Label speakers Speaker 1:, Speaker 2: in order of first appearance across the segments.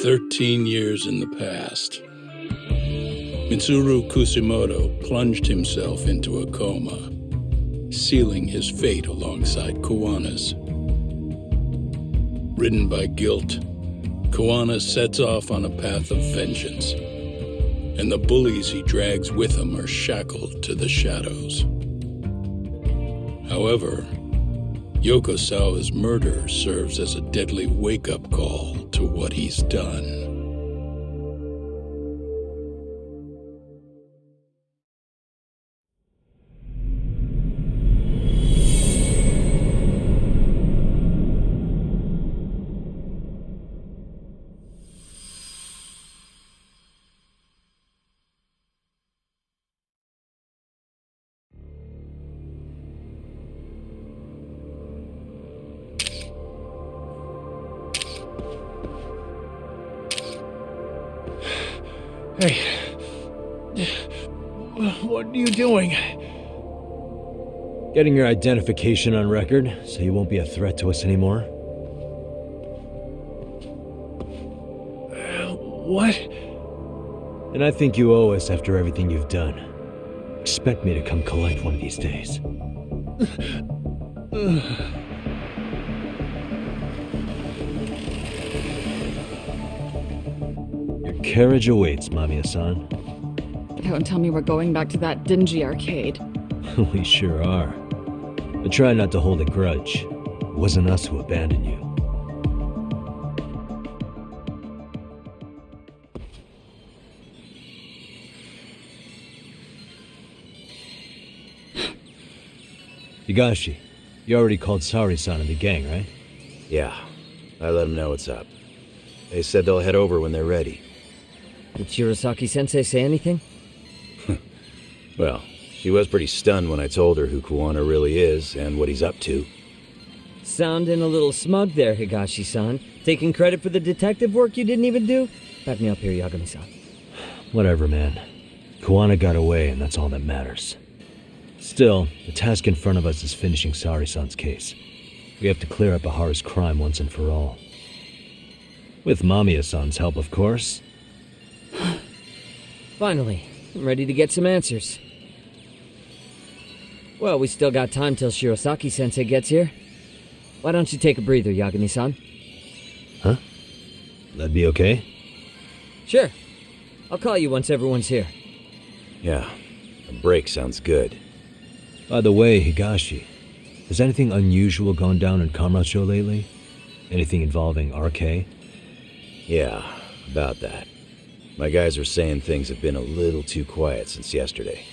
Speaker 1: 13 years in the past. Mitsuru Kusimoto plunged himself into a coma, sealing his fate alongside Kuwana's. Ridden by guilt, Kuwana sets off on a path of vengeance, and the bullies he drags with him are shackled to the shadows. However, Yokosawa's murder serves as a deadly wake-up call to what he's done.
Speaker 2: Hey, what are you doing?
Speaker 3: Getting your identification on record, so you won't be a threat to us anymore.
Speaker 2: What?
Speaker 3: And I think you owe us after everything you've done. Expect me to come collect one of these days. Your carriage awaits, Mamiya-san.
Speaker 4: Don't tell me we're going back to that dingy arcade.
Speaker 3: We sure are. But try not to hold a grudge. It wasn't us who abandoned you. Higashi, you already called Sari-san and the gang, right?
Speaker 5: Yeah, I let them know what's up. They said they'll head over when they're ready.
Speaker 6: Did Shirosaki-sensei say anything?
Speaker 5: Well, she was pretty stunned when I told her who Kuwana really is and what he's up to.
Speaker 6: Sounding a little smug there, Higashi-san. Taking credit for the detective work you didn't even do? Back me up here, Yagami-san.
Speaker 3: Whatever, man. Kuwana got away, and that's all that matters. Still, the task in front of us is finishing Sari-san's case. We have to clear up Ahara's crime once and for all. With Mamiya-san's help, of course.
Speaker 6: Finally, I'm ready to get some answers. Well, we still got time till Shirosaki-sensei gets here. Why don't you take a breather, Yagami-san?
Speaker 3: Huh? That'd be okay?
Speaker 6: Sure. I'll call you once everyone's here.
Speaker 5: Yeah, a break sounds good.
Speaker 3: By the way, Higashi, has anything unusual gone down in Kamurocho lately? Anything involving RK?
Speaker 5: Yeah, about that. My guys are saying things have been a little too quiet since yesterday.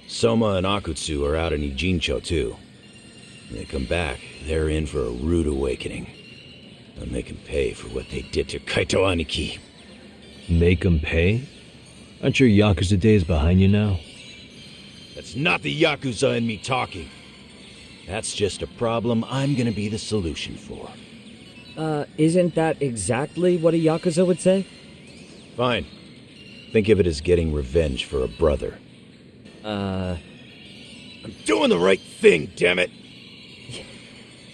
Speaker 5: Soma and Akutsu are out in Ijincho, too. When they come back, they're in for a rude awakening. They'll make them pay for what they did to Kaito Aniki.
Speaker 3: Make them pay? Aren't your Yakuza days behind you now?
Speaker 5: That's not the Yakuza in me talking. That's just a problem I'm gonna be the solution for.
Speaker 6: Isn't that exactly what a Yakuza would say?
Speaker 5: Fine. Think of it as getting revenge for a brother. I'm doing the right thing, damn it!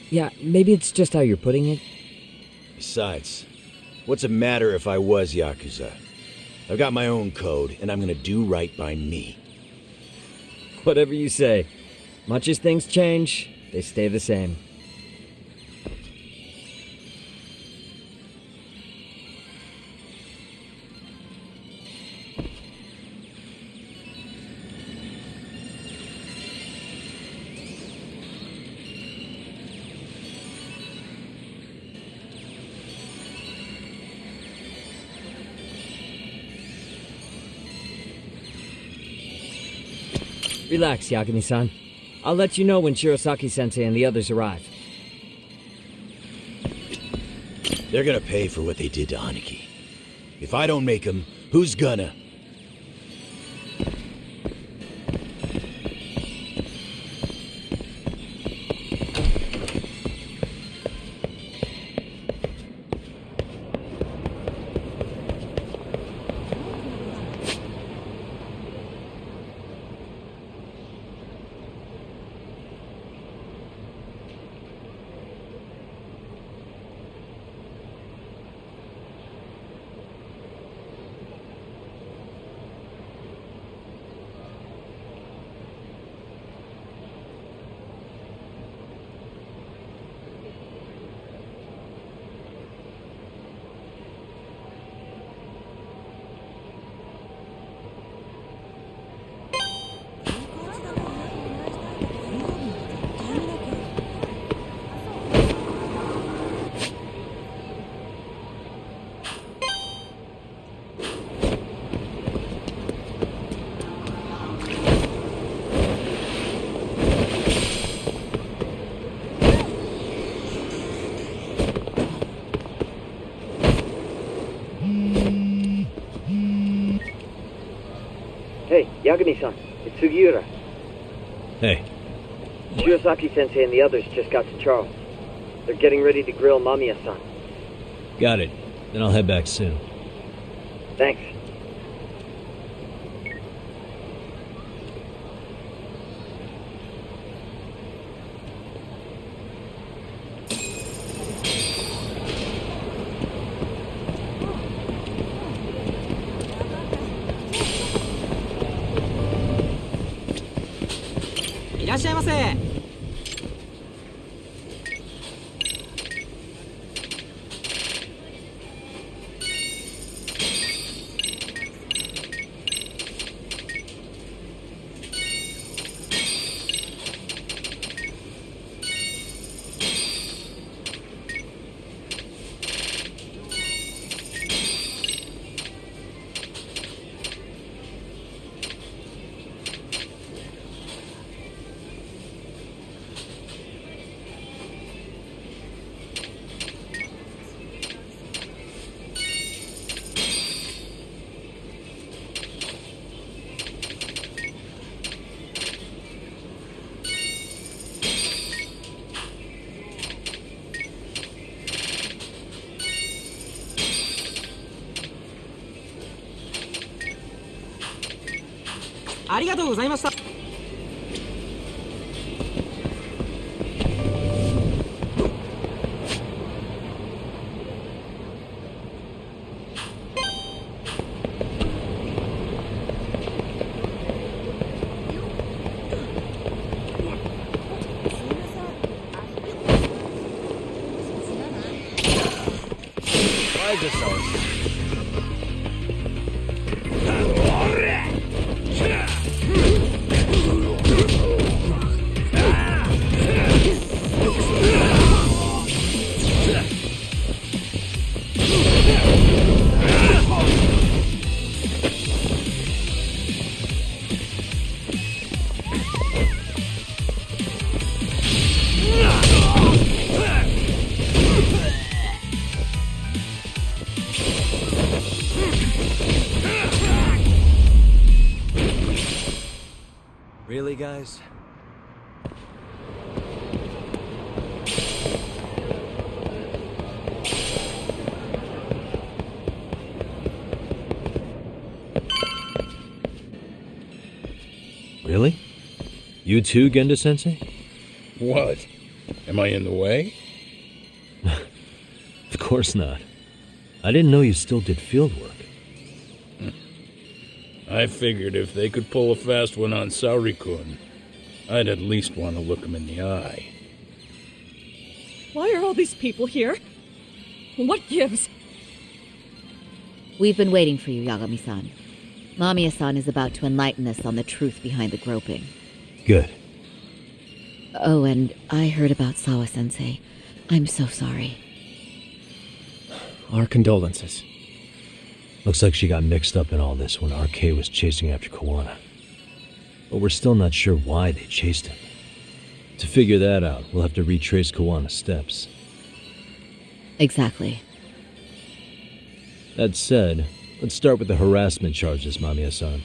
Speaker 6: Yeah, maybe it's just how you're putting it.
Speaker 5: Besides, what's it matter if I was Yakuza? I've got my own code, and I'm gonna do right by me.
Speaker 6: Whatever you say. Much as things change, they stay the same. Relax, Yagami-san. I'll let you know when Shirosaki-sensei and the others arrive.
Speaker 5: They're gonna pay for what they did to Aniki. If I don't make them, who's gonna?
Speaker 6: Hey, Yagami-san, it's Sugiura.
Speaker 3: Hey,
Speaker 6: Shirosaki-sensei and the others just got to Charles. They're getting ready to grill Mamiya-san.
Speaker 3: got it. Then I'll head back soon.
Speaker 6: Thanks.
Speaker 3: Really, guys? Really? You too, Genda-sensei?
Speaker 1: What? Am I in the way?
Speaker 3: Of course not. I didn't know you still did field work.
Speaker 1: I figured if they could pull a fast one on Saori-kun, I'd at least want to look him in the eye.
Speaker 4: Why are all these people here? What gives?
Speaker 2: We've been waiting for you, Yagami-san. Mamiya-san is about to enlighten us on the truth behind the groping.
Speaker 3: Good.
Speaker 2: Oh, and I heard about Sawa-sensei. I'm so sorry.
Speaker 7: Our condolences.
Speaker 3: Looks like she got mixed up in all this when RK was chasing after Kawana. But we're still not sure why they chased him. To figure that out, we'll have to retrace Kawana's steps.
Speaker 2: Exactly.
Speaker 3: That said, let's start with the harassment charges, Mamiya-san.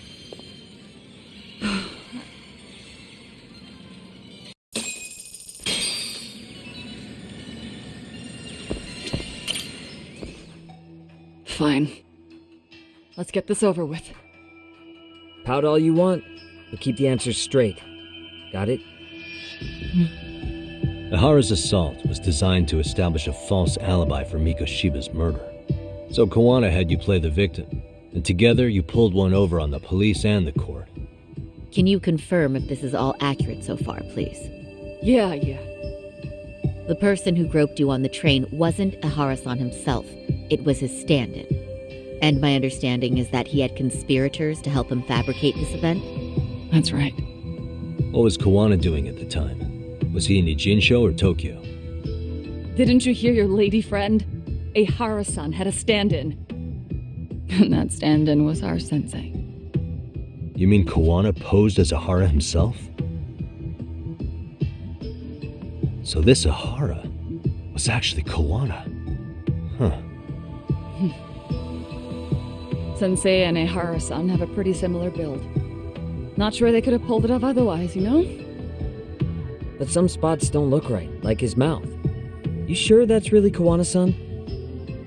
Speaker 4: Fine. Let's get this over with.
Speaker 6: Pout all you want, but keep the answers straight. Got it?
Speaker 3: Ihara's assault was designed to establish a false alibi for Mikoshiba's murder. So Kawana had you play the victim, and together you pulled one over on the police and the court.
Speaker 2: Can you confirm if this is all accurate so far, please?
Speaker 4: Yeah.
Speaker 2: The person who groped you on the train wasn't Ihara-san himself. It was his stand-in. And my understanding is that he had conspirators to help him fabricate this event?
Speaker 4: That's right.
Speaker 3: What was Kawana doing at the time? Was he in Ijinsho or Tokyo?
Speaker 4: Didn't you hear your lady friend? Ihara-san had a stand-in. And that stand-in was our sensei.
Speaker 3: You mean Kawana posed as Ihara himself? So this Ihara was actually Kawana. Huh.
Speaker 4: Sensei and Ihara-san have a pretty similar build. Not sure they could have pulled it off otherwise, you know?
Speaker 6: But some spots don't look right, like his mouth. You sure that's really Kawana-san?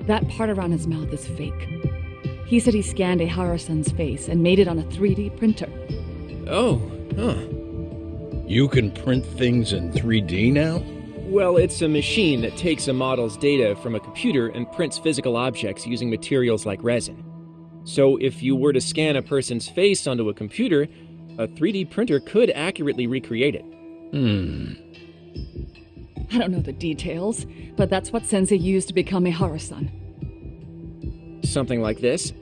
Speaker 4: That part around his mouth is fake. He said he scanned Ehara-san's face and made it on a 3D printer.
Speaker 7: Oh, huh.
Speaker 1: You can print things in 3D now?
Speaker 7: Well, it's a machine that takes a model's data from a computer and prints physical objects using materials like resin. So if you were to scan a person's face onto a computer, a 3D printer could accurately recreate it.
Speaker 4: I don't know the details, but that's what Sensei used to become Ehara-san.
Speaker 7: Something like this.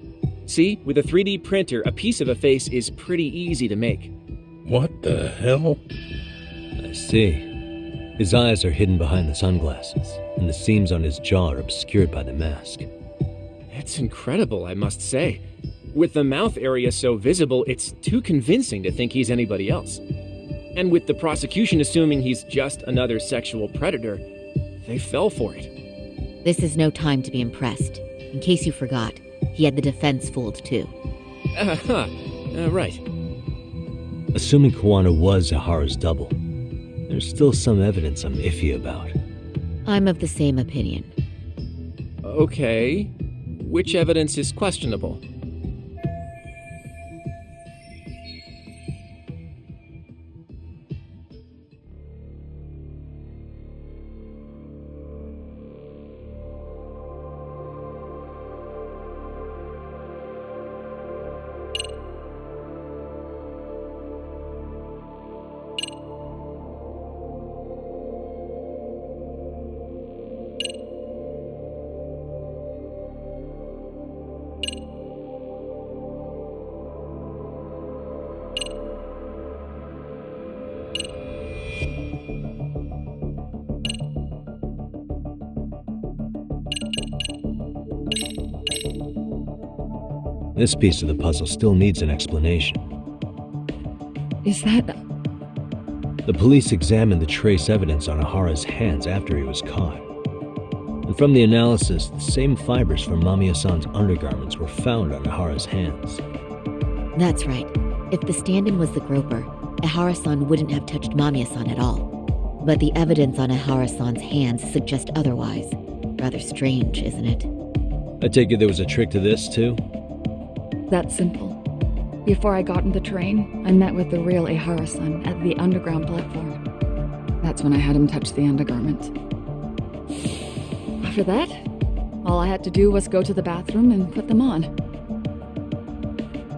Speaker 7: See, with a 3D printer, a piece of a face is pretty easy to make.
Speaker 1: What the hell?
Speaker 3: I see. His eyes are hidden behind the sunglasses, and the seams on his jaw are obscured by the mask.
Speaker 7: It's incredible, I must say. With the mouth area so visible, it's too convincing to think he's anybody else. And with the prosecution assuming he's just another sexual predator, they fell for it.
Speaker 2: This is no time to be impressed. In case you forgot, he had the defense fooled too.
Speaker 7: Right.
Speaker 3: Assuming Kawana was Ehara's double, there's still some evidence I'm iffy about.
Speaker 2: I'm of the same opinion.
Speaker 7: Okay. Which evidence is questionable?
Speaker 3: This piece of the puzzle still needs an explanation.
Speaker 4: Is that...
Speaker 3: The police examined the trace evidence on Ehara's hands after he was caught. And from the analysis, the same fibers from Mamiya-san's undergarments were found on Ehara's hands.
Speaker 2: That's right. If the stand-in was the groper, Ehara-san wouldn't have touched Mamiya-san at all. But the evidence on Ehara-san's hands suggests otherwise. Rather strange, isn't it?
Speaker 3: I take it there was a trick to this, too?
Speaker 4: That's simple. Before I got in the train, I met with the real Ehara-san at the underground platform. That's when I had him touch the undergarment. After that, all I had to do was go to the bathroom and put them on.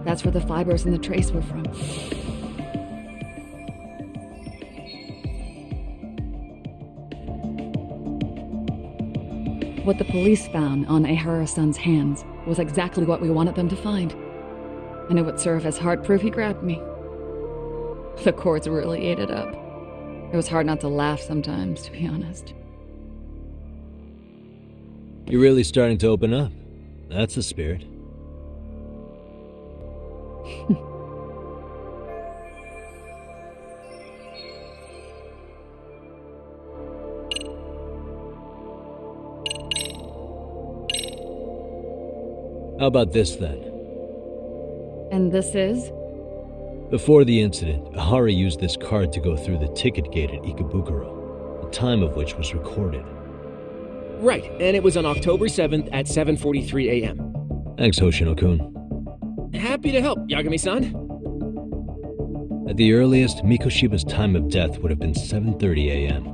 Speaker 4: That's where the fibers in the trace were from. What the police found on Ehara-san's hands was exactly what we wanted them to find. And it would serve as hard proof he grabbed me. The courts really ate it up. It was hard not to laugh sometimes, to be honest.
Speaker 3: You're really starting to open up. That's the spirit. How about this, then?
Speaker 4: And this is?
Speaker 3: Before the incident, Ehara used this card to go through the ticket gate at Ikebukuro, the time of which was recorded.
Speaker 7: Right, and it was on October 7th at 7:43 a.m.
Speaker 3: Thanks, Hoshino-kun.
Speaker 7: Happy to help, Yagami-san.
Speaker 3: At the earliest, Mikoshiba's time of death would have been 7:30 a.m.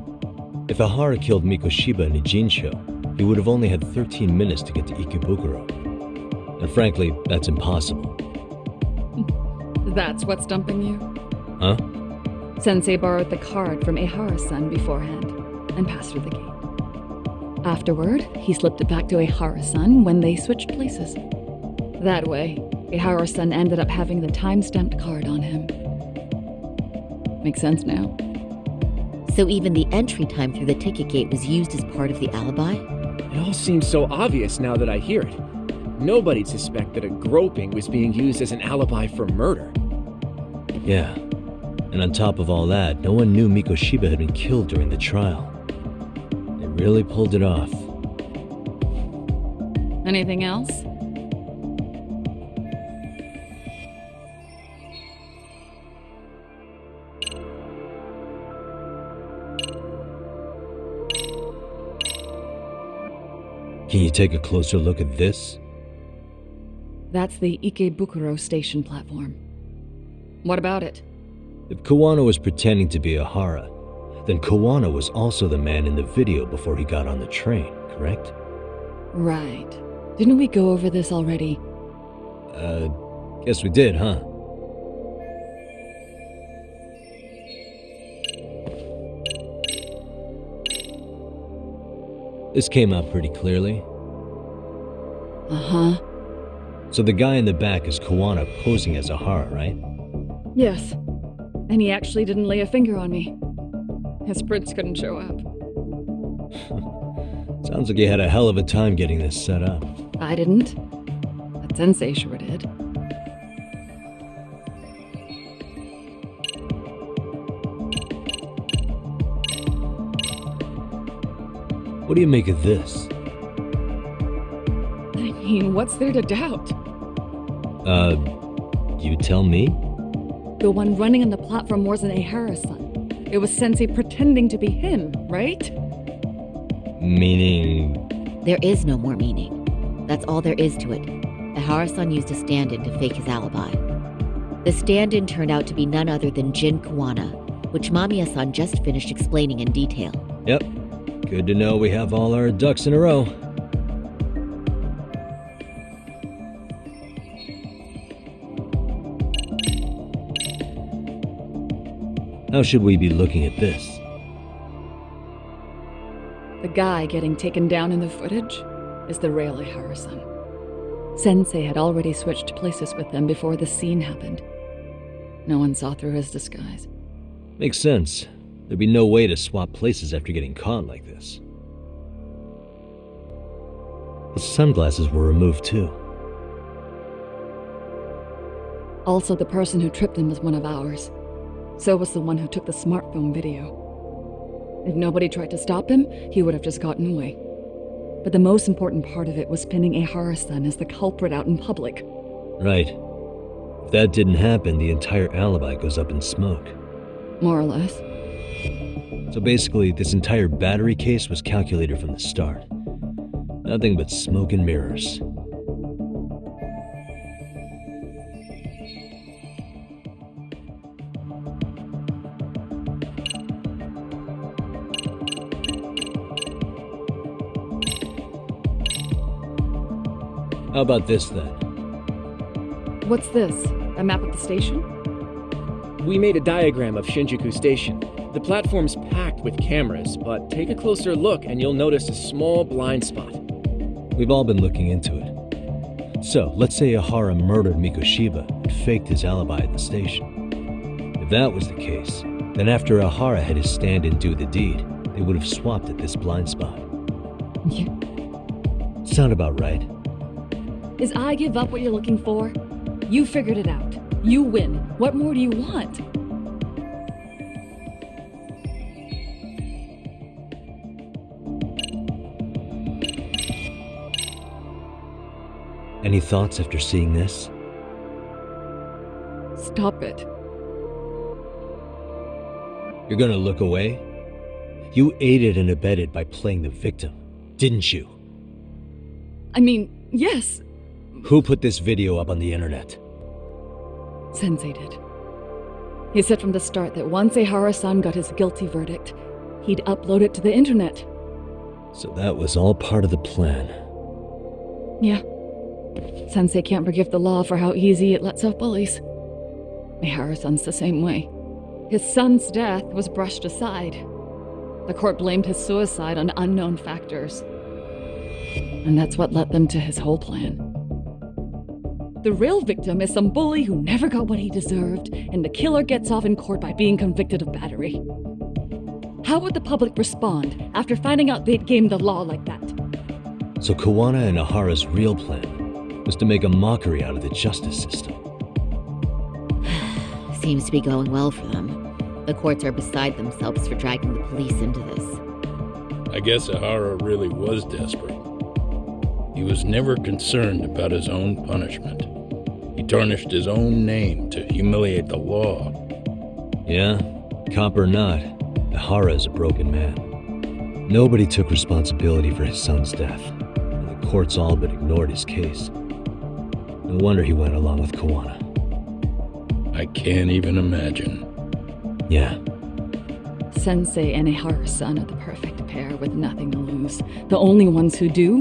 Speaker 3: If Ehara killed Mikoshiba in Ijincho, he would have only had 13 minutes to get to Ikebukuro. And frankly, that's impossible.
Speaker 4: That's what's stumping you?
Speaker 3: Huh?
Speaker 4: Sensei borrowed the card from Ehara-san beforehand and passed through the gate. Afterward, he slipped it back to Ehara-san when they switched places. That way, Ehara-san ended up having the time-stamped card on him. Makes sense now.
Speaker 2: So even the entry time through the ticket gate was used as part of the alibi?
Speaker 7: It all seems so obvious now that I hear it. Nobody'd suspect that a groping was being used as an alibi for murder.
Speaker 3: Yeah. And on top of all that, no one knew Mikoshiba had been killed during the trial. They really pulled it off.
Speaker 4: Anything else?
Speaker 3: Can you take a closer look at this?
Speaker 4: That's the Ikebukuro station platform. What about it?
Speaker 3: If Kawana was pretending to be Ahara, then Kawana was also the man in the video before he got on the train, correct?
Speaker 4: Right. Didn't we go over this already?
Speaker 3: Guess we did, huh? This came out pretty clearly.
Speaker 4: Uh-huh.
Speaker 3: So the guy in the back is Kawana posing as Ahara, right?
Speaker 4: Yes. And he actually didn't lay a finger on me. His prints couldn't show up.
Speaker 3: Sounds like you had a hell of a time getting this set up.
Speaker 4: I didn't. But Sensei sure did.
Speaker 3: What do you make of this?
Speaker 4: I mean, what's there to doubt?
Speaker 3: You tell me?
Speaker 4: The one running on the platform wasn't Ehara-san. It was Sensei pretending to be him, right?
Speaker 3: Meaning...
Speaker 2: There is no more meaning. That's all there is to it. Ehara-san used a stand-in to fake his alibi. The stand-in turned out to be none other than Jin Kawana, which Mamiya-san just finished explaining in detail.
Speaker 3: Yep. Good to know we have all our ducks in a row. How should we be looking at this?
Speaker 4: The guy getting taken down in the footage is the real Ehara-san. Sensei had already switched places with them before the scene happened. No one saw through his disguise.
Speaker 3: Makes sense. There'd be no way to swap places after getting caught like this. The sunglasses were removed too.
Speaker 4: Also, the person who tripped him was one of ours. So was the one who took the smartphone video. If nobody tried to stop him, he would have just gotten away. But the most important part of it was pinning Ehara-san as the culprit out in public.
Speaker 3: Right. If that didn't happen, the entire alibi goes up in smoke.
Speaker 4: More or less.
Speaker 3: So basically, this entire battery case was calculated from the start. Nothing but smoke and mirrors. How about this then?
Speaker 4: What's this? A map of the station?
Speaker 7: We made a diagram of Shinjuku Station. The platform's packed with cameras, but take a closer look and you'll notice a small blind spot.
Speaker 3: We've all been looking into it. So, let's say Ahara murdered Mikoshiba and faked his alibi at the station. If that was the case, then after Ahara had his stand-in do the deed, they would have swapped at this blind spot.
Speaker 4: Yeah.
Speaker 3: Sound about right?
Speaker 4: Is I give up what you're looking for? You figured it out. You win. What more do you want?
Speaker 3: Any thoughts after seeing this?
Speaker 4: Stop it.
Speaker 3: You're gonna look away? You aided and abetted by playing the victim, didn't you?
Speaker 4: I mean, yes,
Speaker 3: Who put this video up on the internet?
Speaker 4: Sensei did. He said from the start that once Ehara-san got his guilty verdict, he'd upload it to the internet.
Speaker 3: So that was all part of the plan.
Speaker 4: Yeah. Sensei can't forgive the law for how easy it lets off bullies. Ehara-san's the same way. His son's death was brushed aside. The court blamed his suicide on unknown factors. And that's what led them to his whole plan. The real victim is some bully who never got what he deserved, and the killer gets off in court by being convicted of battery. How would the public respond after finding out they'd gamed the law like that?
Speaker 3: So Kawana and Ahara's real plan was to make a mockery out of the justice system.
Speaker 2: Seems to be going well for them. The courts are beside themselves for dragging the police into this.
Speaker 1: I guess Ahara really was desperate. He was never concerned about his own punishment. He tarnished his own name to humiliate the law.
Speaker 3: Yeah, cop or not, Ahara is a broken man. Nobody took responsibility for his son's death, and courts all but ignored his case. No wonder he went along with Kawana.
Speaker 1: I can't even imagine.
Speaker 3: Yeah,
Speaker 4: Sensei and Ehara-san are the perfect pair with nothing to lose. The only ones who do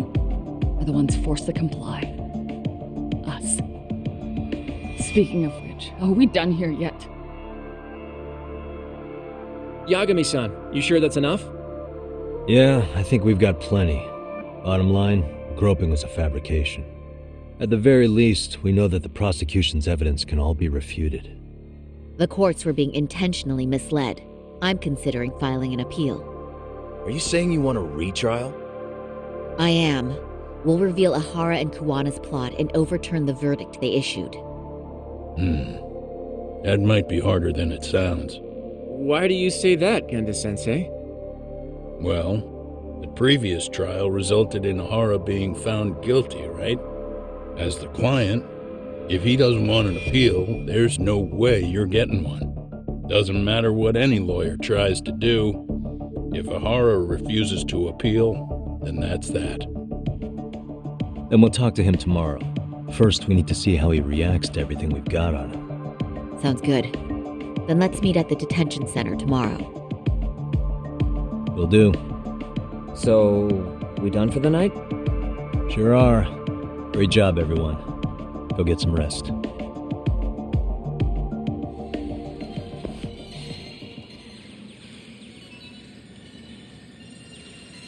Speaker 4: are the ones forced to comply. Us. Speaking of which, are we done here yet?
Speaker 7: Yagami-san, you sure that's enough?
Speaker 3: yeah, I think we've got plenty. Bottom line, groping was a fabrication. At the very least, we know that the prosecution's evidence can all be refuted.
Speaker 2: The courts were being intentionally misled. I'm considering filing an appeal.
Speaker 5: Are you saying you want a retrial?
Speaker 2: I am. We'll reveal Ahara and Kuwana's plot and overturn the verdict they issued.
Speaker 1: That might be harder than it sounds.
Speaker 7: Why do you say that, Genda-sensei?
Speaker 1: Well, the previous trial resulted in Ahara being found guilty, right? As the client, if he doesn't want an appeal, there's no way you're getting one. Doesn't matter what any lawyer tries to do. If Ahara refuses to appeal, then that's that.
Speaker 3: Then we'll talk to him tomorrow. First, we need to see how he reacts to everything we've got on him.
Speaker 2: Sounds good. Then let's meet at the detention center tomorrow.
Speaker 3: Will do.
Speaker 6: So, we done for the night?
Speaker 3: Sure are. Great job, everyone. Go get some rest.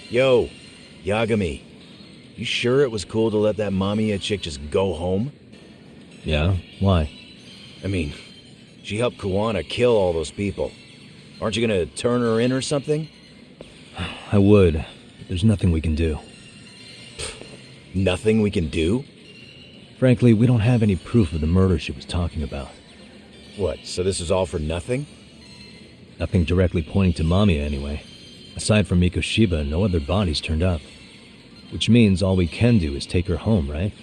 Speaker 5: Yo, Yagami. You sure it was cool to let that Mamiya chick just go home?
Speaker 3: Yeah? Why?
Speaker 5: I mean, she helped Kawana kill all those people. Aren't you gonna turn her in or something?
Speaker 3: I would, but there's nothing we can do.
Speaker 5: Nothing we can do?
Speaker 3: Frankly, we don't have any proof of the murder she was talking about.
Speaker 5: What, so this is all for nothing?
Speaker 3: Nothing directly pointing to Mamiya, anyway. Aside from Mikoshiba, no other bodies turned up. Which means all we can do is take her home, right?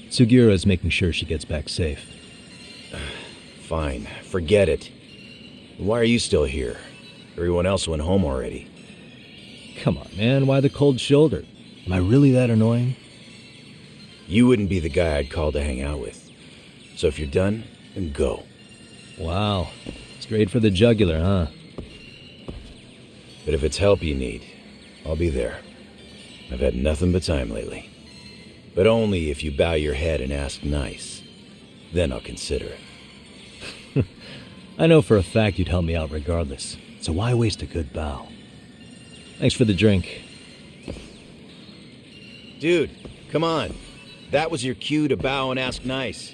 Speaker 3: Sugiura is making sure she gets back safe.
Speaker 5: Fine, forget it. Why are you still here? Everyone else went home already.
Speaker 3: Come on, man, why the cold shoulder? Am I really that annoying?
Speaker 5: You wouldn't be the guy I'd call to hang out with. So if you're done, then go.
Speaker 3: Wow, straight for the jugular, huh?
Speaker 5: But if it's help you need, I'll be there. I've had nothing but time lately. But only if you bow your head and ask nice. Then I'll consider it.
Speaker 3: I know for a fact you'd help me out regardless, so why waste a good bow? Thanks for the drink.
Speaker 5: Dude, come on. That was your cue to bow and ask nice.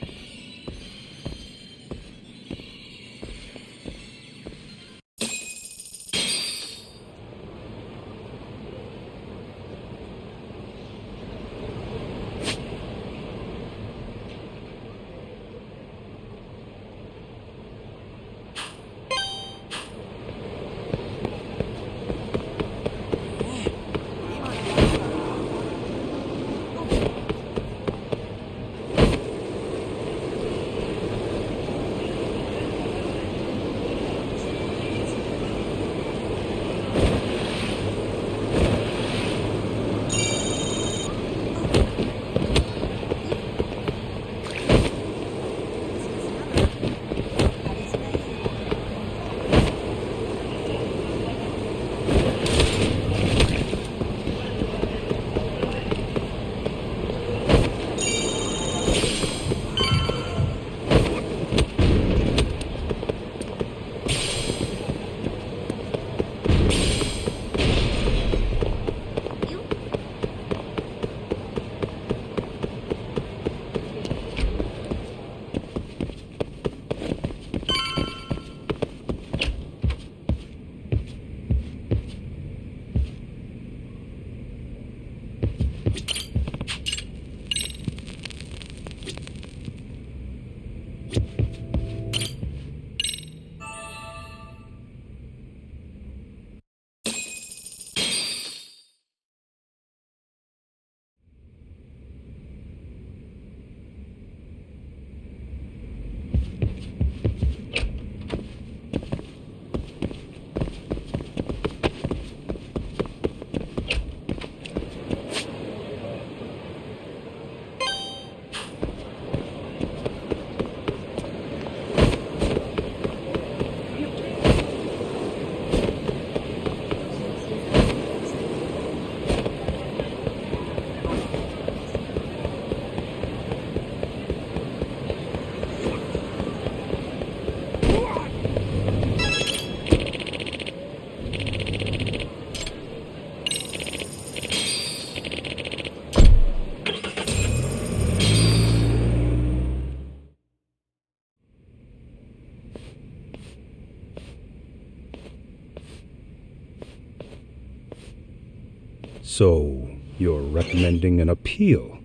Speaker 1: So, you're recommending an appeal?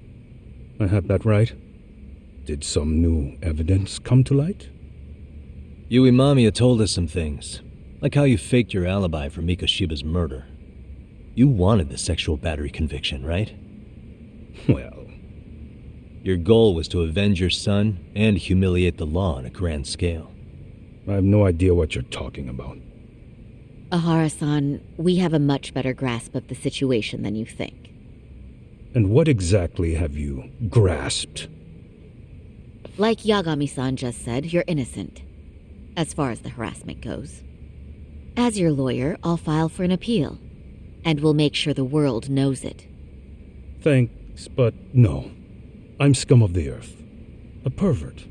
Speaker 1: I have that right? Did some new evidence come to light?
Speaker 3: Yui Mamiya told us some things, like how you faked your alibi for Mikoshiba's murder. You wanted the sexual battery conviction, right?
Speaker 1: Well,
Speaker 3: your goal was to avenge your son and humiliate the law on a grand scale.
Speaker 1: I have no idea what you're talking about.
Speaker 2: Ahara-san, we have a much better grasp of the situation than you think.
Speaker 1: And what exactly have you grasped?
Speaker 2: Like Yagami-san just said, you're innocent, as far as the harassment goes. As your lawyer, I'll file for an appeal, and we'll make sure the world knows it.
Speaker 1: Thanks, but no. I'm scum of the earth. A pervert.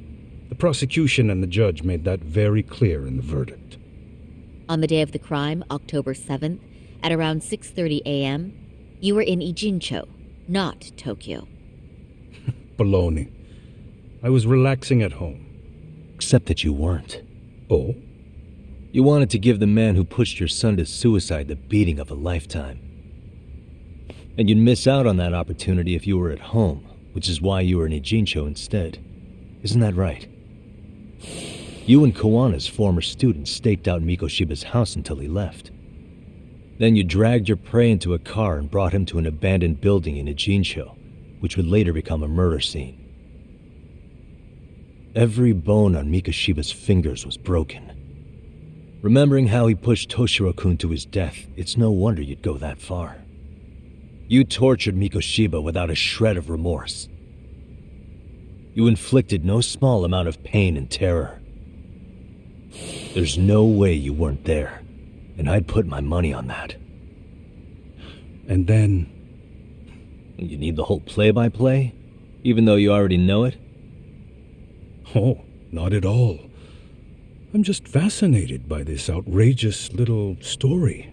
Speaker 1: The prosecution and the judge made that very clear in the verdict.
Speaker 2: On the day of the crime, October 7th, at around 6:30 a.m., you were in Ijincho, not Tokyo.
Speaker 1: Baloney. I was relaxing at home.
Speaker 3: Except that you weren't.
Speaker 1: Oh?
Speaker 3: You wanted to give the man who pushed your son to suicide the beating of a lifetime. And you'd miss out on that opportunity if you were at home, which is why you were in Ijincho instead. Isn't that right? You and Kawana's former student staked out Mikoshiba's house until he left. Then you dragged your prey into a car and brought him to an abandoned building in Ijincho, which would later become a murder scene. Every bone on Mikoshiba's fingers was broken. Remembering how he pushed Toshiro-kun to his death, it's no wonder you'd go that far. You tortured Mikoshiba without a shred of remorse. You inflicted no small amount of pain and terror. There's no way you weren't there, and I'd put my money on that.
Speaker 1: And then...
Speaker 3: You need the whole play-by-play, even though you already know it?
Speaker 1: Oh, not at all. I'm just fascinated by this outrageous little story.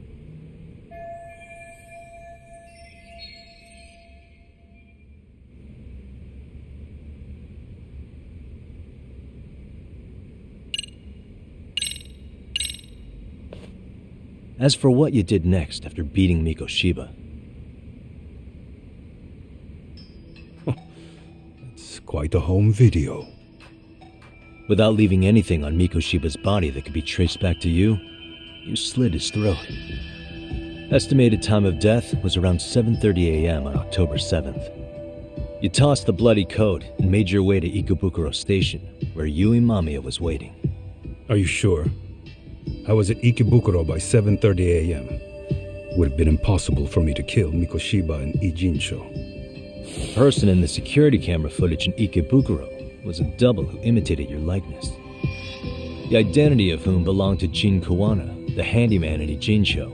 Speaker 3: As for what you did next after beating Mikoshiba,
Speaker 1: It's quite a home video.
Speaker 3: without leaving anything on Mikoshiba's body that could be traced back to you, you slit his throat. Estimated time of death was around 7:30 a.m. on October 7th. You tossed the bloody coat and made your way to Ikebukuro Station, where Yui Mamiya was waiting.
Speaker 1: Are you sure? I was at Ikebukuro by 7:30 a.m. Would have been impossible for me to kill Mikoshiba in Ijincho.
Speaker 3: The person in the security camera footage in Ikebukuro was a double who imitated your likeness. The identity of whom belonged to Jin Kawana, the handyman in Ijincho.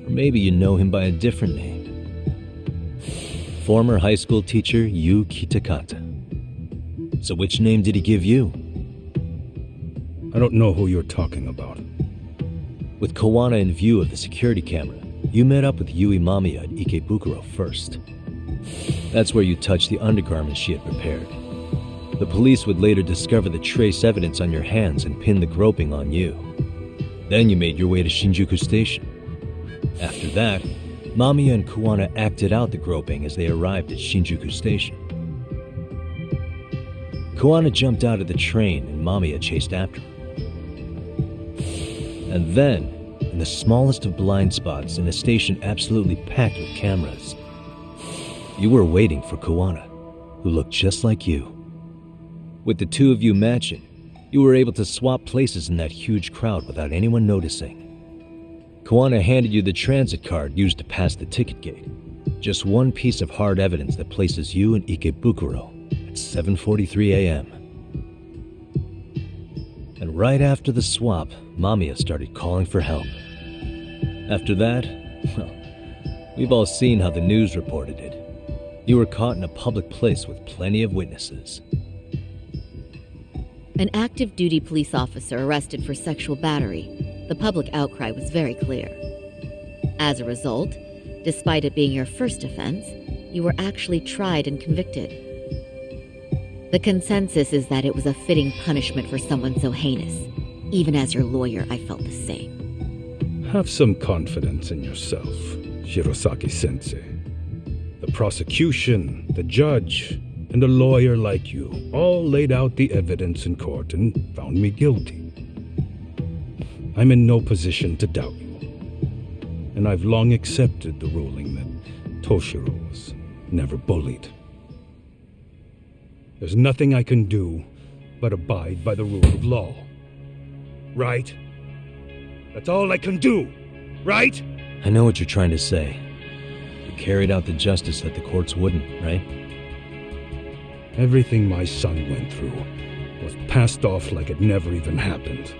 Speaker 3: Or maybe you know him by a different name. Former high school teacher Yu Kitakata. So which name did he give you?
Speaker 1: I don't know who you're talking about.
Speaker 3: With Kawana in view of the security camera, you met up with Yui Mamiya at Ikebukuro first. That's where you touched the undergarments she had prepared. The police would later discover the trace evidence on your hands and pin the groping on you. Then you made your way to Shinjuku Station. After that, Mamiya and Kawana acted out the groping as they arrived at Shinjuku Station. Kawana jumped out of the train and Mamiya chased after her. And then, in the smallest of blind spots in a station absolutely packed with cameras, you were waiting for Kawana, who looked just like you. With the two of you matching, you were able to swap places in that huge crowd without anyone noticing. Kawana handed you the transit card used to pass the ticket gate, just one piece of hard evidence that places you in Ikebukuro at 7:43 a.m. And right after the swap, Mamiya started calling for help. After that, well, we've all seen how the news reported it. You were caught in a public place with plenty of witnesses.
Speaker 2: An active duty police officer arrested for sexual battery. The public outcry was very clear. As a result, despite it being your first offense, you were actually tried and convicted. The consensus is that it was a fitting punishment for someone so heinous. Even as your lawyer, I felt the same.
Speaker 1: Have some confidence in yourself, Shirosaki-sensei. prosecution, the judge, and a lawyer like you all laid out the evidence in court and found me guilty. I'm in no position to doubt you, and I've long accepted the ruling that Toshiro was never bullied. There's nothing I can do but abide by the rule of law. Right? That's all I can do, right?
Speaker 3: I know what you're trying to say. You carried out the justice that the courts wouldn't, right?
Speaker 1: Everything my son went through was passed off like it never even happened.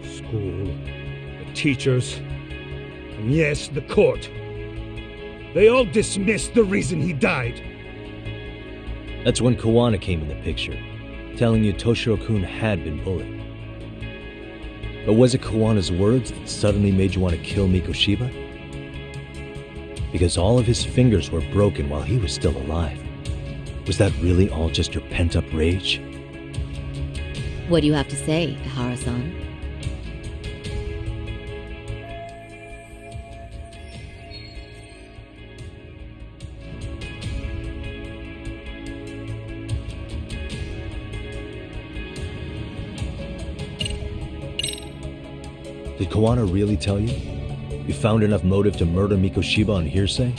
Speaker 1: School, the teachers, and yes, the court. They all dismissed the reason he died.
Speaker 3: That's when Kawana came in the picture, telling you Toshiro-kun had been bullied. But was it Kawana's words that suddenly made you want to kill Mikoshiba? Because all of his fingers were broken while he was still alive. Was that really all just your pent-up rage?
Speaker 2: What do you have to say, Ihara-san?
Speaker 3: Did Kawana really tell you? You found enough motive to murder Mikoshiba on hearsay?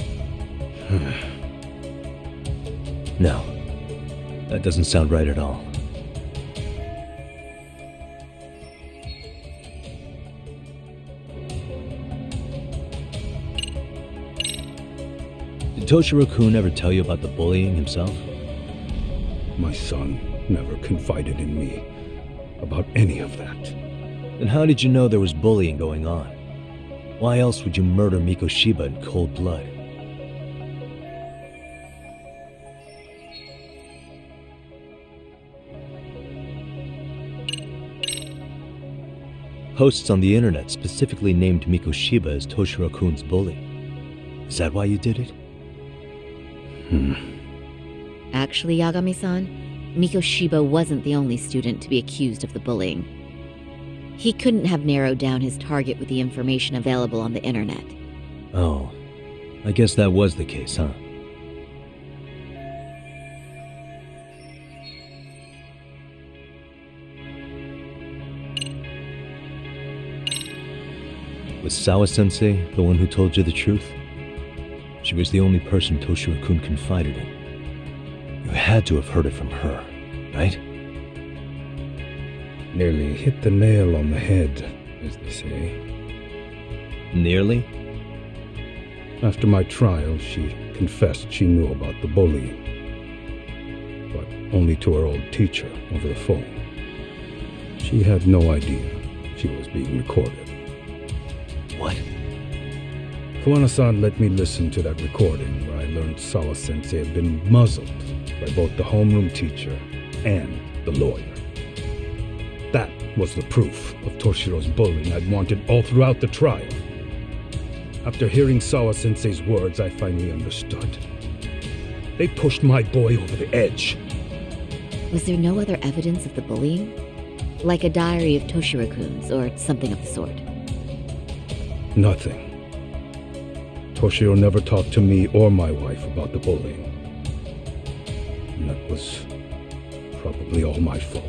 Speaker 3: No. That doesn't sound right at all. Did Toshiro-kun ever tell you about the bullying himself?
Speaker 1: My son never confided in me about any of that.
Speaker 3: Then how did you know there was bullying going on? Why else would you murder Mikoshiba in cold blood? Posts on the internet specifically named Mikoshiba as Toshiro-kun's bully. Is that why you did it?
Speaker 2: Actually, Yagami-san, Mikoshiba wasn't the only student to be accused of the bullying. He couldn't have narrowed down his target with the information available on the internet.
Speaker 3: Oh, I guess that was the case, huh? Was Sawa-sensei the one who told you the truth? She was the only person Toshiro-kun confided in. You had to have heard it from her, right?
Speaker 1: Nearly hit the nail on the head, as they say.
Speaker 3: Nearly?
Speaker 1: After my trial, she confessed she knew about the bullying. But only to her old teacher over the phone. She had no idea she was being recorded.
Speaker 3: What?
Speaker 1: Kawana-san let me listen to that recording where I learned Sawa-sensei had been muzzled by both the homeroom teacher and the lawyer. That was the proof of Toshiro's bullying I'd wanted all throughout the trial. After hearing Sawa-sensei's words, I finally understood. They pushed my boy over the edge.
Speaker 2: Was there no other evidence of the bullying? Like a diary of Toshiro-kun's or something of the sort?
Speaker 1: Nothing. Toshiro never talked to me or my wife about the bullying. And that was probably all my fault.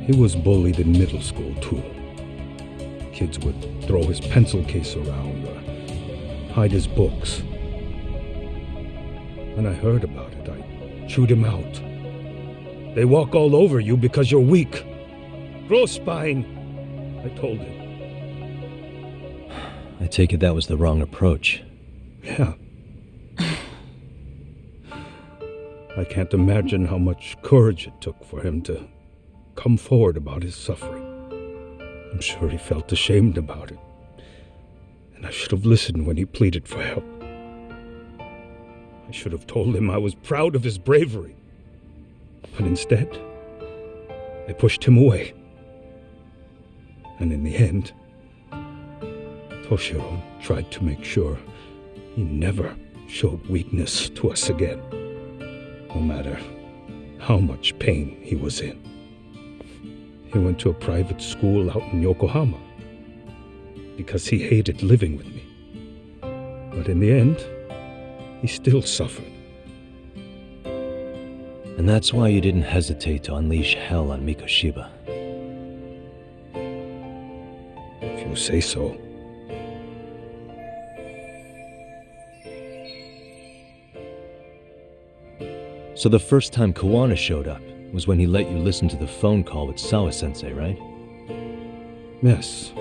Speaker 1: He was bullied in middle school, too. Kids would throw his pencil case around or hide his books. When I heard about it, I chewed him out. They walk all over you because you're weak. Grow spine, I told him.
Speaker 3: I take it that was the wrong approach.
Speaker 1: Yeah. I can't imagine how much courage it took for him to come forward about his suffering. I'm sure he felt ashamed about it. And I should have listened when he pleaded for help. I should have told him I was proud of his bravery. But instead, I pushed him away. And in the end, Toshiro tried to make sure he never showed weakness to us again, no matter how much pain he was in. He went to a private school out in Yokohama because he hated living with me.
Speaker 8: But in the end, he still suffered.
Speaker 3: And that's why you didn't hesitate to unleash hell on Mikoshiba.
Speaker 8: If you say so.
Speaker 3: So the first time Kawana showed up was when he let you listen to the phone call with Sawa-sensei, right?
Speaker 8: Yes.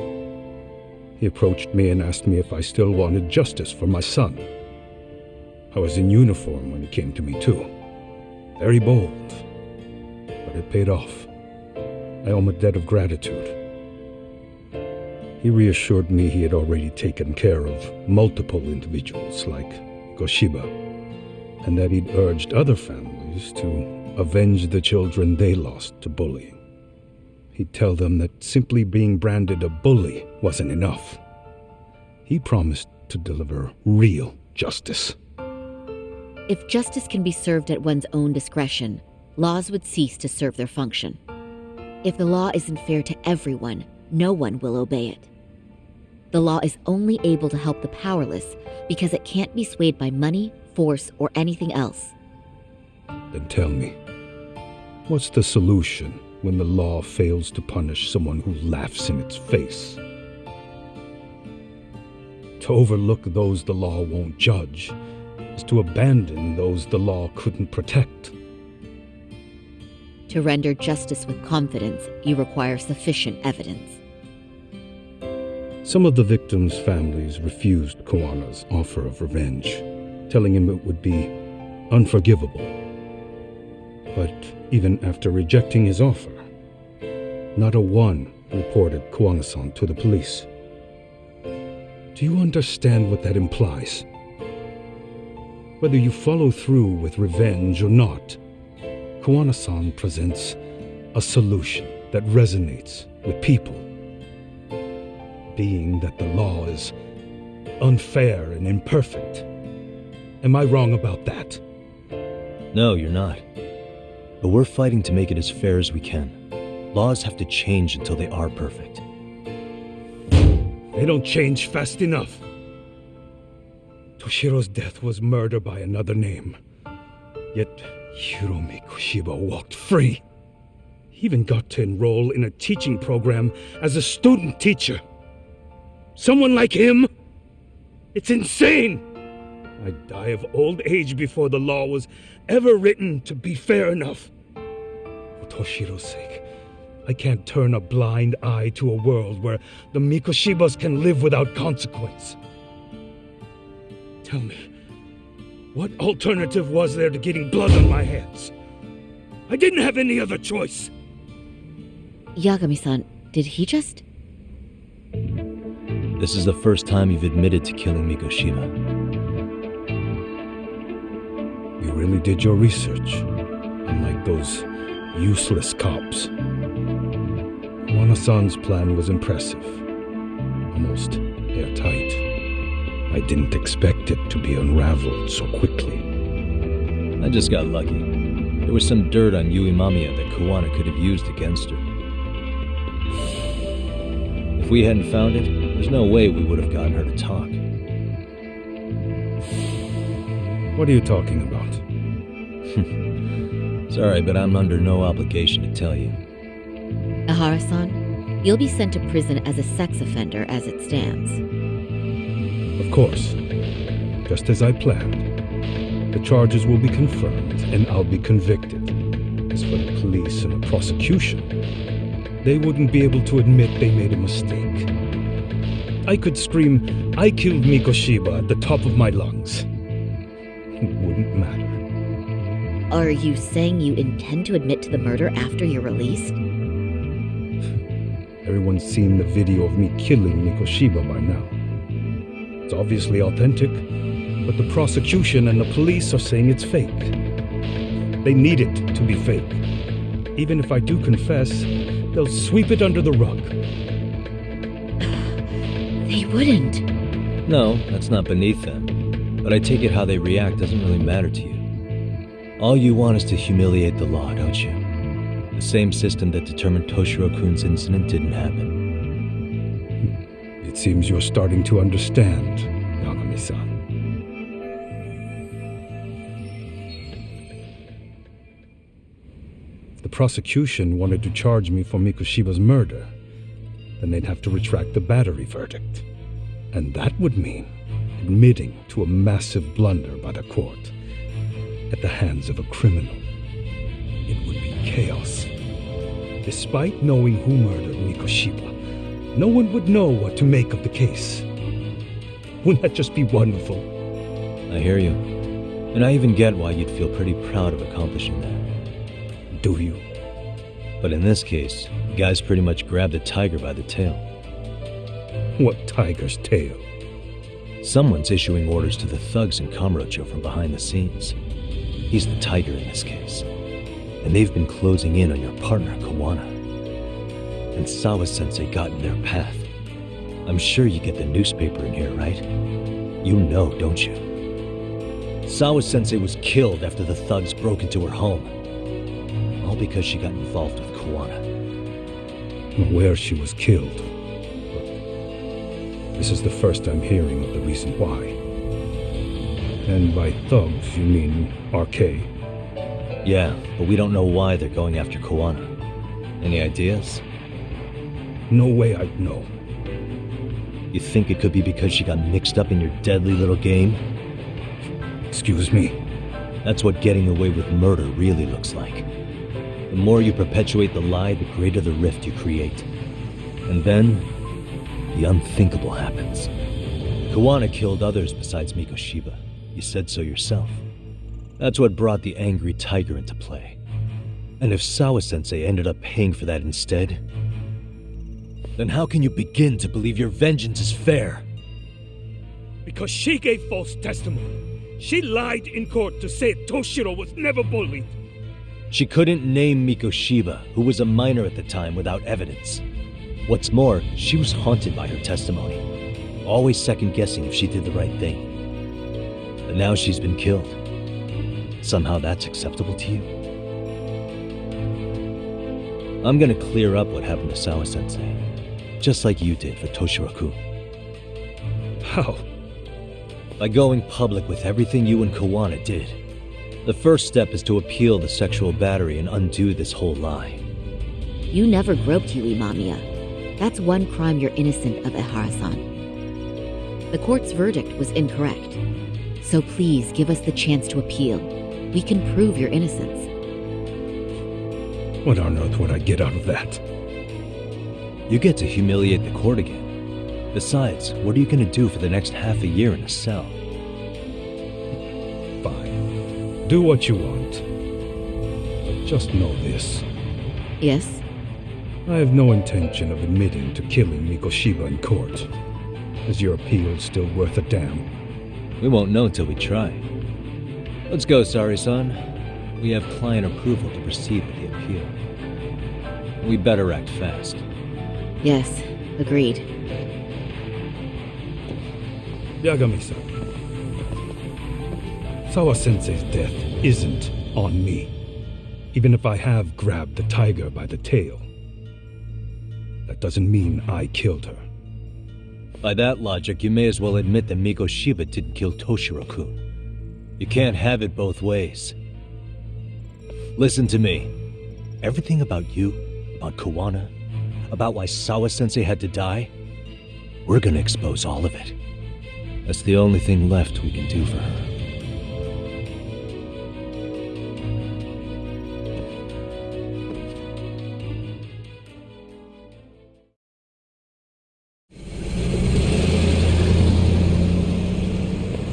Speaker 8: He approached me and asked me if I still wanted justice for my son. I was in uniform when he came to me too. Very bold. But it paid off. I owe him a debt of gratitude. He reassured me he had already taken care of multiple individuals like Goshiba, and that he'd urged other families to avenge the children they lost to bullying. He'd tell them that simply being branded a bully wasn't enough. He promised to deliver real justice.
Speaker 2: If justice can be served at one's own discretion, laws would cease to serve their function. If the law isn't fair to everyone, no one will obey it. The law is only able to help the powerless because it can't be swayed by money, force, or anything else.
Speaker 8: Then tell me, what's the solution when the law fails to punish someone who laughs in its face? To overlook those the law won't judge is to abandon those the law couldn't protect.
Speaker 2: To render justice with confidence, you require sufficient evidence.
Speaker 8: Some of the victims' families refused Kawana's offer of revenge, telling him it would be unforgivable. But even after rejecting his offer, not a one reported Kawana-san to the police. Do you understand what that implies? Whether you follow through with revenge or not, Kawana-san presents a solution that resonates with people. Being that the law is unfair and imperfect. Am I wrong about that?
Speaker 3: No, you're not. But we're fighting to make it as fair as we can. Laws have to change until they are perfect.
Speaker 8: They don't change fast enough. Toshiro's death was murder by another name. Yet Hiromi Kushiba walked free. He even got to enroll in a teaching program as a student teacher. Someone like him? It's insane! I'd die of old age before the law was ever written to be fair enough. For Toshiro's sake, I can't turn a blind eye to a world where the Mikoshibas can live without consequence. Tell me, what alternative was there to getting blood on my hands? I didn't have any other choice.
Speaker 2: Yagami-san, did he just...
Speaker 3: This is the first time you've admitted to killing Mikoshiba.
Speaker 8: You really did your research, unlike those useless cops. Kawana-san's plan was impressive, almost airtight. I didn't expect it to be unraveled so quickly.
Speaker 3: I just got lucky. There was some dirt on Yui Mamiya that Kawana could have used against her. If we hadn't found it, there's no way we would have gotten her to talk.
Speaker 8: What are you talking about?
Speaker 3: Sorry, but I'm under no obligation to tell you.
Speaker 2: Ahara-san, you'll be sent to prison as a sex offender as it stands.
Speaker 8: Of course. Just as I planned. The charges will be confirmed, and I'll be convicted. As for the police and the prosecution, they wouldn't be able to admit they made a mistake. I could scream, "I killed Mikoshiba" at the top of my lungs. It wouldn't matter.
Speaker 2: Are you saying you intend to admit to the murder after you're released?
Speaker 8: Everyone's seen the video of me killing Mikoshiba by now. It's obviously authentic, but the prosecution and the police are saying it's fake. They need it to be fake. Even if I do confess, they'll sweep it under the rug.
Speaker 2: They wouldn't.
Speaker 3: No, that's not beneath them. But I take it how they react doesn't really matter to you. All you want is to humiliate the law, don't you? The same system that determined Toshiro-kun's incident didn't happen.
Speaker 8: It seems you're starting to understand, Yagami-san. prosecution wanted to charge me for Mikoshiba's murder, then they'd have to retract the battery verdict. And that would mean admitting to a massive blunder by the court at the hands of a criminal. It would be chaos. Despite knowing who murdered Mikoshiba, no one would know what to make of the case. Wouldn't that just be wonderful?
Speaker 3: I hear you. And I even get why you'd feel pretty proud of accomplishing that.
Speaker 8: Do you?
Speaker 3: But in this case, the guys pretty much grabbed a tiger by the tail.
Speaker 8: What tiger's tail?
Speaker 3: Someone's issuing orders to the thugs in Kamurocho from behind the scenes. He's the tiger in this case. And they've been closing in on your partner, Kawana. And Sawa-sensei got in their path. I'm sure you get the newspaper in here, right? You know, don't you? Sawa-sensei was killed after the thugs broke into her home. All because she got involved with Kawana.
Speaker 8: Where she was killed. But this is the first I'm hearing of the reason why. And by thugs, you mean RK?
Speaker 3: Yeah, but we don't know why they're going after Kawana. Any ideas?
Speaker 8: No way I'd know.
Speaker 3: You think it could be because she got mixed up in your deadly little game?
Speaker 8: Excuse me?
Speaker 3: That's what getting away with murder really looks like. The more you perpetuate the lie, the greater the rift you create. And then, the unthinkable happens. Kawana killed others besides Mikoshiba. You said so yourself. That's what brought the angry tiger into play. And if Sawa-sensei ended up paying for that instead, then how can you begin to believe your vengeance is fair?
Speaker 9: Because she gave false testimony. She lied in court to say Toshiro was never bullied.
Speaker 3: She couldn't name Mikoshiba, who was a minor at the time, without evidence. What's more, she was haunted by her testimony, always second-guessing if she did the right thing. But now she's been killed. Somehow that's acceptable to you? I'm gonna clear up what happened to Sawa-sensei, just like you did for Toshiro-kun.
Speaker 8: How?
Speaker 3: By going public with everything you and Kawana did. The first step is to appeal the sexual battery and undo this whole lie.
Speaker 2: You never groped Yui Mamiya. That's one crime you're innocent of, Ehara-san. The court's verdict was incorrect. So please give us the chance to appeal. We can prove your innocence.
Speaker 8: What on earth would I get out of that?
Speaker 3: You get to humiliate the court again. Besides, what are you gonna do for the next half a year in a cell?
Speaker 8: Fine. Do what you want. But just know this.
Speaker 2: Yes?
Speaker 8: I have no intention of admitting to killing Mikoshiba in court. Is your appeal still worth a damn?
Speaker 3: We won't know till we try. Let's go, Sari-san. We have client approval to proceed with the appeal. We better act fast.
Speaker 2: Yes, agreed.
Speaker 8: Yagami-san. Sawa-sensei's death isn't on me. Even if I have grabbed the tiger by the tail. That doesn't mean I killed her.
Speaker 3: By that logic, you may as well admit that Mikoshiba didn't kill Toshiro-kun. You can't have it both ways. Listen to me. Everything about you, about Kawana, about why Sawa-sensei had to die, we're gonna expose all of it. That's the only thing left we can do for her.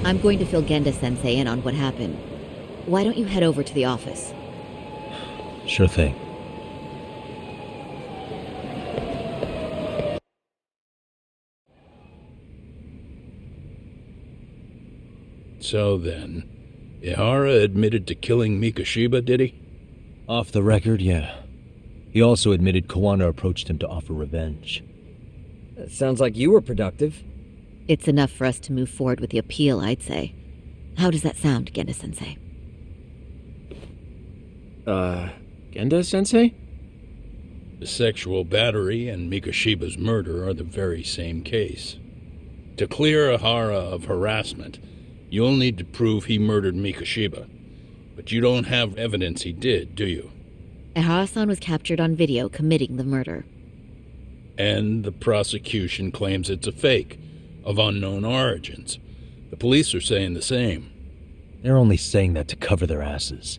Speaker 2: I'm going to fill Genda-sensei in on what happened. Why don't you head over to the office?
Speaker 3: Sure thing.
Speaker 1: So then, Ehara admitted to killing Mikoshiba, did he?
Speaker 3: Off the record, yeah. He also admitted Kawana approached him to offer revenge.
Speaker 6: That sounds like you were productive.
Speaker 2: It's enough for us to move forward with the appeal, I'd say. How does that sound, Genda-sensei?
Speaker 7: Genda-sensei?
Speaker 1: The sexual battery and Mikoshiba's murder are the very same case. To clear Ehara of harassment, you'll need to prove he murdered Mikoshiba. But you don't have evidence he did, do you?
Speaker 2: Ehara-san was captured on video committing the murder.
Speaker 1: And the prosecution claims it's a fake, of unknown origins. The police are saying the same.
Speaker 3: They're only saying that to cover their asses.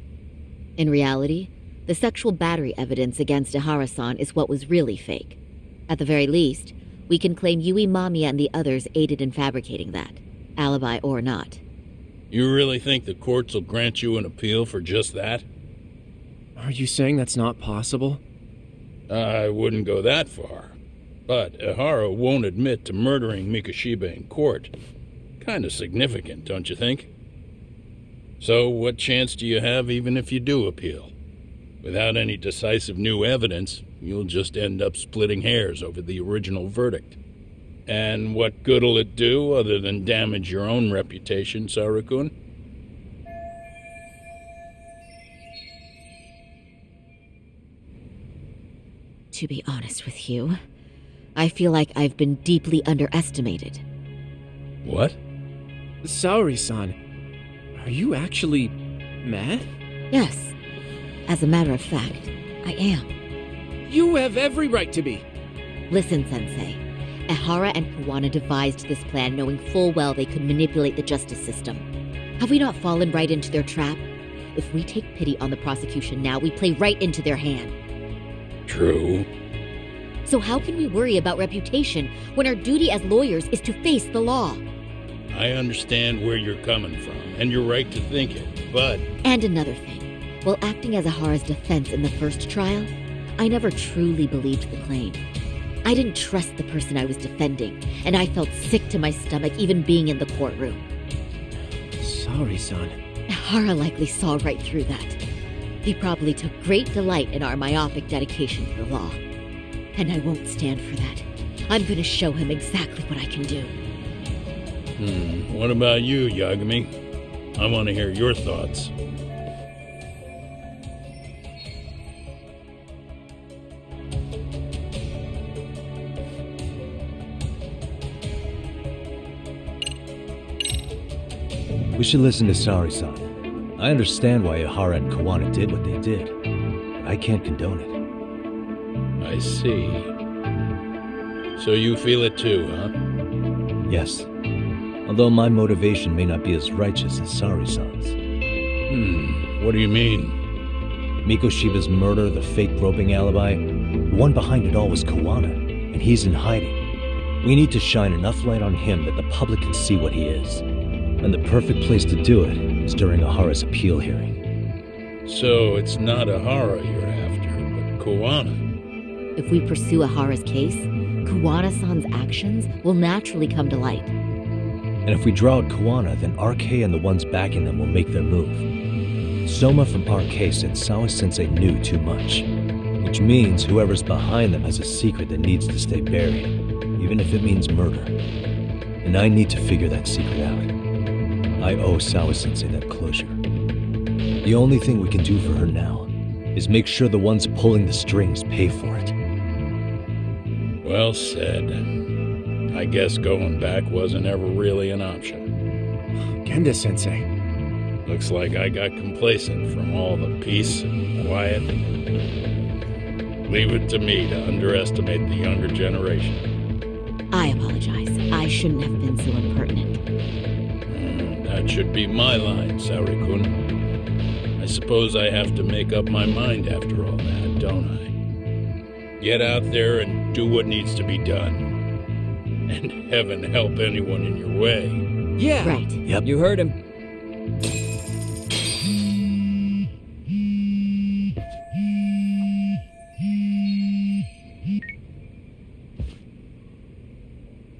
Speaker 2: In reality, the sexual battery evidence against Ehara-san is what was really fake. At the very least, we can claim Yui Mamiya and the others aided in fabricating that, alibi or not.
Speaker 1: You really think the courts will grant you an appeal for just that?
Speaker 7: Are you saying that's not possible?
Speaker 1: I wouldn't go that far. But Ehara won't admit to murdering Mikoshiba in court. Kinda significant, don't you think? So what chance do you have even if you do appeal? Without any decisive new evidence, you'll just end up splitting hairs over the original verdict. And what good'll it do other than damage your own reputation, Saru-kun?
Speaker 2: To be honest with you, I feel like I've been deeply underestimated.
Speaker 1: What?
Speaker 7: Saori-san, are you actually mad?
Speaker 2: Yes, as a matter of fact, I am.
Speaker 7: You have every right to be.
Speaker 2: Listen, Sensei. Ehara and Kawana devised this plan knowing full well they could manipulate the justice system. Have we not fallen right into their trap? If we take pity on the prosecution now, we play right into their hand.
Speaker 1: True.
Speaker 2: So how can we worry about reputation when our duty as lawyers is to face the law?
Speaker 1: I understand where you're coming from, and you're right to think it, but...
Speaker 2: And another thing. While acting as Ehara's defense in the first trial, I never truly believed the claim. I didn't trust the person I was defending, and I felt sick to my stomach even being in the courtroom.
Speaker 7: Saori-san.
Speaker 2: Ehara likely saw right through that. He probably took great delight in our myopic dedication to the law. And I won't stand for that. I'm gonna show him exactly what I can do.
Speaker 1: What about you, Yagami? I want to hear your thoughts.
Speaker 3: We should listen to Saori-san. I understand why Ehara and Kawana did what they did. But I can't condone it.
Speaker 1: I see. So you feel it too, huh?
Speaker 3: Yes. Although my motivation may not be as righteous as Saori-san's.
Speaker 1: What do you mean?
Speaker 3: Mikoshiba's murder, the fake groping alibi, the one behind it all was Kawana, and he's in hiding. We need to shine enough light on him that the public can see what he is. And the perfect place to do it is during Ehara's appeal hearing.
Speaker 1: So it's not Ehara you're after, but Kawana.
Speaker 2: If we pursue Ehara's case, Kawana-san's actions will naturally come to light.
Speaker 3: And if we draw out Kawana, then RK and the ones backing them will make their move. Soma from RK said Sawa-sensei knew too much, which means whoever's behind them has a secret that needs to stay buried, even if it means murder. And I need to figure that secret out. I owe Sawa-sensei that closure. The only thing we can do for her now is make sure the ones pulling the strings pay for it.
Speaker 1: Well said. I guess going back wasn't ever really an option.
Speaker 7: Genda-sensei.
Speaker 1: Looks like I got complacent from all the peace and quiet. Leave it to me to underestimate the younger generation.
Speaker 2: I apologize. I shouldn't have been so impertinent.
Speaker 1: That should be my line, Saori-kun. I suppose I have to make up my mind after all that, don't I? Get out there and do what needs to be done. And heaven help anyone in your way.
Speaker 6: Yeah.
Speaker 2: Right.
Speaker 3: Yep.
Speaker 6: You heard him.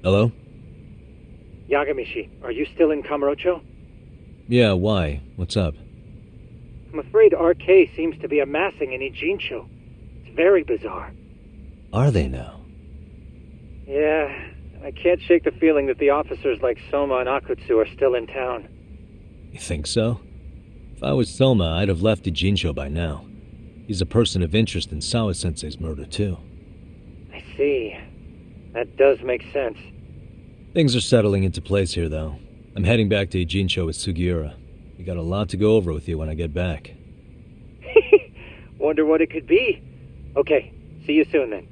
Speaker 3: Hello?
Speaker 10: Yagamishi, are you still in Kamurocho?
Speaker 3: Yeah, why? What's up?
Speaker 10: I'm afraid RK seems to be amassing in Ijincho. It's very bizarre.
Speaker 3: Are they now?
Speaker 10: Yeah, I can't shake the feeling that the officers like Soma and Akutsu are still in town.
Speaker 3: You think so? If I was Soma, I'd have left Ijincho by now. He's a person of interest in Sawa-sensei's murder, too.
Speaker 10: I see. That does make sense.
Speaker 3: Things are settling into place here, though. I'm heading back to Ijincho with Sugiura. We got a lot to go over with you when I get back.
Speaker 10: Wonder what it could be. Okay, see you soon then.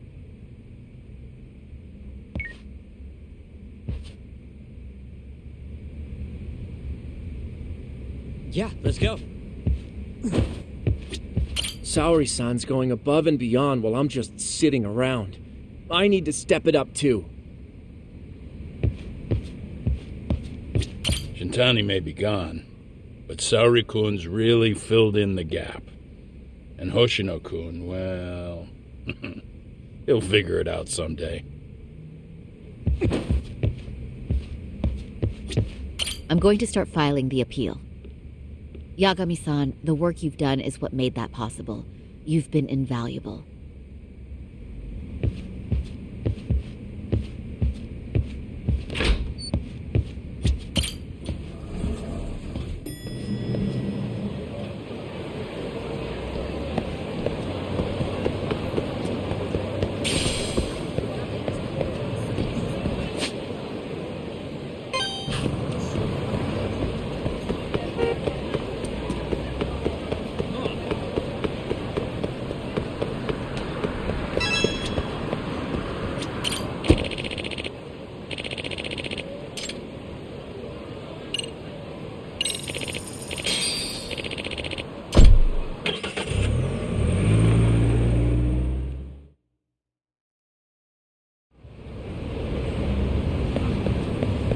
Speaker 6: Yeah, let's go.
Speaker 7: Saori-san's going above and beyond while I'm just sitting around. I need to step it up too.
Speaker 1: Shintani may be gone, but Saori-kun's really filled in the gap. And Hoshino-kun, well, he'll figure it out someday.
Speaker 2: I'm going to start filing the appeal. Yagami-san, the work you've done is what made that possible. You've been invaluable.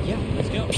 Speaker 6: Yeah, let's go.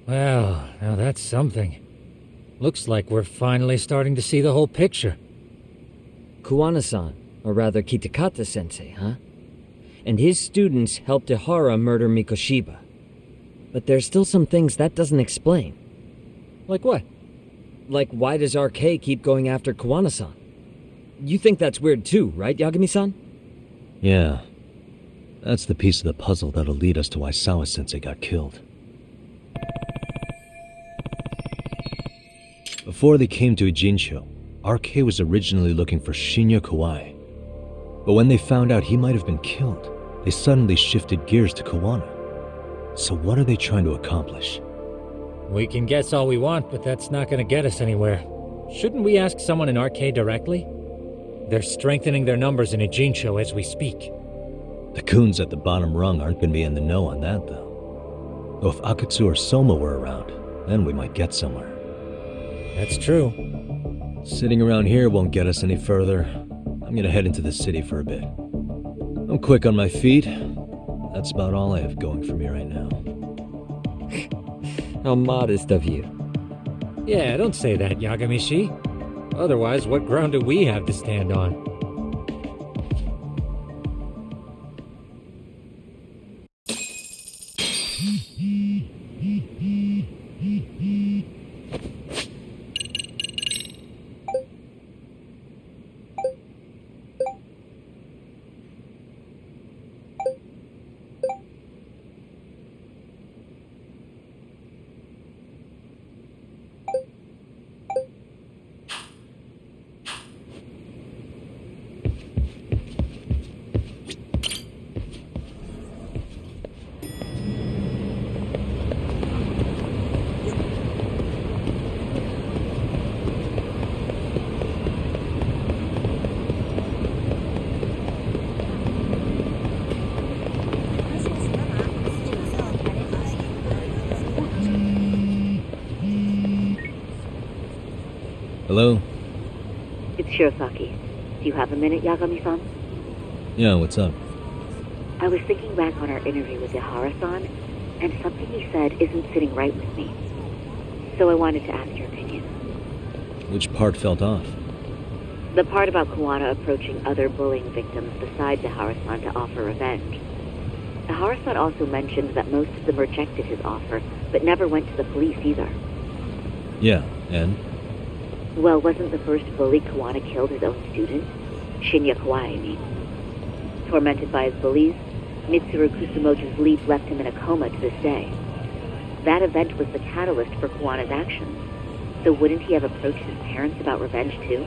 Speaker 11: Well, now that's something. Looks like we're finally starting to see the whole picture.
Speaker 6: Kuwana-san, or rather Kitakata-sensei, huh? And his students helped Ihara murder Mikoshiba. But there's still some things that doesn't explain.
Speaker 11: Like what?
Speaker 6: Like, why does RK keep going after Kuwana-san? You think that's weird too, right, Yagami-san?
Speaker 3: Yeah. That's the piece of the puzzle that'll lead us to why Sawa-sensei got killed. Before they came to Ijincho, RK was originally looking for Shinya Kawai. But when they found out he might have been killed, they suddenly shifted gears to Kawana. So what are they trying to accomplish?
Speaker 11: We can guess all we want, but that's not going to get us anywhere. Shouldn't we ask someone in RK directly? They're strengthening their numbers in Ijincho as we speak.
Speaker 3: The goons at the bottom rung aren't going to be in the know on that, though. Though if Akatsu or Soma were around, then we might get somewhere.
Speaker 11: That's true.
Speaker 3: Sitting around here won't get us any further. I'm gonna head into the city for a bit. I'm quick on my feet. That's about all I have going for me right now.
Speaker 6: How modest of you.
Speaker 11: Yeah, don't say that, Yagami-shi. Otherwise, what ground do we have to stand on?
Speaker 3: Hello?
Speaker 2: It's Shirosaki. Do you have a minute, Yagami-san?
Speaker 3: Yeah, what's up?
Speaker 2: I was thinking back on our interview with Ihara-san, and something he said isn't sitting right with me. So I wanted to ask your opinion.
Speaker 3: Which part felt off?
Speaker 2: The part about Kuwana approaching other bullying victims besides Ihara-san to offer revenge. Ihara-san also mentioned that most of them rejected his offer, but never went to the police either.
Speaker 3: Yeah, and?
Speaker 2: Well, wasn't the first bully Kuwana killed his own student? Shinya Kawai, I mean. Tormented by his bullies, Mitsuru Kusumoto's leap left him in a coma to this day. That event was the catalyst for Kuwana's actions. So wouldn't he have approached his parents about revenge too?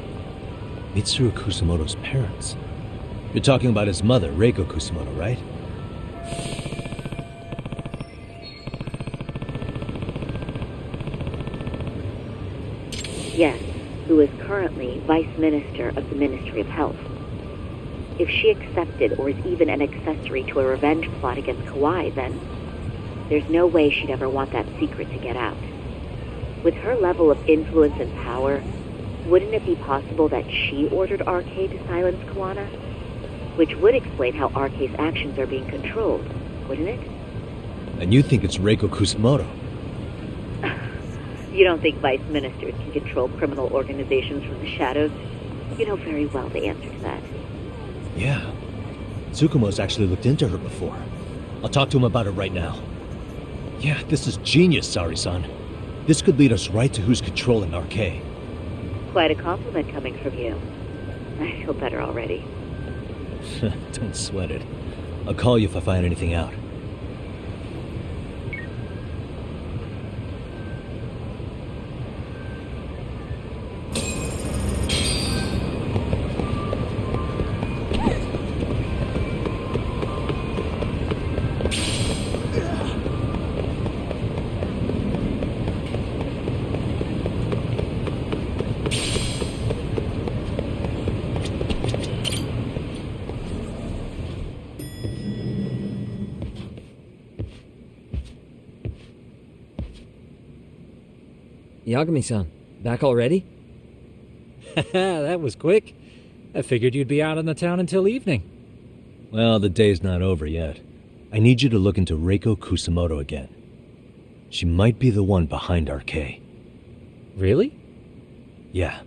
Speaker 3: Mitsuru Kusumoto's parents? You're talking about his mother, Reiko Kusumoto, right?
Speaker 2: Yes, who is currently Vice Minister of the Ministry of Health. If she accepted or is even an accessory to a revenge plot against Kawai, then there's no way she'd ever want that secret to get out. With her level of influence and power, wouldn't it be possible that she ordered RK to silence Kuwana? Which would explain how RK's actions are being controlled, wouldn't it?
Speaker 3: And you think it's Reiko Kusumoto?
Speaker 2: You don't think vice ministers can control criminal organizations from the shadows? You know very well the answer to that.
Speaker 3: Yeah. Tsukumo's actually looked into her before. I'll talk to him about it right now. Yeah, this is genius, Sari-san. This could lead us right to who's controlling RK.
Speaker 2: Quite a compliment coming from you. I feel better already.
Speaker 3: Don't sweat it. I'll call you if I find anything out.
Speaker 6: Yagami-san, back already?
Speaker 11: That was quick. I figured you'd be out in the town until evening.
Speaker 3: Well, the day's not over yet. I need you to look into Reiko Kusumoto again. She might be the one behind RK.
Speaker 11: Really?
Speaker 3: Yeah.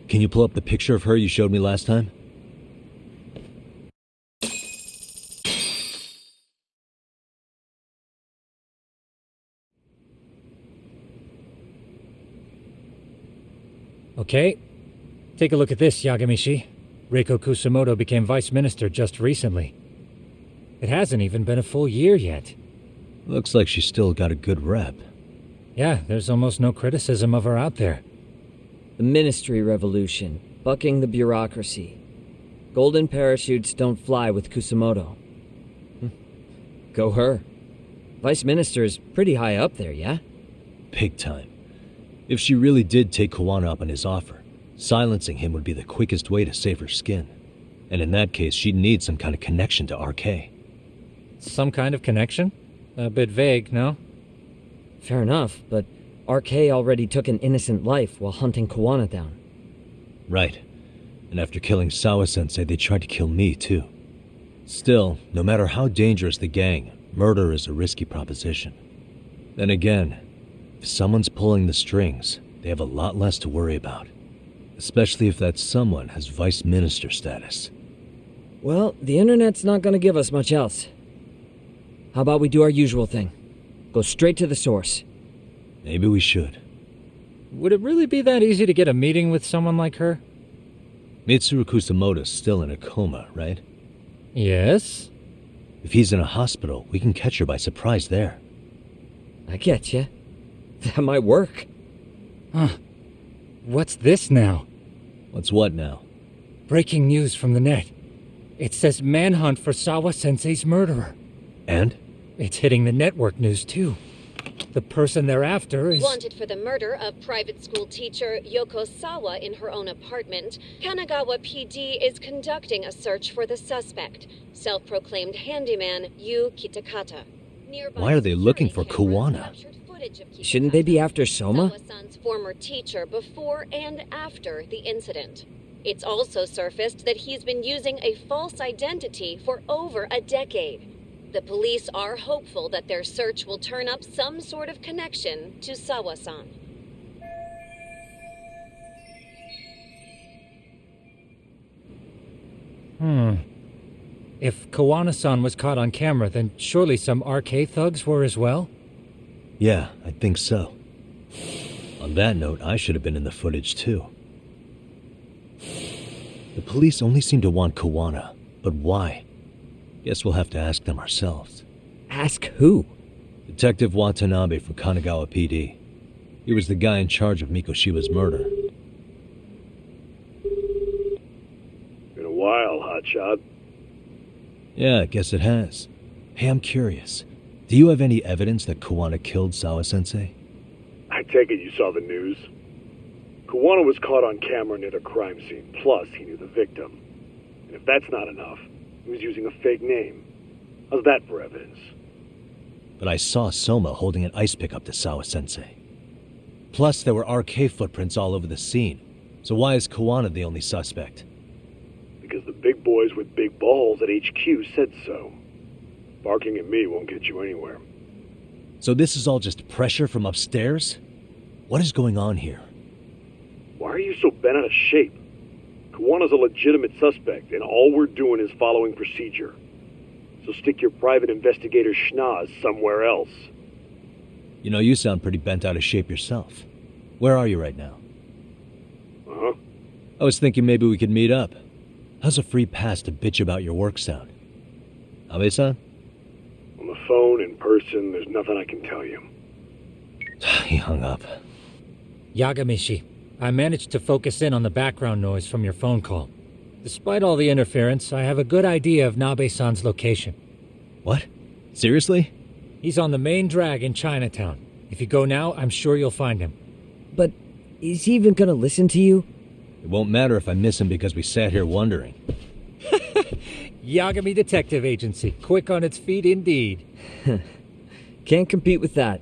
Speaker 3: Can you pull up the picture of her you showed me last time?
Speaker 11: Okay. Take a look at this, Yagamishi. Reiko Kusumoto became vice minister just recently. It hasn't even been a full year yet.
Speaker 3: Looks like she's still got a good rep.
Speaker 11: Yeah, there's almost no criticism of her out there.
Speaker 6: The Ministry Revolution, bucking the bureaucracy. Golden parachutes don't fly with Kusumoto. Go her. Vice Minister is pretty high up there, yeah?
Speaker 3: Big time. If she really did take Kuwana up on his offer, silencing him would be the quickest way to save her skin. And in that case, she'd need some kind of connection to RK.
Speaker 11: Some kind of connection? A bit vague, no?
Speaker 6: Fair enough, but RK already took an innocent life while hunting Kuwana down.
Speaker 3: Right. And after killing Sawa-sensei, they tried to kill me, too. Still, no matter how dangerous the gang, murder is a risky proposition. Then again, if someone's pulling the strings, they have a lot less to worry about. Especially if that someone has vice minister status.
Speaker 6: Well, the internet's not gonna give us much else. How about we do our usual thing? Go straight to the source.
Speaker 3: Maybe we should.
Speaker 11: Would it really be that easy to get a meeting with someone like her?
Speaker 3: Mitsuru Kusumoto's still in a coma, right?
Speaker 11: Yes?
Speaker 3: If he's in a hospital, we can catch her by surprise there.
Speaker 6: I get ya. That might work.
Speaker 11: Huh. What's this now?
Speaker 3: What's what now?
Speaker 11: Breaking news from the net. It says manhunt for Sawa-sensei's murderer.
Speaker 3: And?
Speaker 11: It's hitting the network news, too. The person they're after is...
Speaker 12: Wanted for the murder of private school teacher Yoko Sawa in her own apartment, Kanagawa PD is conducting a search for the suspect, self-proclaimed handyman Yu Kitakata. Nearby
Speaker 3: Why are they looking for
Speaker 12: security cameras
Speaker 3: Kuwana?
Speaker 12: captured footage of Kikutaka,
Speaker 6: Shouldn't they be after Soma?
Speaker 12: Sawa-san's former teacher, before and after the incident. It's also surfaced that he's been using a false identity for over a decade. The police are hopeful that their search will turn up some sort of connection to Sawa-san.
Speaker 11: If Kawana-san was caught on camera, then surely some RK thugs were as well?
Speaker 3: Yeah, I think so. On that note, I should have been in the footage too. The police only seem to want Kawana, but why? Guess we'll have to ask them ourselves.
Speaker 6: Ask who?
Speaker 3: Detective Watanabe from Kanagawa PD. He was the guy in charge of Mikoshiba's murder.
Speaker 13: Been a while, hotshot.
Speaker 3: Yeah, I guess it has. Hey, I'm curious. Do you have any evidence that Kawana killed Sawa-sensei?
Speaker 13: I take it you saw the news. Kawana was caught on camera near the crime scene, plus he knew the victim. And if that's not enough, he was using a fake name. How's that for evidence?
Speaker 3: But I saw Soma holding an ice pick up to Sawa-sensei. Plus, there were RK footprints all over the scene. So why is Kawana the only suspect?
Speaker 13: Because the big boys with big balls at HQ said so. Barking at me won't get you anywhere.
Speaker 3: So this is all just pressure from upstairs? What is going on here?
Speaker 13: Why are you so bent out of shape? Kawana's a legitimate suspect, and all we're doing is following procedure. So stick your private investigator schnoz somewhere else.
Speaker 3: You know, you sound pretty bent out of shape yourself. Where are you right now?
Speaker 13: Uh-huh.
Speaker 3: I was thinking maybe we could meet up. How's a free pass to bitch about your work sound? Abe-san?
Speaker 13: On the phone, in person, there's nothing I can tell you.
Speaker 3: He hung up.
Speaker 11: Yagamishi, I managed to focus in on the background noise from your phone call. Despite all the interference, I have a good idea of Nabe-san's location.
Speaker 3: What? Seriously?
Speaker 11: He's on the main drag in Chinatown. If you go now, I'm sure you'll find him.
Speaker 6: But is he even gonna listen to you?
Speaker 3: It won't matter if I miss him because we sat here wondering.
Speaker 11: Yagami Detective Agency, quick on its feet indeed.
Speaker 6: Can't compete with that.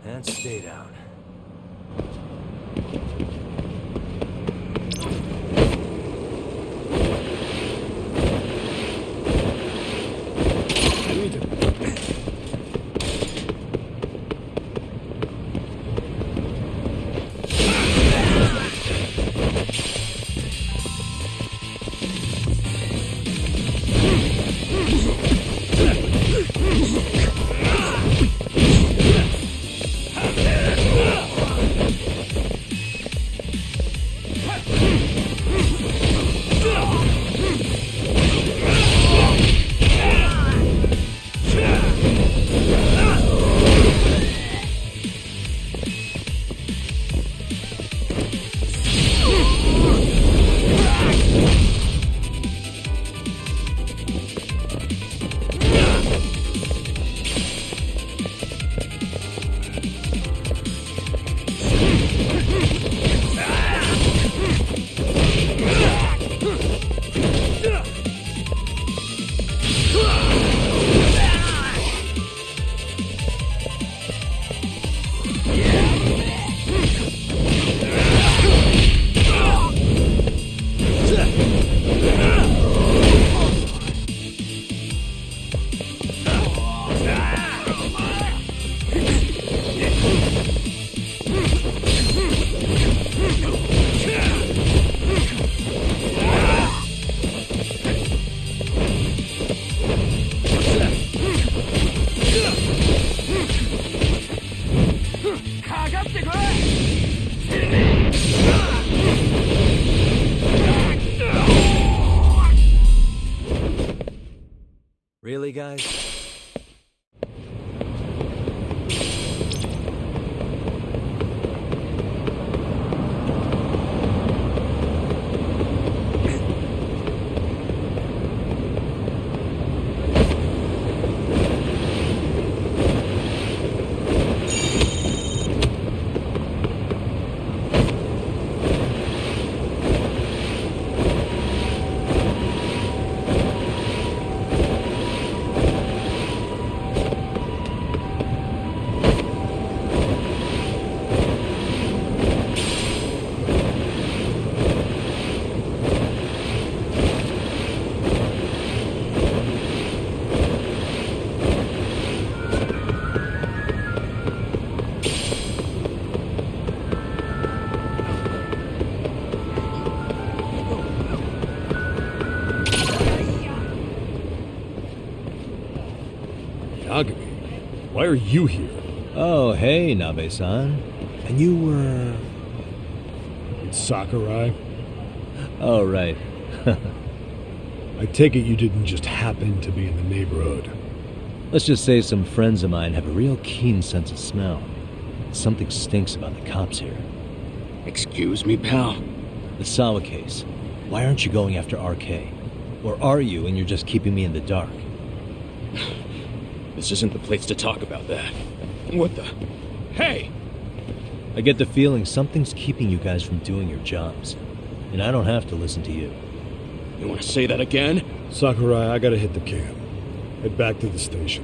Speaker 3: And stay down. Really, guys?
Speaker 8: Yagami, why are you here?
Speaker 3: Oh, hey, Nabe-san. And you were...
Speaker 8: It's Sakurai.
Speaker 3: Oh, right.
Speaker 8: I take it you didn't just happen to be in the neighborhood.
Speaker 3: Let's just say some friends of mine have a real keen sense of smell. Something stinks about the cops here.
Speaker 9: Excuse me, pal.
Speaker 3: The Sawa case. Why aren't you going after RK? Or are you and you're just keeping me in the dark?
Speaker 9: This isn't the place to talk about that. What the... Hey!
Speaker 3: I get the feeling something's keeping you guys from doing your jobs. And I don't have to listen to you.
Speaker 9: You want to say that again?
Speaker 8: Sakurai, I gotta hit the camp. Head back to the station.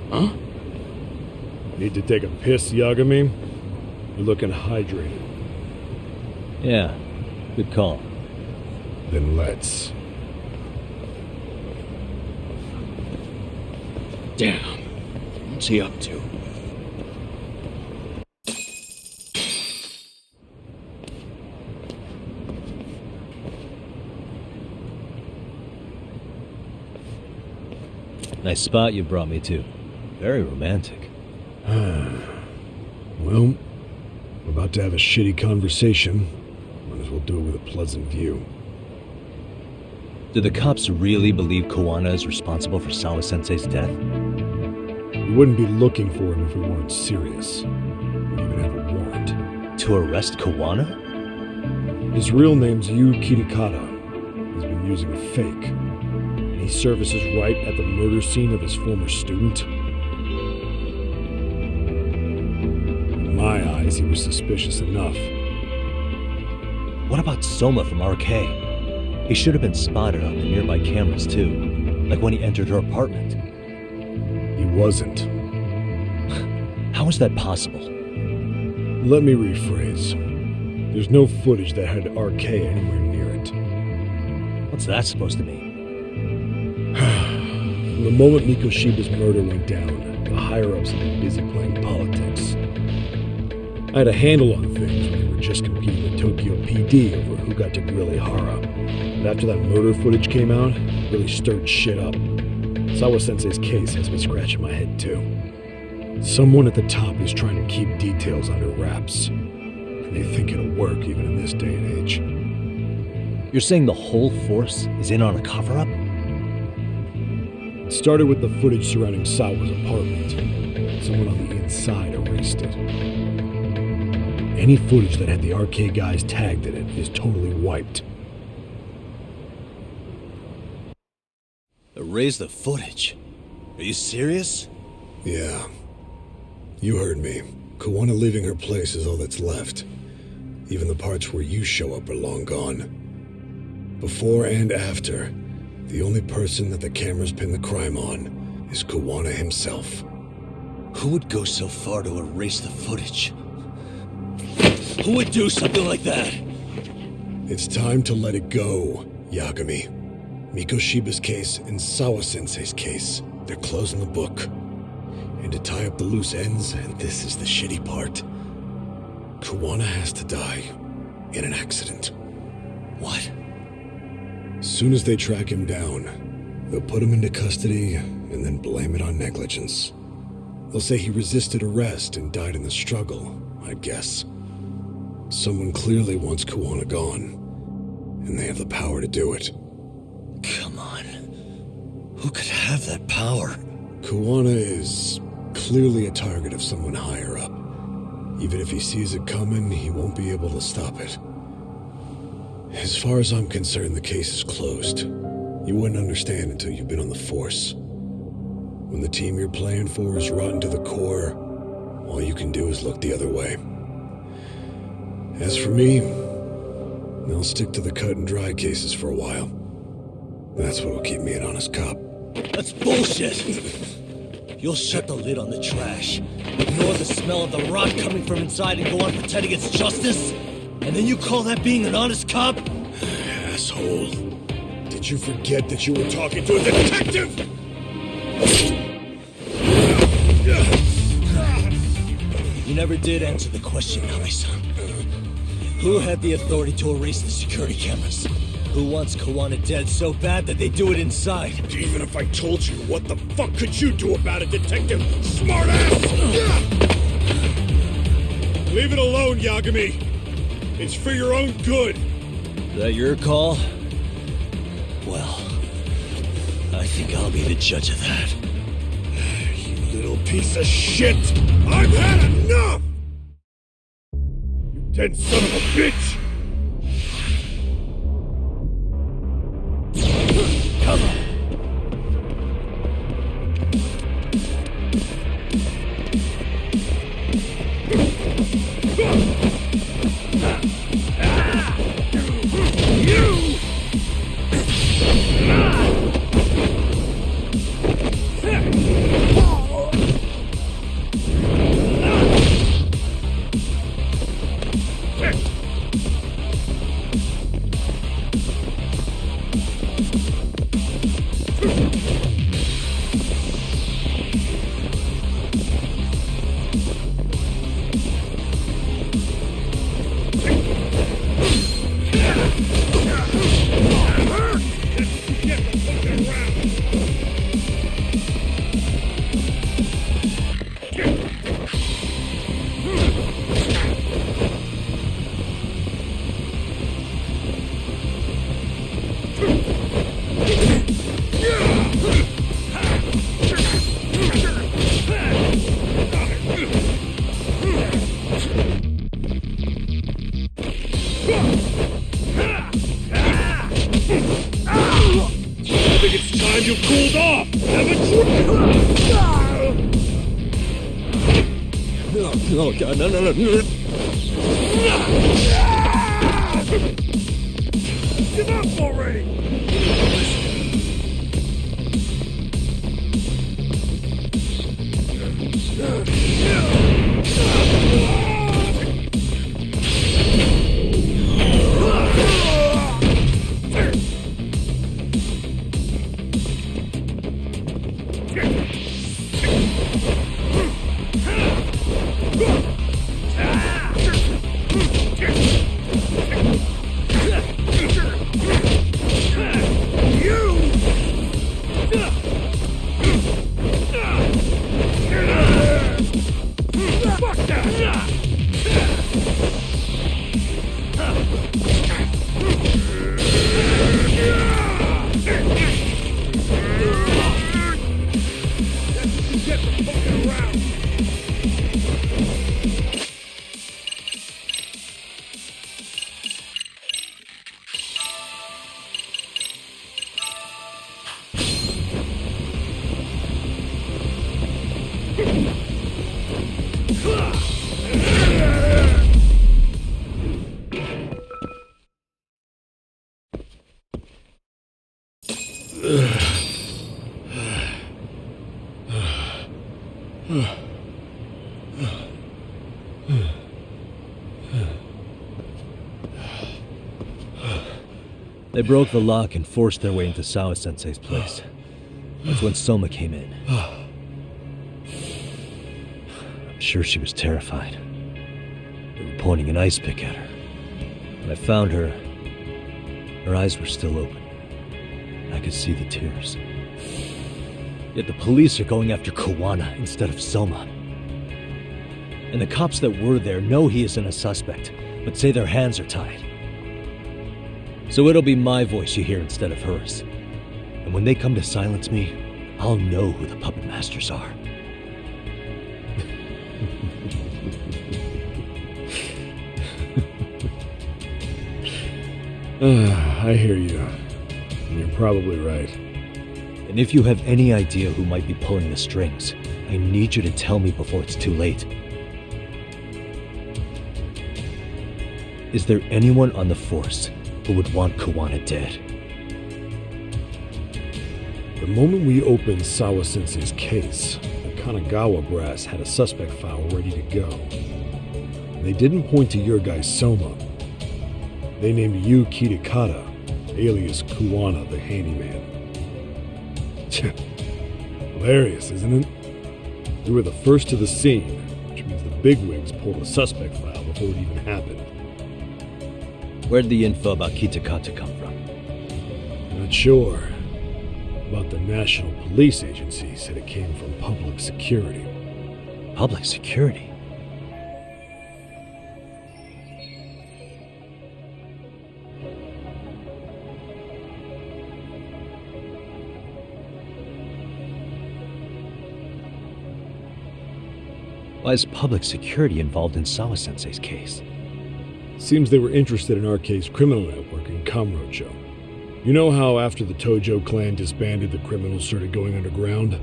Speaker 9: Huh?
Speaker 8: Need to take a piss, Yagami? You're looking hydrated.
Speaker 3: Yeah, good call.
Speaker 8: Then let's.
Speaker 9: Damn. What's he up to?
Speaker 3: Nice spot you brought me to. Very romantic.
Speaker 8: Well, we're about to have a shitty conversation. Might as well do it with a pleasant view.
Speaker 3: Do the cops really believe Kawana is responsible for Sawa-sensei's death?
Speaker 8: We wouldn't be looking for him if we weren't serious. We even have a warrant.
Speaker 3: To arrest Kawana?
Speaker 8: His real name's Yu Kitakata. He's been using a fake. And he surfaces right at the murder scene of his former student. In my eyes, he was suspicious enough.
Speaker 3: What about Soma from RK? He should have been spotted on the nearby cameras too, like when he entered her apartment.
Speaker 8: He wasn't.
Speaker 3: How is that possible?
Speaker 8: Let me rephrase. There's no footage that had RK anywhere near it.
Speaker 3: What's that supposed to mean?
Speaker 8: From the moment Mikoshiba's murder went down, the higher-ups have been busy playing politics. I had a handle on things when they were just competing with Tokyo PD over who got to grill Ihara. But after that murder footage came out, it really stirred shit up. Sawa-sensei's case has me scratching my head too. Someone at the top is trying to keep details under wraps. And they think it'll work even in this day and age.
Speaker 3: You're saying the whole force is in on a cover-up?
Speaker 8: It started with the footage surrounding Sawa's apartment. Someone on the inside erased it. Any footage that had the RK guys tagged in it is totally wiped.
Speaker 3: Erase the footage? Are you serious?
Speaker 8: Yeah. You heard me. Kawana leaving her place is all that's left. Even the parts where you show up are long gone. Before and after, the only person that the cameras pin the crime on is Kawana himself.
Speaker 3: Who would go so far to erase the footage? Who would do something like that?
Speaker 8: It's time to let it go, Yagami. Mikoshiba's case and Sawa-sensei's case, they're closing the book. And to tie up the loose ends, and this is the shitty part, Kawana has to die in an accident.
Speaker 3: What?
Speaker 8: As soon as they track him down, they'll put him into custody and then blame it on negligence.
Speaker 14: They'll say he resisted arrest and died in the struggle, I'd guess. Someone clearly wants Kuwana gone, and they have the power to do it.
Speaker 3: Come on. Who could have that power?
Speaker 14: Kuwana is clearly a target of someone higher up. Even if he sees it coming, he won't be able to stop it. As far as I'm concerned, the case is closed. You wouldn't understand until you've been on the force. When the team you're playing for is rotten to the core, all you can do is look the other way. As for me, I'll stick to the cut and dry cases for a while. That's what'll keep me an honest cop.
Speaker 3: That's bullshit! You'll shut the lid on the trash, ignore the smell of the rot coming from inside, and go on pretending it's justice? And then you call that being an honest cop?
Speaker 14: Asshole. Did you forget that you were talking to a detective?
Speaker 3: You never did answer the question, Nami-san. Who had the authority to erase the security cameras? Who wants Kuwana dead so bad that they do it inside?
Speaker 14: Even if I told you, what the fuck could you do about it, detective? Smartass! Leave it alone, Yagami. It's for your own good.
Speaker 3: Is that your call? Well, I think I'll be the judge of that.
Speaker 14: You little piece of shit! I've had enough! You dead son of a bitch!
Speaker 3: Come on!
Speaker 9: You cooled off!
Speaker 3: Oh God, no.
Speaker 9: Give up already!
Speaker 3: They broke the lock and forced their way into Sawa-sensei's place. That's when Soma came in. I'm sure she was terrified. They were pointing an ice pick at her. When I found her, her eyes were still open. I could see the tears. Yet the police are going after Kawana instead of Soma. And the cops that were there know he isn't a suspect, but say their hands are tied. So it'll be my voice you hear instead of hers. And when they come to silence me, I'll know who the puppet masters are.
Speaker 14: I hear you. You're probably right.
Speaker 3: And if you have any idea who might be pulling the strings, I need you to tell me before it's too late. Is there anyone on the force who would want Kawana dead?
Speaker 14: The moment we opened Sawa-sensei's case, the Kanagawa brass had a suspect file ready to go. They didn't point to your guy Soma. They named you Kitakata, alias Kawana the handyman. Hilarious, isn't it? You were the first to the scene, which means the bigwigs pulled a suspect file before it even happened.
Speaker 3: Where'd the info about Kitakata come from?
Speaker 14: Not sure. But the National Police Agency said it came from public security.
Speaker 3: Public security? Why is public security involved in Sawa-sensei's case?
Speaker 14: Seems they were interested in Arcade's criminal network in Kamurocho. You know how after the Tojo clan disbanded, the criminals started going underground?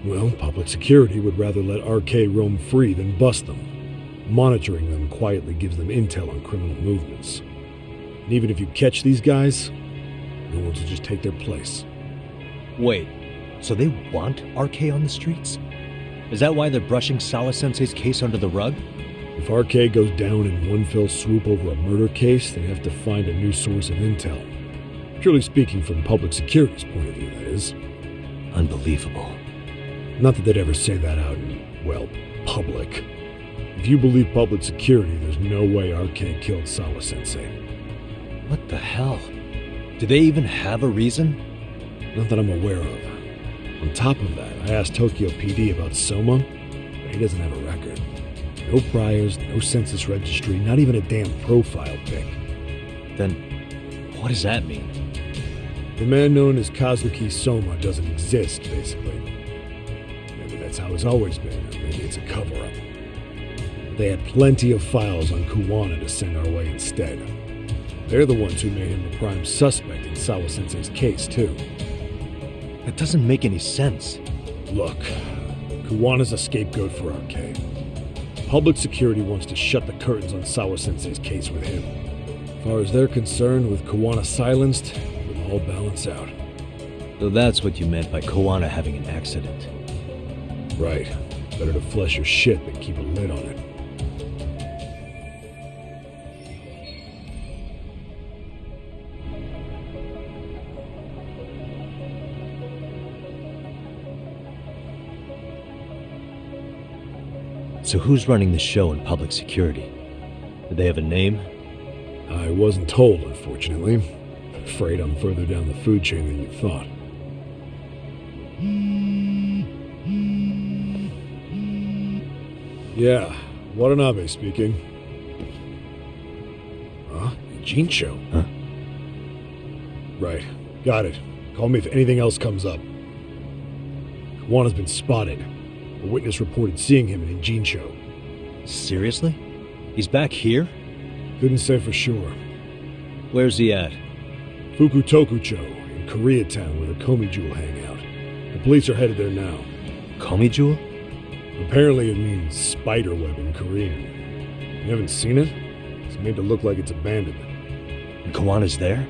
Speaker 14: Well, public security would rather let Arcade roam free than bust them. Monitoring them quietly gives them intel on criminal movements. And even if you catch these guys, no one's will just take their place.
Speaker 3: Wait, so they want Arcade on the streets? Is that why they're brushing Sawa-sensei's case under the rug?
Speaker 14: If Arcade goes down in one fell swoop over a murder case, they have to find a new source of intel. Purely speaking, from public security's point of view, that is.
Speaker 3: Unbelievable.
Speaker 14: Not that they'd ever say that out in, well, public. If you believe public security, there's no way Arcade killed Sawa-sensei.
Speaker 3: What the hell? Do they even have a reason?
Speaker 14: Not that I'm aware of. On top of that, I asked Tokyo PD about Soma, but he doesn't have a record. No priors, no census registry, not even a damn profile pic.
Speaker 3: Then, what does that mean?
Speaker 14: The man known as Kazuki Soma doesn't exist, basically. Maybe that's how it's always been, or maybe it's a cover-up. They had plenty of files on Kawana to send our way instead. They're the ones who made him the prime suspect in Sawa-sensei's case, too.
Speaker 3: That doesn't make any sense.
Speaker 14: Look, Kawana's a scapegoat for Arcade. Public security wants to shut the curtains on Sawa-sensei's case with him. As far as they're concerned, with Kawana silenced, it'll all balance out.
Speaker 3: So that's what you meant by Kawana having an accident.
Speaker 14: Right. Better to flush your shit than keep a lid on it.
Speaker 3: So who's running the show in public security? Do they have a name?
Speaker 14: I wasn't told, unfortunately. Afraid I'm further down the food chain than you thought. Yeah, Watanabe speaking. Huh? Jincho?
Speaker 3: Huh?
Speaker 14: Right. Got it. Call me if anything else comes up. Kawana's been spotted. A witness reported seeing him in Jincho.
Speaker 3: Seriously? He's back here?
Speaker 14: Couldn't say for sure.
Speaker 3: Where's he at?
Speaker 14: Fukutokucho, in Koreatown, where the Komi Jewel hang out. The police are headed there now.
Speaker 3: Komi Jewel?
Speaker 14: Apparently it means spider web in Korean. You haven't seen it? It's made to look like it's abandoned.
Speaker 3: And Kawana's there?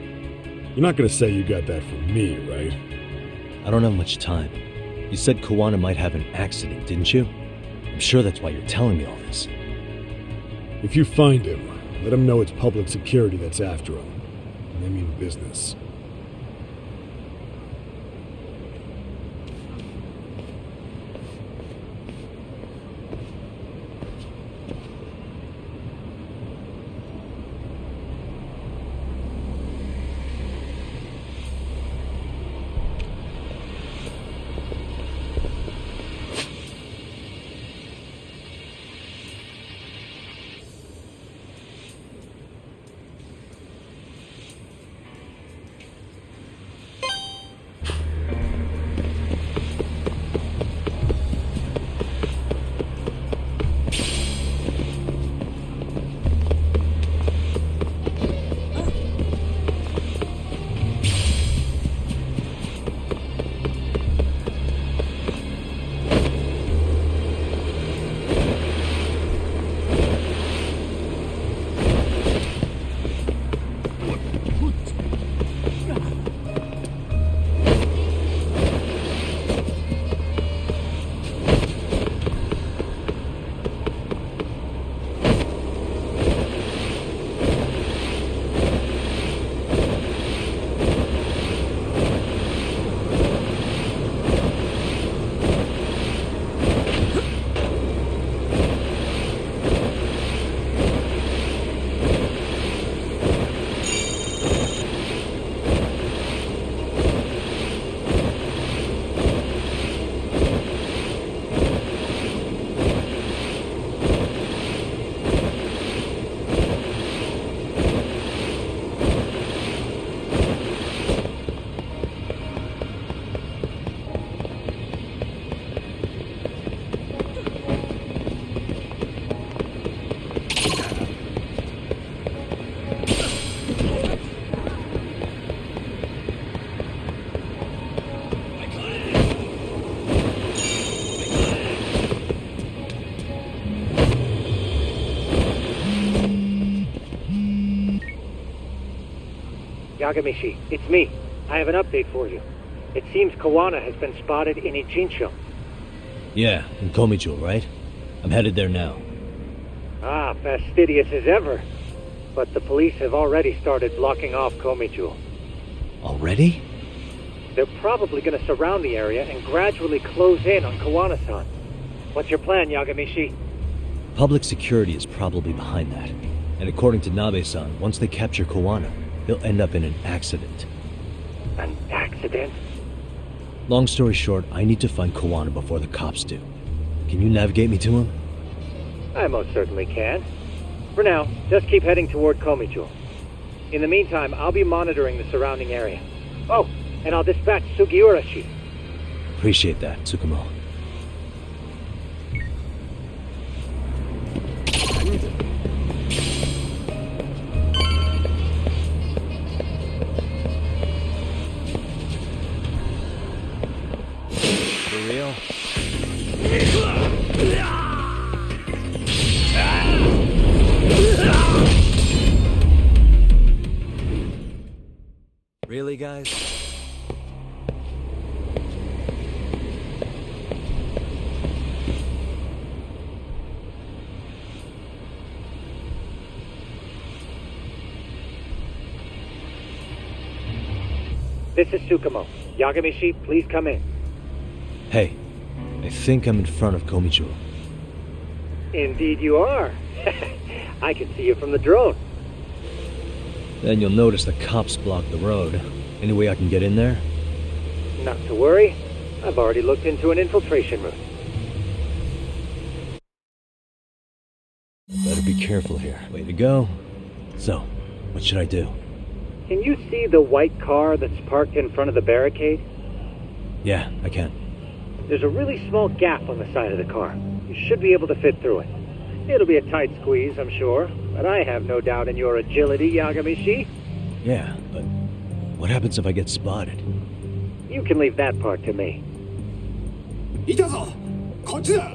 Speaker 14: You're not gonna say you got that from me, right?
Speaker 3: I don't have much time. You said Kawana might have an accident, didn't you? I'm sure that's why you're telling me all this.
Speaker 14: If you find him, let him know it's public security that's after him. And they mean business.
Speaker 10: Yagamishi, it's me. I have an update for you. It seems Kawana has been spotted in Ijincho.
Speaker 3: Yeah, in Komicho, right? I'm headed there now.
Speaker 10: Ah, fastidious as ever. But the police have already started blocking off Komicho.
Speaker 3: Already?
Speaker 10: They're probably going to surround the area and gradually close in on Kawana-san. What's your plan, Yagamishi?
Speaker 3: Public security is probably behind that. And according to Nabe-san, once they capture Kawana, he'll end up in an accident.
Speaker 10: An accident?
Speaker 3: Long story short, I need to find Kawana before the cops do. Can you navigate me to him?
Speaker 10: I most certainly can. For now, just keep heading toward Komicho. In the meantime, I'll be monitoring the surrounding area. Oh, and I'll dispatch Sugiurashi.
Speaker 3: Appreciate that, Tsukumo. For real? Really, guys?
Speaker 10: This is Tsukumo. Yagamishi, please come in.
Speaker 3: Hey, I think I'm in front of Komicho.
Speaker 10: Indeed you are. I can see you from the drone.
Speaker 3: Then you'll notice the cops block the road. Any way I can get in there?
Speaker 10: Not to worry. I've already looked into an infiltration route.
Speaker 3: Better be careful here. Way to go. So, what should I do?
Speaker 10: Can you see the white car that's parked in front of the barricade?
Speaker 3: Yeah, I can.
Speaker 10: There's a really small gap on the side of the car. You should be able to fit through it. It'll be a tight squeeze, I'm sure, but I have no doubt in your agility, Yagamishi.
Speaker 3: Yeah, but what happens if I get spotted?
Speaker 10: You can leave that part to me.
Speaker 14: いたぞこっちだ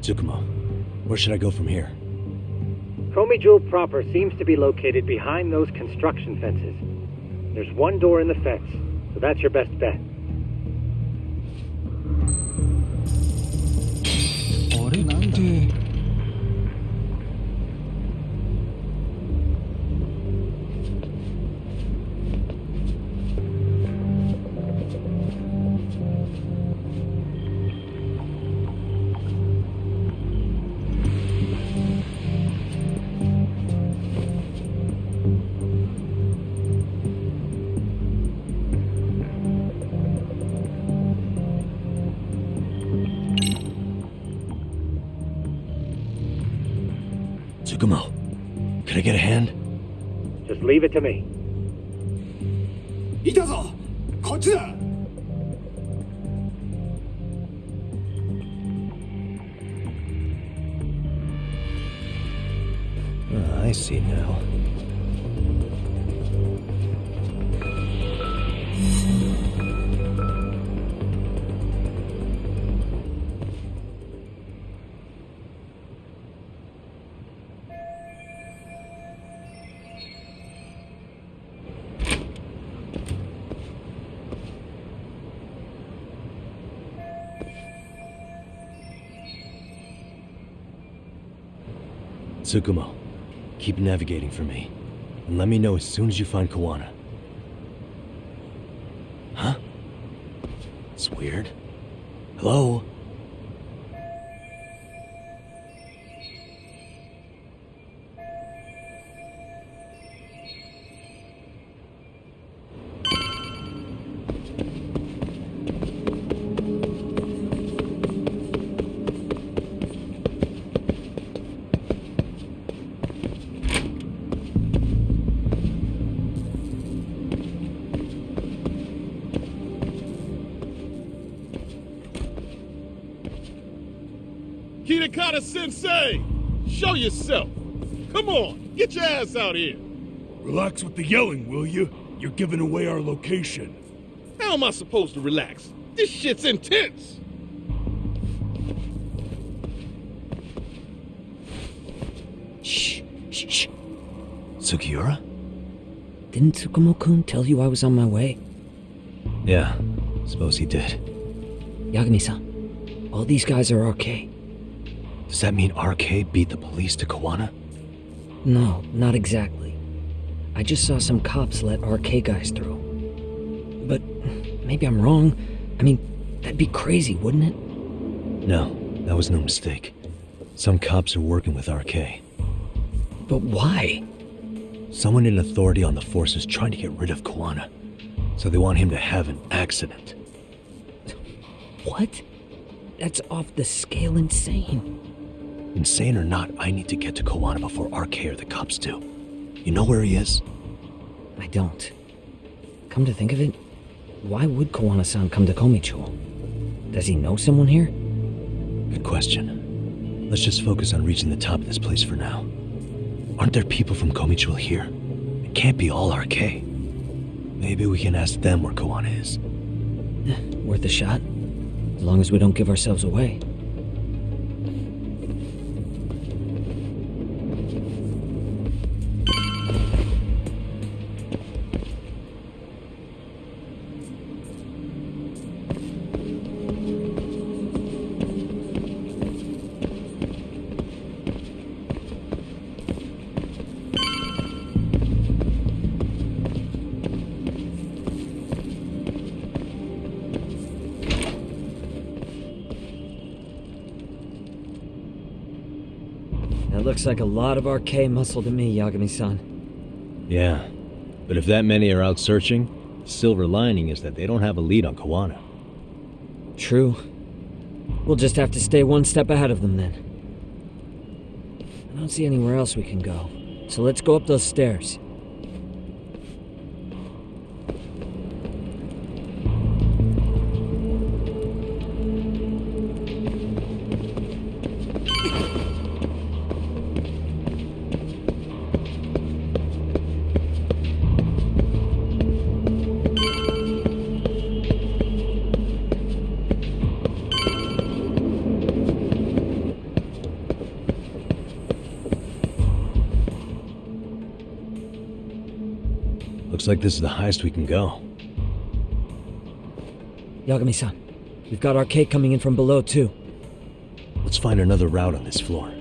Speaker 3: Tsukumo, where should I go from here?
Speaker 10: Komijo proper seems to be located behind those construction fences. There's one door in the fence, so that's your best bet.
Speaker 3: Tsukumo, can I get a hand?
Speaker 10: Just leave it to me.
Speaker 14: いたぞこっちだ
Speaker 3: I see now. Tsukumo, keep navigating for me, and let me know as soon as you find Kawana. Huh? It's weird. Hello?
Speaker 9: Kitakata-sensei! Show yourself! Come on, get your ass out here!
Speaker 15: Relax with the yelling, will you? You're giving away our location.
Speaker 9: How am I supposed to relax? This shit's intense!
Speaker 6: Shh.
Speaker 3: Sugiura?
Speaker 6: Didn't Tsukumo-kun tell you I was on my way?
Speaker 3: Yeah, suppose he did.
Speaker 6: Yagami-san, all these guys are RK.
Speaker 3: Does that mean RK beat the police to Kawana?
Speaker 6: No, not exactly. I just saw some cops let RK guys through. But maybe I'm wrong. I mean, that'd be crazy, wouldn't it?
Speaker 3: No, that was no mistake. Some cops are working with RK.
Speaker 6: But why?
Speaker 3: Someone in authority on the force is trying to get rid of Kawana. So they want him to have an accident.
Speaker 6: What? That's off the scale insane.
Speaker 3: Insane or not, I need to get to Kawana before RK or the cops do. You know where he is?
Speaker 6: I don't. Come to think of it, why would Kawana-san come to Komicho? Does he know someone here?
Speaker 3: Good question. Let's just focus on reaching the top of this place for now. Aren't there people from Komicho here? It can't be all RK. Maybe we can ask them where Kawana is.
Speaker 6: Worth a shot. As long as we don't give ourselves away. Looks like a lot of RK muscle to me, Yagami-san.
Speaker 3: Yeah, but if that many are out searching, the silver lining is that they don't have a lead on Kawana.
Speaker 6: True. We'll just have to stay one step ahead of them then. I don't see anywhere else we can go, so let's go up those stairs.
Speaker 3: Looks like this is the highest we can go.
Speaker 6: Yagami-san, we've got RK coming in from below too.
Speaker 3: Let's find another route on this floor.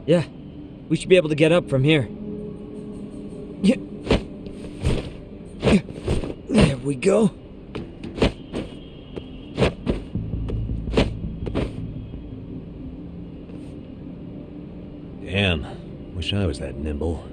Speaker 3: Yeah, we should be able to get up from here. There we go. Damn, wish I was that nimble.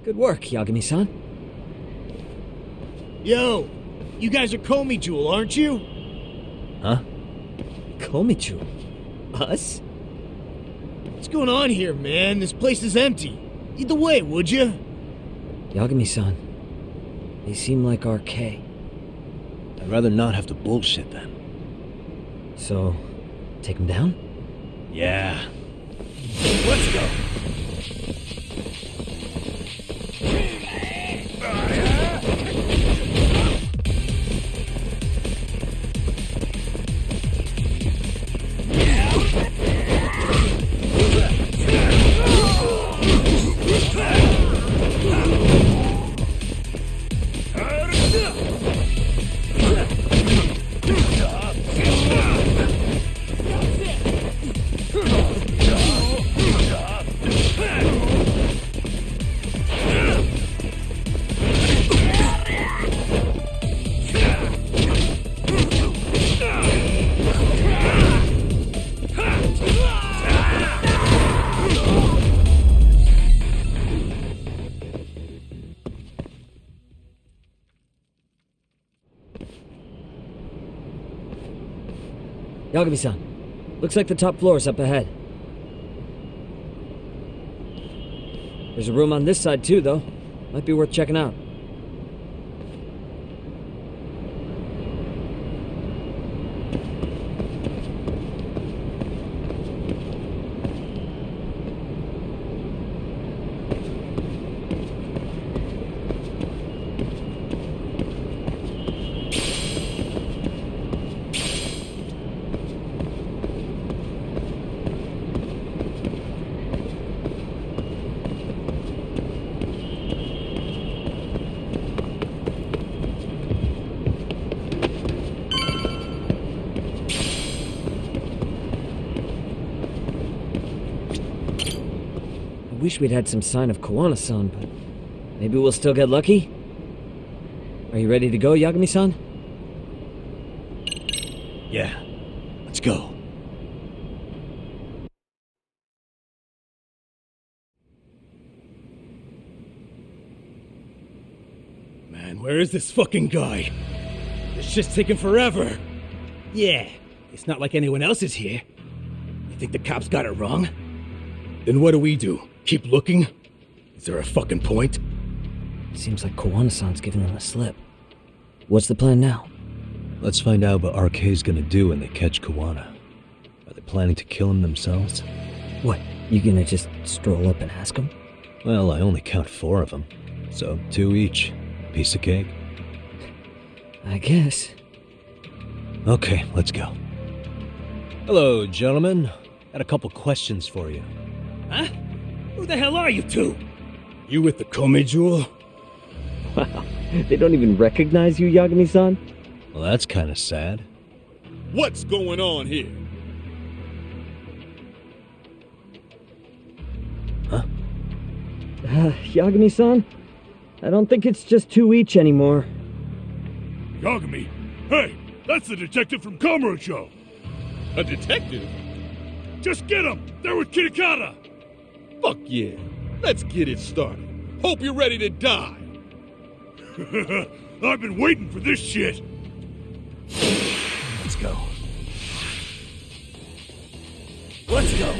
Speaker 6: Good work, Yagami-san.
Speaker 16: Yo, you guys are Comey Jewel, aren't you?
Speaker 6: Huh? Komichu? Us?
Speaker 16: What's going on here, man? This place is empty. Lead the way, would you?
Speaker 6: Yagami-san, they seem like RK.
Speaker 3: I'd rather not have to bullshit then.
Speaker 6: So, take them down?
Speaker 3: Yeah.
Speaker 16: Let's go.
Speaker 6: Yagami-san, looks like the top floor is up ahead. There's a room on this side too, though. Might be worth checking out. I wish we'd had some sign of Kawana-san, but maybe we'll still get lucky? Are you ready to go, Yagami-san?
Speaker 3: Yeah. Let's go.
Speaker 9: Man, where is this fucking guy? This shit's taking forever. Yeah, it's not like anyone else is here. You think the cops got it wrong? Then what do we do? Keep looking? Is there a fucking point?
Speaker 6: Seems like Kawana-san's giving them a slip. What's the plan now?
Speaker 3: Let's find out what RK's gonna do when they catch Kawana. Are they planning to kill him themselves?
Speaker 6: What, you gonna just stroll up and ask him?
Speaker 3: Well, I only count 4 of them, so 2 each. Piece of cake.
Speaker 6: I guess.
Speaker 3: Okay, let's go. Hello, gentlemen. Got a couple questions for you.
Speaker 9: Huh? Who the hell are you two? You with the Comey Jewel?
Speaker 6: Wow, they don't even recognize you, Yagami-san?
Speaker 3: Well, that's kind of sad.
Speaker 15: What's going on here?
Speaker 3: Huh?
Speaker 6: Yagami-san? I don't think it's just 2 each anymore.
Speaker 15: Yagami? Hey, that's the detective from Kamurocho. A detective? Just get him! They're with Kitakata! Fuck yeah. Let's get it started. Hope you're ready to die. I've been waiting for this shit.
Speaker 3: Let's go.
Speaker 9: Let's go.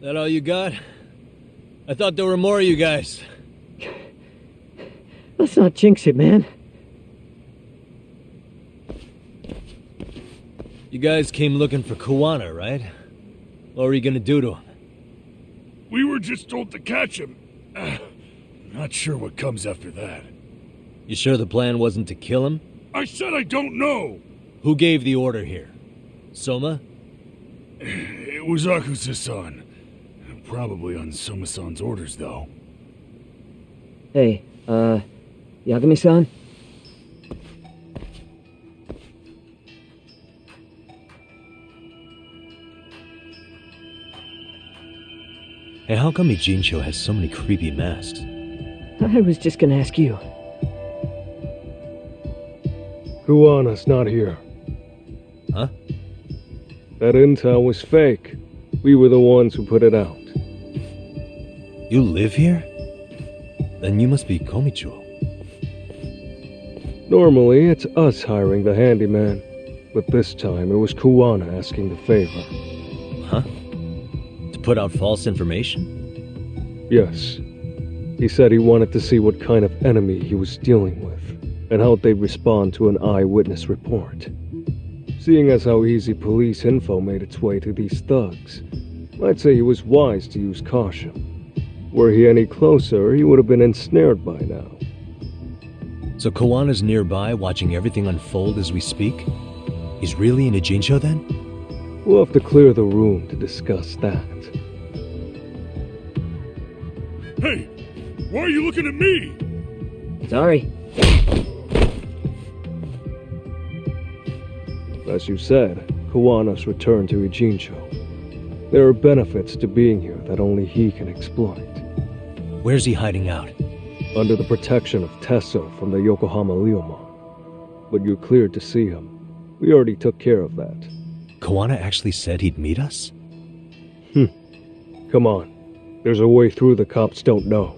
Speaker 3: That all you got? I thought there were more of you guys.
Speaker 6: Let's not jinx it, man.
Speaker 3: You guys came looking for Kuwana, right? What were you gonna do to him?
Speaker 15: We were just told to catch him. Not sure what comes after that.
Speaker 3: You sure the plan wasn't to kill him?
Speaker 15: I said I don't know!
Speaker 3: Who gave the order here? Soma?
Speaker 15: It was Yakuza-san. Probably on Soma-san's orders, though.
Speaker 6: Hey, Yagami-san?
Speaker 3: Hey, how come Ijincho has so many creepy masks?
Speaker 6: I was just gonna ask you.
Speaker 17: Kuwana's not here.
Speaker 3: Huh?
Speaker 17: That intel was fake. We were the ones who put it out.
Speaker 3: You live here? Then you must be Komicho.
Speaker 17: Normally, it's us hiring the handyman, but this time it was Kuwana asking the favor.
Speaker 3: Huh? To put out false information?
Speaker 17: Yes. He said he wanted to see what kind of enemy he was dealing with, and how they'd respond to an eyewitness report. Seeing as how easy police info made its way to these thugs, I'd say he was wise to use caution. Were he any closer, he would have been ensnared by now.
Speaker 3: So Kawana's nearby, watching everything unfold as we speak? He's really in Ijincho then?
Speaker 17: We'll have to clear the room to discuss that.
Speaker 15: Hey! Why are you looking at me?
Speaker 6: Sorry.
Speaker 17: As you said, Kawana's returned to Ijincho. There are benefits to being here that only he can exploit.
Speaker 3: Where's he hiding out?
Speaker 17: Under the protection of Tesso from the Yokohama Lienhua. But you're cleared to see him. We already took care of that.
Speaker 3: Kawana actually said he'd meet us?
Speaker 17: Come on. There's a way through the cops don't know.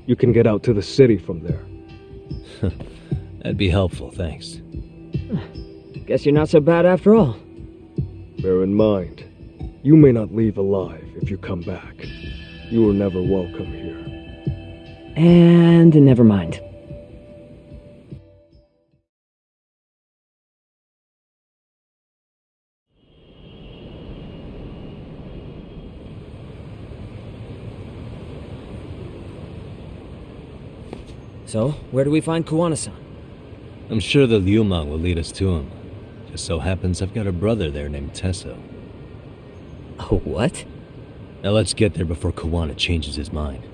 Speaker 17: You can get out to the city from there.
Speaker 3: That'd be helpful, thanks.
Speaker 6: Guess you're not so bad after all.
Speaker 17: Bear in mind, you may not leave alive if you come back. You were never welcome here.
Speaker 6: And never mind. So, where do we find Kuwana-san?
Speaker 3: I'm sure the Liumang will lead us to him. Just so happens I've got a brother there named Tesso.
Speaker 6: Oh, what?
Speaker 3: Now let's get there before Kuwana changes his mind.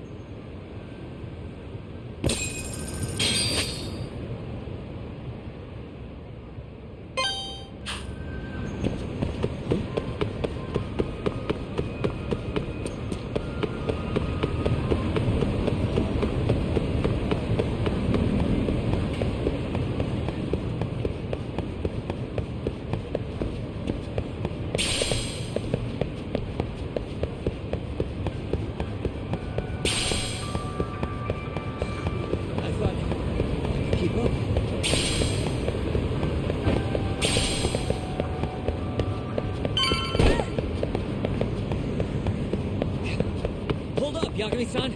Speaker 6: Hold up, Yagami-san!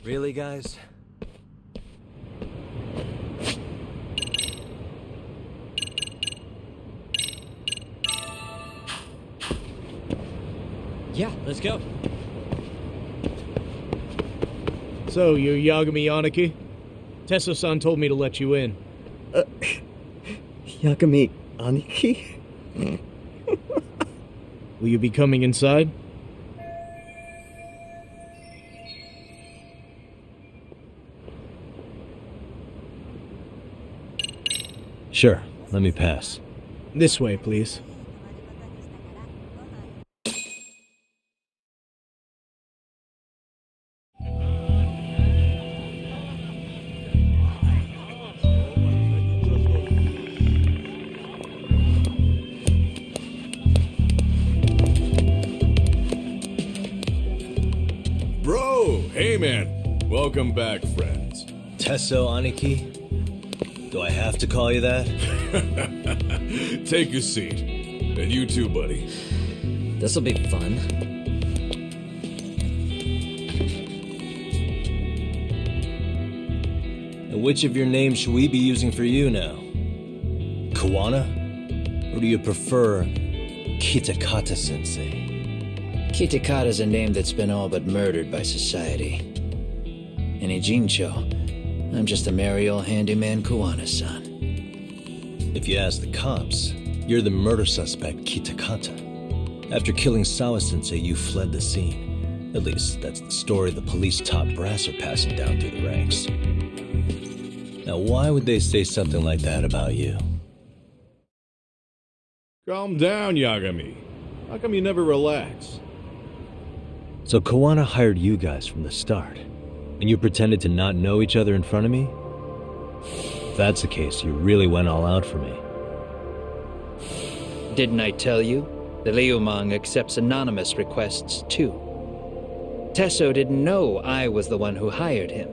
Speaker 3: Really, guys?
Speaker 6: Yeah, let's go.
Speaker 16: So, you're Yagami Aniki? Tesso-san told me to let you in.
Speaker 18: Yagami Aniki?
Speaker 16: Will you be coming inside?
Speaker 3: Sure, let me pass.
Speaker 16: This way, please.
Speaker 15: Bro, hey man. Welcome back, friends.
Speaker 3: Tesso Aniki? Do I have to call you that?
Speaker 15: Take a seat. And you too, buddy.
Speaker 6: This'll be fun.
Speaker 3: And which of your names should we be using for you now? Kawana? Or do you prefer Kitakata-sensei?
Speaker 19: Kitakata's a name that's been all but murdered by society. In Ijincho, I'm just a merry old handyman Kawana-san.
Speaker 3: If you ask the cops, you're the murder suspect Kitakata. After killing Sawa-sensei, you fled the scene. At least, that's the story the police top brass are passing down through the ranks. Now, why would they say something like that about you?
Speaker 15: Calm down, Yagami. How come you never relax?
Speaker 3: So Kawana hired you guys from the start, and you pretended to not know each other in front of me? If that's the case, you really went all out for me.
Speaker 19: Didn't I tell you? The Liumang accepts anonymous requests, too. Tesso didn't know I was the one who hired him.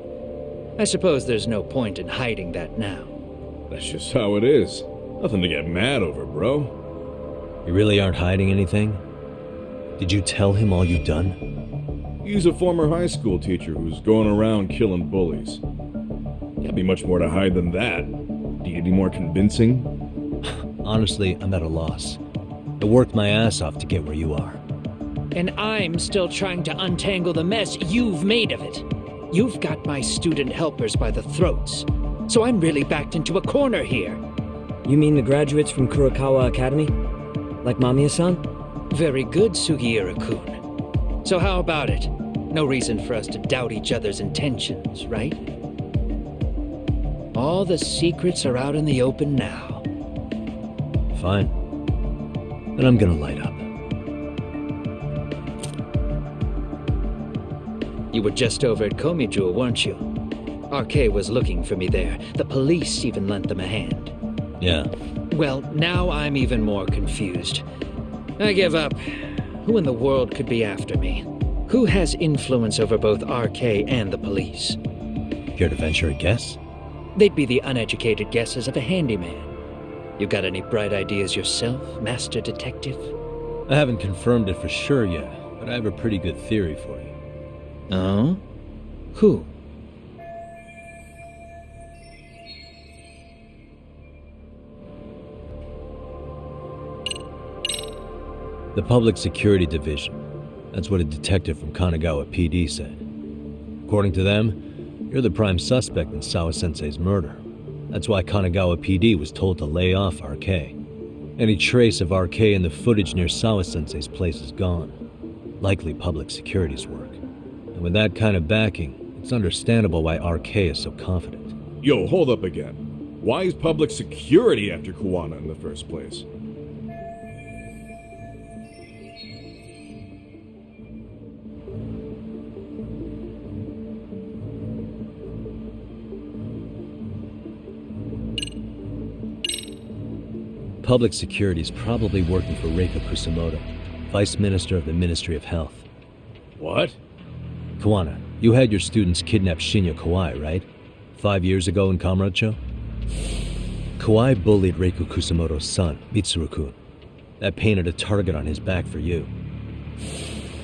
Speaker 19: I suppose there's no point in hiding that now.
Speaker 15: That's just how it is. Nothing to get mad over, bro.
Speaker 3: You really aren't hiding anything? Did you tell him all you've done?
Speaker 15: He's a former high school teacher who's going around killing bullies. Can't be much more to hide than that. Need any more convincing?
Speaker 3: Honestly, I'm at a loss. I worked my ass off to get where you are.
Speaker 19: And I'm still trying to untangle the mess you've made of it. You've got my student helpers by the throats. So I'm really backed into a corner here.
Speaker 6: You mean the graduates from Kurokawa Academy? Like Mamiya-san?
Speaker 19: Very good, Sugiura-kun. So how about it? No reason for us to doubt each other's intentions, right? All the secrets are out in the open now.
Speaker 3: Fine. Then I'm gonna light up.
Speaker 19: You were just over at Komijou, weren't you? RK was looking for me there. The police even lent them a hand.
Speaker 3: Yeah.
Speaker 19: Well, now I'm even more confused. I give up. Who in the world could be after me? Who has influence over both RK and the police?
Speaker 3: Care to venture a guess?
Speaker 19: They'd be the uneducated guesses of a handyman. You got any bright ideas yourself, Master Detective?
Speaker 3: I haven't confirmed it for sure yet, but I have a pretty good theory for you.
Speaker 19: Oh? Who?
Speaker 3: The Public Security Division. That's what a detective from Kanagawa PD said. According to them, you're the prime suspect in Sawa-sensei's murder. That's why Kanagawa PD was told to lay off RK. Any trace of RK in the footage near Sawa-sensei's place is gone. Likely public security's work. And with that kind of backing, it's understandable why RK is so confident.
Speaker 15: Yo, hold up again. Why is public security after Kawana in the first place?
Speaker 3: Public security is probably working for Reiko Kusamoto, Vice Minister of the Ministry of Health.
Speaker 15: What?
Speaker 3: Kawana, you had your students kidnap Shinya Kawai, right? 5 years ago in Kamurocho? Kawai bullied Reiko Kusamoto's son, Mitsuru-kun. That painted a target on his back for you.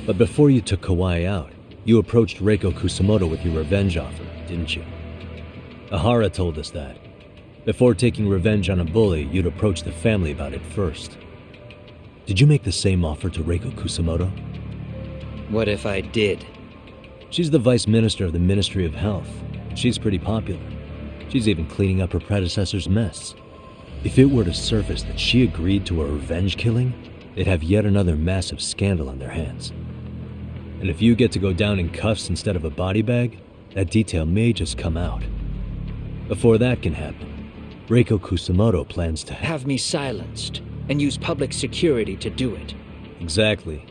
Speaker 3: But before you took Kawai out, you approached Reiko Kusamoto with your revenge offer, didn't you? Ahara told us that. Before taking revenge on a bully, you'd approach the family about it first. Did you make the same offer to Reiko Kusamoto?
Speaker 19: What if I did?
Speaker 3: She's the vice minister of the Ministry of Health. She's pretty popular. She's even cleaning up her predecessor's mess. If it were to surface that she agreed to a revenge killing, they'd have yet another massive scandal on their hands. And if you get to go down in cuffs instead of a body bag, that detail may just come out. Before that can happen, Reiko Kusumoto plans to
Speaker 19: have me silenced and use public security to do it.
Speaker 3: Exactly.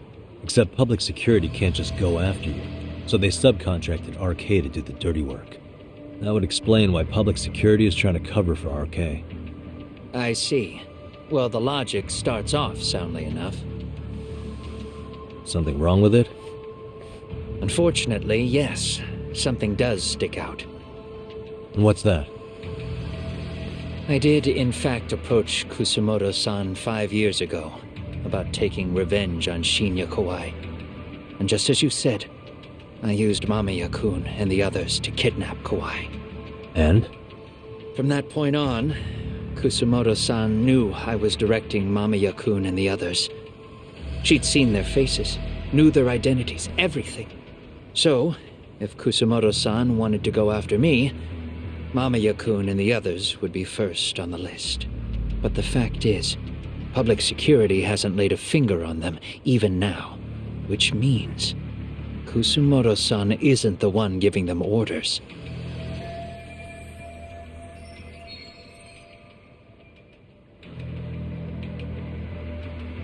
Speaker 3: Except public security can't just go after you, so they subcontracted RK to do the dirty work. That would explain why public security is trying to cover for RK.
Speaker 19: I see. Well, the logic starts off soundly enough.
Speaker 3: Something wrong with it?
Speaker 19: Unfortunately, yes. Something does stick out.
Speaker 3: And what's that?
Speaker 19: I did, in fact, approach Kusumoto-san 5 years ago about taking revenge on Shinya Kawai. And just as you said, I used Mamiya-kun and the others to kidnap Kawai.
Speaker 3: And?
Speaker 19: From that point on, Kusumoto-san knew I was directing Mamiya-kun and the others. She'd seen their faces, knew their identities, everything. So, if Kusumoto-san wanted to go after me, Mamiya-kun and the others would be first on the list. But the fact is, public security hasn't laid a finger on them, even now. Which means Kusumoto-san isn't the one giving them orders.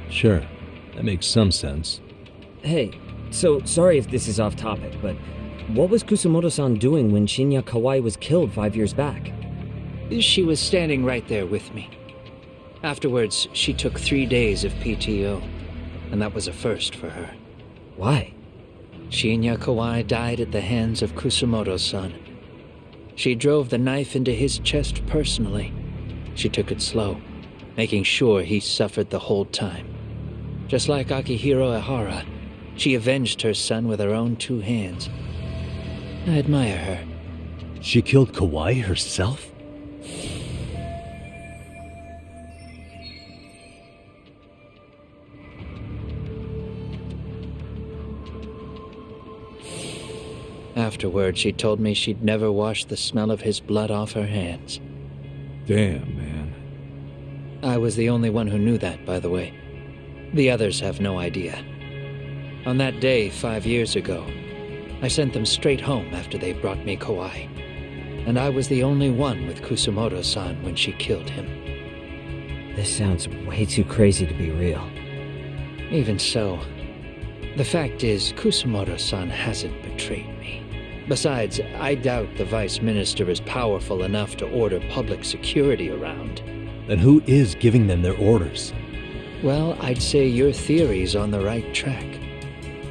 Speaker 3: Sure, that makes some sense.
Speaker 6: Hey, so sorry if this is off topic, but what was Kusumoto-san doing when Shinya Kawai was killed 5 years back?
Speaker 19: She was standing right there with me. Afterwards, she took 3 days of PTO, and that was a first for her.
Speaker 6: Why?
Speaker 19: Shinya Kawai died at the hands of Kusumoto-san. She drove the knife into his chest personally. She took it slow, making sure he suffered the whole time. Just like Akihiro Ehara, she avenged her son with her own 2 hands. I admire her.
Speaker 3: She killed Kawai herself?
Speaker 19: Afterward, she told me she'd never wash the smell of his blood off her hands.
Speaker 15: Damn, man.
Speaker 19: I was the only one who knew that, by the way. The others have no idea. On that day 5 years ago, I sent them straight home after they brought me Kawai. And I was the only one with Kusumoto-san when she killed him.
Speaker 6: This sounds way too crazy to be real.
Speaker 19: Even so, the fact is Kusumoto-san hasn't betrayed me. Besides, I doubt the Vice Minister is powerful enough to order public security around.
Speaker 3: Then who is giving them their orders?
Speaker 19: Well, I'd say your theory's on the right track.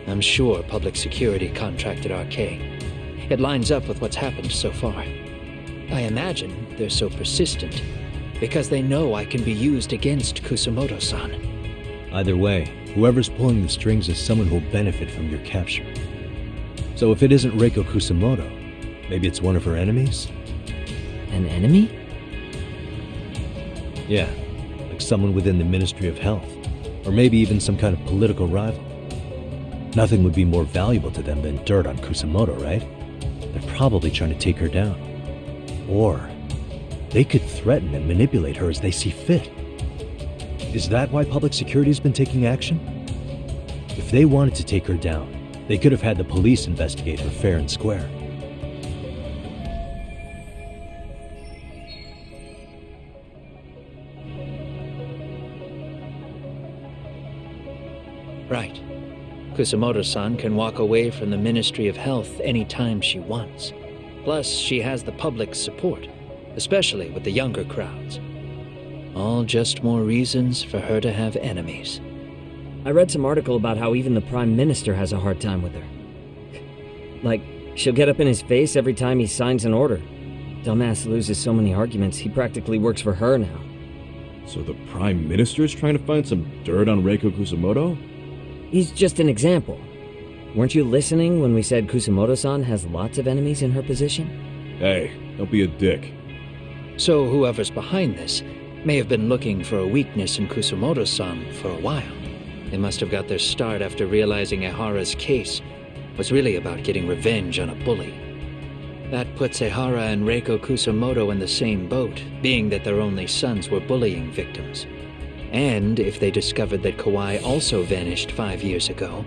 Speaker 19: I'm sure public security contracted RK. It lines up with what's happened so far. I imagine they're so persistent because they know I can be used against Kusumoto-san.
Speaker 3: Either way, whoever's pulling the strings is someone who'll benefit from your capture. So if it isn't Reiko Kusumoto, maybe it's one of her enemies?
Speaker 6: An enemy?
Speaker 3: Yeah, like someone within the Ministry of Health, or maybe even some kind of political rival. Nothing would be more valuable to them than dirt on Kusumoto, right? They're probably trying to take her down. Or they could threaten and manipulate her as they see fit. Is that why public security has been taking action? If they wanted to take her down, they could have had the police investigate her fair and square.
Speaker 19: Right. Kusumoto-san can walk away from the Ministry of Health anytime she wants. Plus, she has the public's support, especially with the younger crowds. All just more reasons for her to have enemies.
Speaker 6: I read some article about how even the Prime Minister has a hard time with her. Like, she'll get up in his face every time he signs an order. Dumbass loses so many arguments, he practically works for her now.
Speaker 20: So the Prime Minister is trying to find some dirt on Reiko Kusumoto?
Speaker 6: He's just an example. Weren't you listening when we said Kusumoto-san has lots of enemies in her position?
Speaker 20: Hey, don't be a dick.
Speaker 19: So whoever's behind this may have been looking for a weakness in Kusumoto-san for a while. They must have got their start after realizing Ehara's case was really about getting revenge on a bully. That puts Ehara and Reiko Kusamoto in the same boat, being that their only sons were bullying victims. And if they discovered that Kawai also vanished 5 years ago...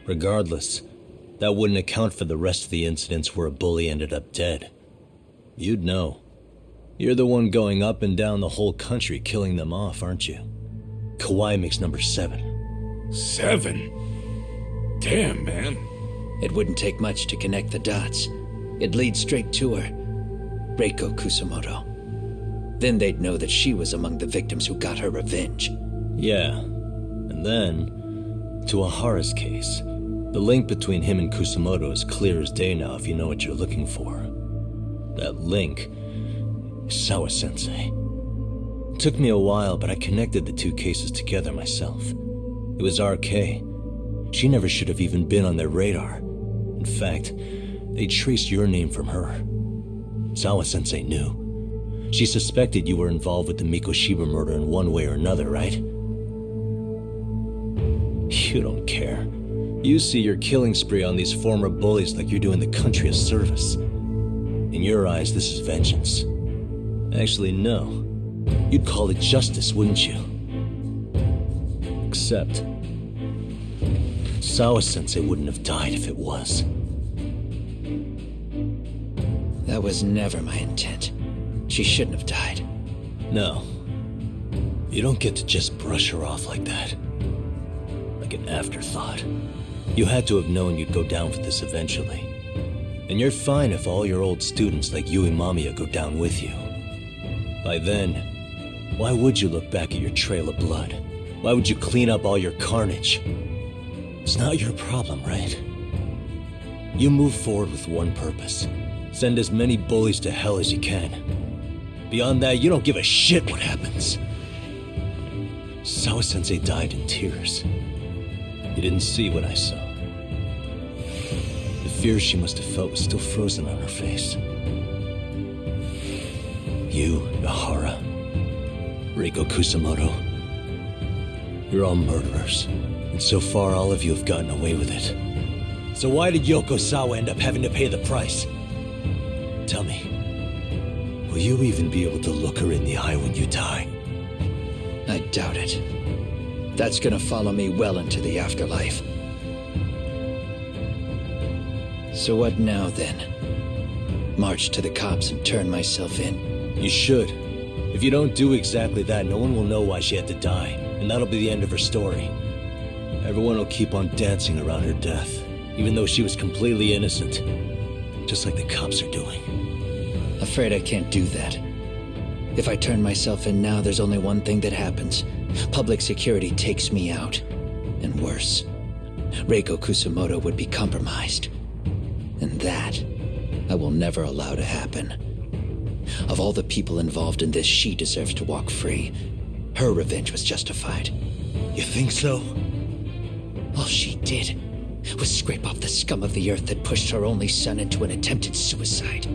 Speaker 3: Regardless, that wouldn't account for the rest of the incidents where a bully ended up dead. You'd know. You're the one going up and down the whole country killing them off, aren't you? Kawai makes number 7.
Speaker 15: 7? Damn, man.
Speaker 19: It wouldn't take much to connect the dots. It'd lead straight to her. Reiko Kusamoto. Then they'd know that she was among the victims who got her revenge.
Speaker 3: Yeah. And then, to Ahara's case. The link between him and Kusamoto is clear as day now if you know what you're looking for. That link is Sawa-sensei. It took me a while, but I connected the two cases together myself. It was RK. She never should have even been on their radar. In fact, they traced your name from her. Sawa-sensei knew. She suspected you were involved with the Mikoshiba murder in one way or another, right? You don't care. You see your killing spree on these former bullies like you're doing the country a service. In your eyes, this is vengeance. Actually, no. You'd call it justice, wouldn't you? Except, Sawa-sensei wouldn't have died if it was.
Speaker 19: That was never my intent. She shouldn't have died.
Speaker 3: No. You don't get to just brush her off like that. Like an afterthought. You had to have known you'd go down for this eventually. And you're fine if all your old students like Yui Mamiya go down with you. By then, why would you look back at your trail of blood? Why would you clean up all your carnage? It's not your problem, right? You move forward with one purpose. Send as many bullies to hell as you can. Beyond that, you don't give a shit what happens. Sawa-sensei died in tears. You didn't see what I saw. The fear she must have felt was still frozen on her face. You, Ehara, Reiko Kusamoto, you're all murderers. And so far, all of you have gotten away with it. So why did Yoko Sawa end up having to pay the price? Tell me, will you even be able to look her in the eye when you die?
Speaker 19: I doubt it. That's gonna follow me well into the afterlife. So what now, then? March to the cops and turn myself in?
Speaker 3: You should. If you don't do exactly that, no one will know why she had to die, and that'll be the end of her story. Everyone will keep on dancing around her death, even though she was completely innocent. Just like the cops are doing.
Speaker 19: Afraid I can't do that. If I turn myself in now, there's only one thing that happens. Public security takes me out. And worse, Reiko Kusamoto would be compromised. And that, I will never allow to happen. Of all the people involved in this, she deserves to walk free. Her revenge was justified.
Speaker 3: You think so?
Speaker 19: All she did was scrape off the scum of the earth that pushed her only son into an attempted suicide.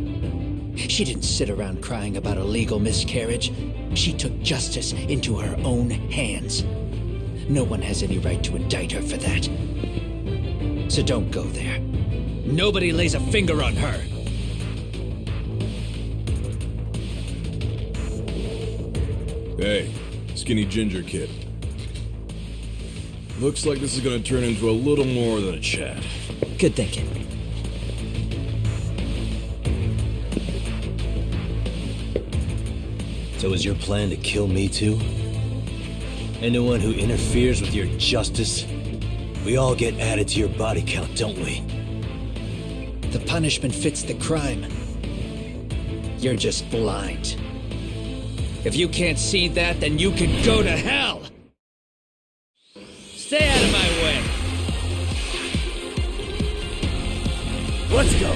Speaker 19: She didn't sit around crying about a legal miscarriage. She took justice into her own hands. No one has any right to indict her for that. So don't go there. Nobody lays a finger on her.
Speaker 20: Hey, skinny ginger kid. Looks like this is gonna turn into a little more than a chat.
Speaker 19: Good thinking.
Speaker 3: So is your plan to kill me too? Anyone who interferes with your justice, we all get added to your body count, don't we?
Speaker 19: The punishment fits the crime. You're just blind. If you can't see that, then you can go to hell! Stay out of my way!
Speaker 9: Let's go!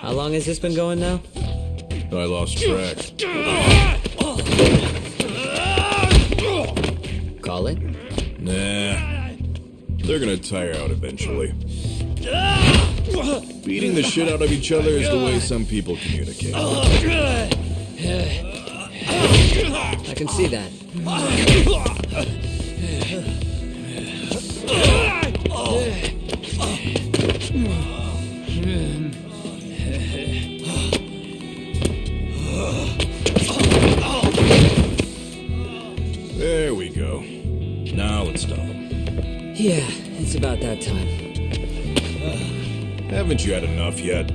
Speaker 6: How long has this been going now?
Speaker 20: I lost track.
Speaker 6: Call it?
Speaker 20: Nah. They're gonna tire out eventually. Beating the shit out of each other is the way some people communicate.
Speaker 6: I can see that.
Speaker 20: There we go. Now let's stop them.
Speaker 6: Yeah, it's about that time.
Speaker 20: Haven't you had enough yet?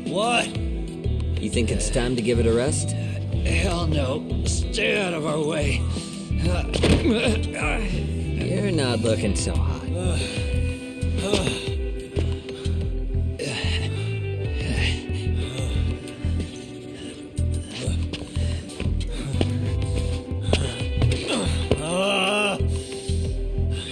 Speaker 19: What?
Speaker 6: You think it's time to give it a rest?
Speaker 19: Hell no. Stay out of our way.
Speaker 6: You're not looking so hot.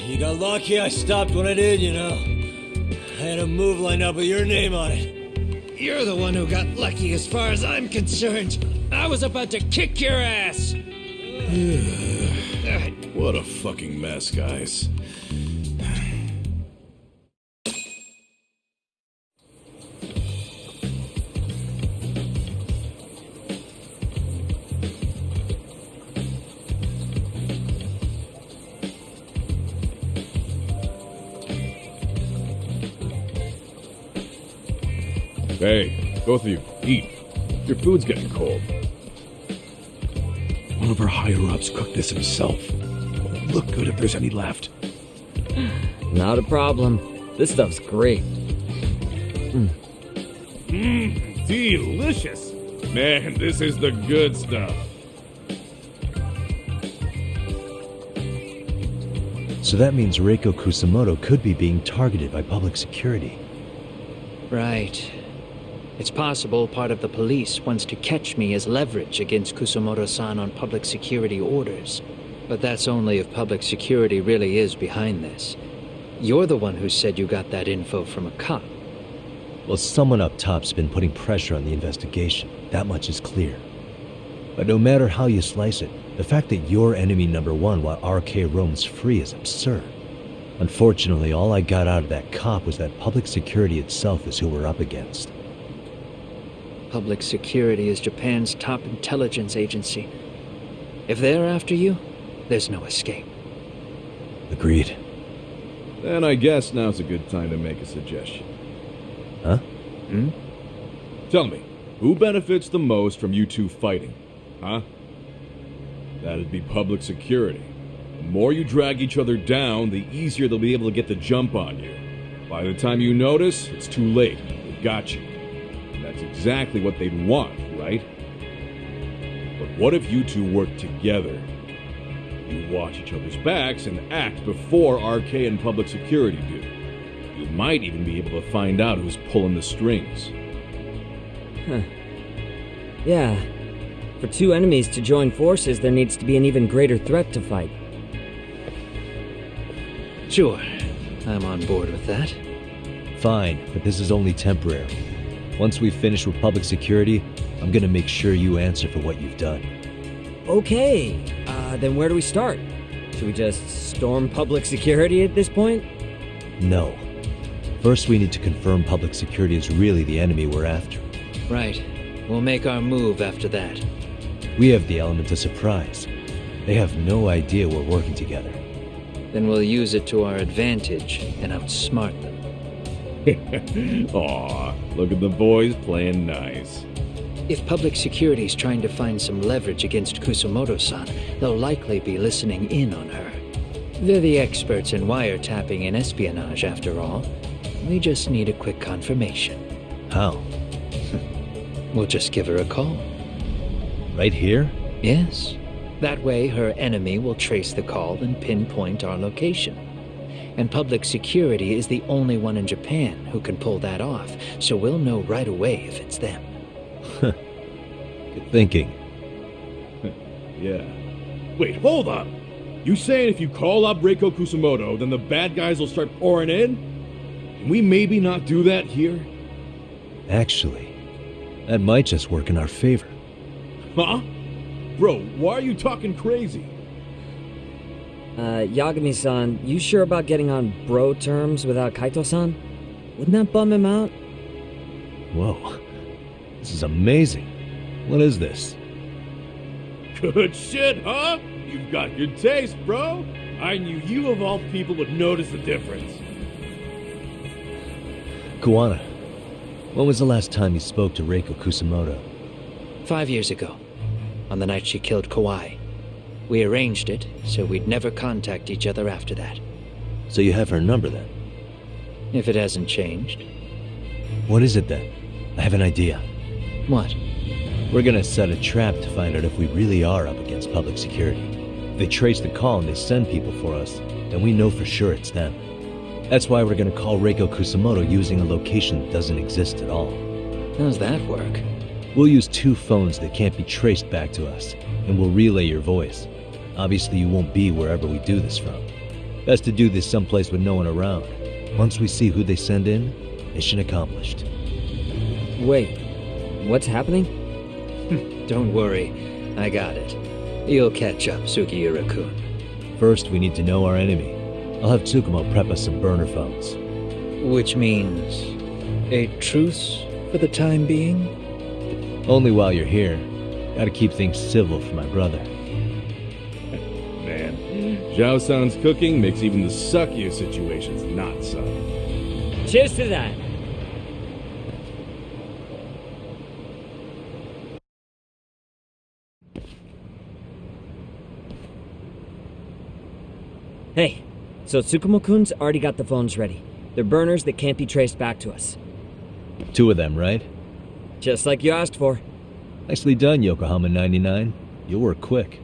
Speaker 16: You got lucky I stopped when I did, you know. I had a move lined up with your name on it.
Speaker 19: You're the one who got lucky as far as I'm concerned. I was about to kick your ass.
Speaker 20: What a fucking mess, guys. Hey, both of you, eat. Your food's getting cold.
Speaker 8: One of our higher-ups cooked this himself. Won't look good if there's any left.
Speaker 6: Not a problem. This stuff's great.
Speaker 15: Delicious. Man, this is the good stuff.
Speaker 3: So that means Reiko Kusamoto could be being targeted by public security.
Speaker 19: Right. It's possible part of the police wants to catch me as leverage against Kusamoto-san on public security orders. But that's only if public security really is behind this. You're the one who said you got that info from a cop.
Speaker 3: Well, someone up top's been putting pressure on the investigation. That much is clear. But no matter how you slice it, the fact that you're enemy number one while RK roams free is absurd. Unfortunately, all I got out of that cop was that public security itself is who we're up against.
Speaker 19: Public security is Japan's top intelligence agency. If they're after you, there's no escape.
Speaker 3: Agreed.
Speaker 20: Then I guess now's a good time to make a suggestion.
Speaker 3: Huh?
Speaker 20: Tell me, who benefits the most from you two fighting? Huh? That'd be public security. The more you drag each other down, the easier they'll be able to get the jump on you. By the time you notice, it's too late. They've got you. And that's exactly what they'd want, right? But what if you two work together? You watch each other's backs and act before RK and public security do. You might even be able to find out who's pulling the strings.
Speaker 6: Huh. Yeah. For two enemies to join forces, there needs to be an even greater threat to fight.
Speaker 19: Sure, I'm on board with that.
Speaker 3: Fine, but this is only temporary. Once we finish with public security, I'm gonna make sure you answer for what you've done.
Speaker 6: Okay, then where do we start? Should we just storm public security at this point?
Speaker 3: No. First, we need to confirm public security is really the enemy we're after.
Speaker 19: Right. We'll make our move after that.
Speaker 3: We have the element of surprise. They have no idea we're working together.
Speaker 19: Then we'll use it to our advantage and outsmart them.
Speaker 20: Aw, look at the boys playing nice.
Speaker 19: If public security's trying to find some leverage against Kusumoto-san, they'll likely be listening in on her. They're the experts in wiretapping and espionage, after all. We just need a quick confirmation.
Speaker 3: How?
Speaker 19: We'll just give her a call.
Speaker 3: Right here?
Speaker 19: Yes. That way, her enemy will trace the call and pinpoint our location. And public security is the only one in Japan who can pull that off, so we'll know right away if it's them.
Speaker 3: Good thinking.
Speaker 20: Yeah. Wait, hold up! You saying if you call up Reiko Kusumoto, then the bad guys will start pouring in? Can we maybe not do that here?
Speaker 3: Actually, that might just work in our favor.
Speaker 20: Huh? Bro, why are you talking crazy?
Speaker 6: Yagami-san, you sure about getting on bro terms without Kaito-san? Wouldn't that bum him out?
Speaker 3: Whoa. This is amazing. What is this?
Speaker 20: Good shit, huh? You've got good taste, bro. I knew you of all people would notice the difference.
Speaker 3: Kuwana, when was the last time you spoke to Reiko Kusumoto?
Speaker 19: 5 years ago, on the night she killed Kawai. We arranged it so we'd never contact each other after that.
Speaker 3: So you have her number then?
Speaker 19: If it hasn't changed.
Speaker 3: What is it then? I have an idea.
Speaker 19: What?
Speaker 3: We're gonna set a trap to find out if we really are up against public security. If they trace the call and they send people for us, then we know for sure it's them. That's why we're gonna call Reiko Kusumoto using a location that doesn't exist at all.
Speaker 19: How's that work?
Speaker 3: We'll use 2 phones that can't be traced back to us, and we'll relay your voice. Obviously, you won't be wherever we do this from. Best to do this someplace with no one around. Once we see who they send in, mission accomplished.
Speaker 6: Wait, what's happening?
Speaker 19: Don't worry, I got it. You'll catch up, Sugiura-kun.
Speaker 3: First, we need to know our enemy. I'll have Tsukumo prep us some burner phones.
Speaker 19: Which means a truce for the time being?
Speaker 3: Only while you're here. Gotta keep things civil for my brother.
Speaker 20: Man, Zhao-san's cooking makes even the suckiest situations not suck.
Speaker 6: Cheers to that! Hey, so Tsukumo-kun's already got the phones ready. They're burners that can't be traced back to us.
Speaker 3: 2 of them, right?
Speaker 6: Just like you asked for.
Speaker 3: Nicely done, Yokohama 99. You'll work quick.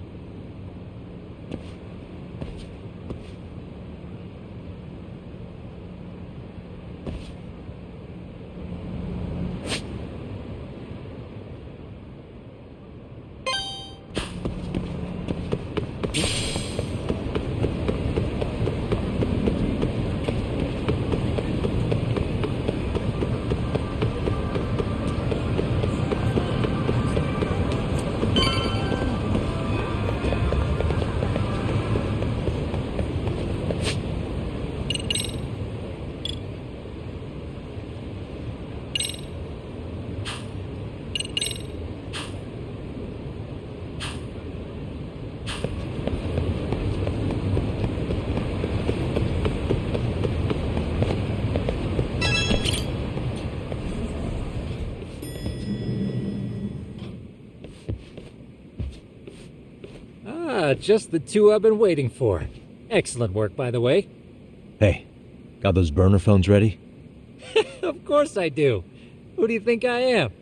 Speaker 11: Just the 2 I've been waiting for. Excellent work, by the way.
Speaker 3: Hey, got those burner phones ready?
Speaker 11: Of course I do. Who do you think I am?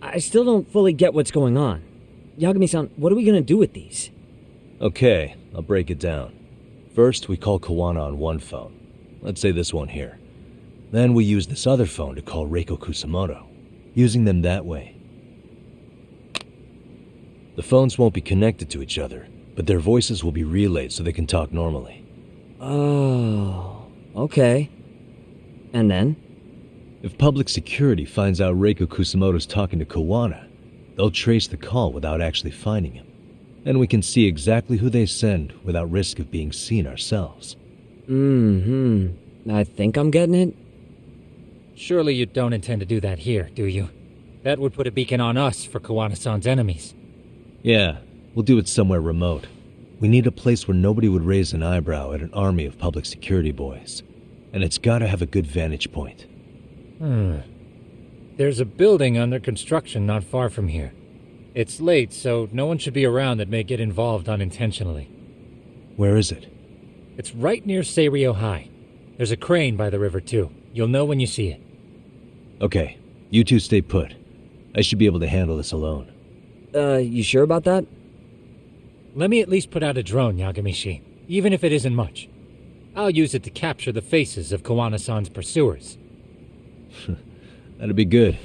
Speaker 6: I still don't fully get what's going on. Yagami-san, what are we gonna do with these?
Speaker 3: Okay, I'll break it down. First, we call Kawana on one phone. Let's say this one here. Then we use this other phone to call Reiko Kusumoto, using them that way. The phones won't be connected to each other, but their voices will be relayed so they can talk normally.
Speaker 6: Oh, okay. And then?
Speaker 3: If public security finds out Reiko Kusamoto's talking to Kawana, they'll trace the call without actually finding him. And we can see exactly who they send without risk of being seen ourselves.
Speaker 6: I think I'm getting it.
Speaker 11: Surely you don't intend to do that here, do you? That would put a beacon on us for Kawana-san's enemies.
Speaker 3: Yeah, we'll do it somewhere remote. We need a place where nobody would raise an eyebrow at an army of public security boys. And it's gotta have a good vantage point.
Speaker 11: There's a building under construction not far from here. It's late, so no one should be around that may get involved unintentionally.
Speaker 3: Where is it?
Speaker 11: It's right near Seirio High. There's a crane by the river, too. You'll know when you see it.
Speaker 3: Okay, you two stay put. I should be able to handle this alone.
Speaker 6: You sure about that?
Speaker 11: Let me at least put out a drone, Yagamishi, even if it isn't much. I'll use it to capture the faces of Kawana-san's pursuers.
Speaker 3: That'd be good.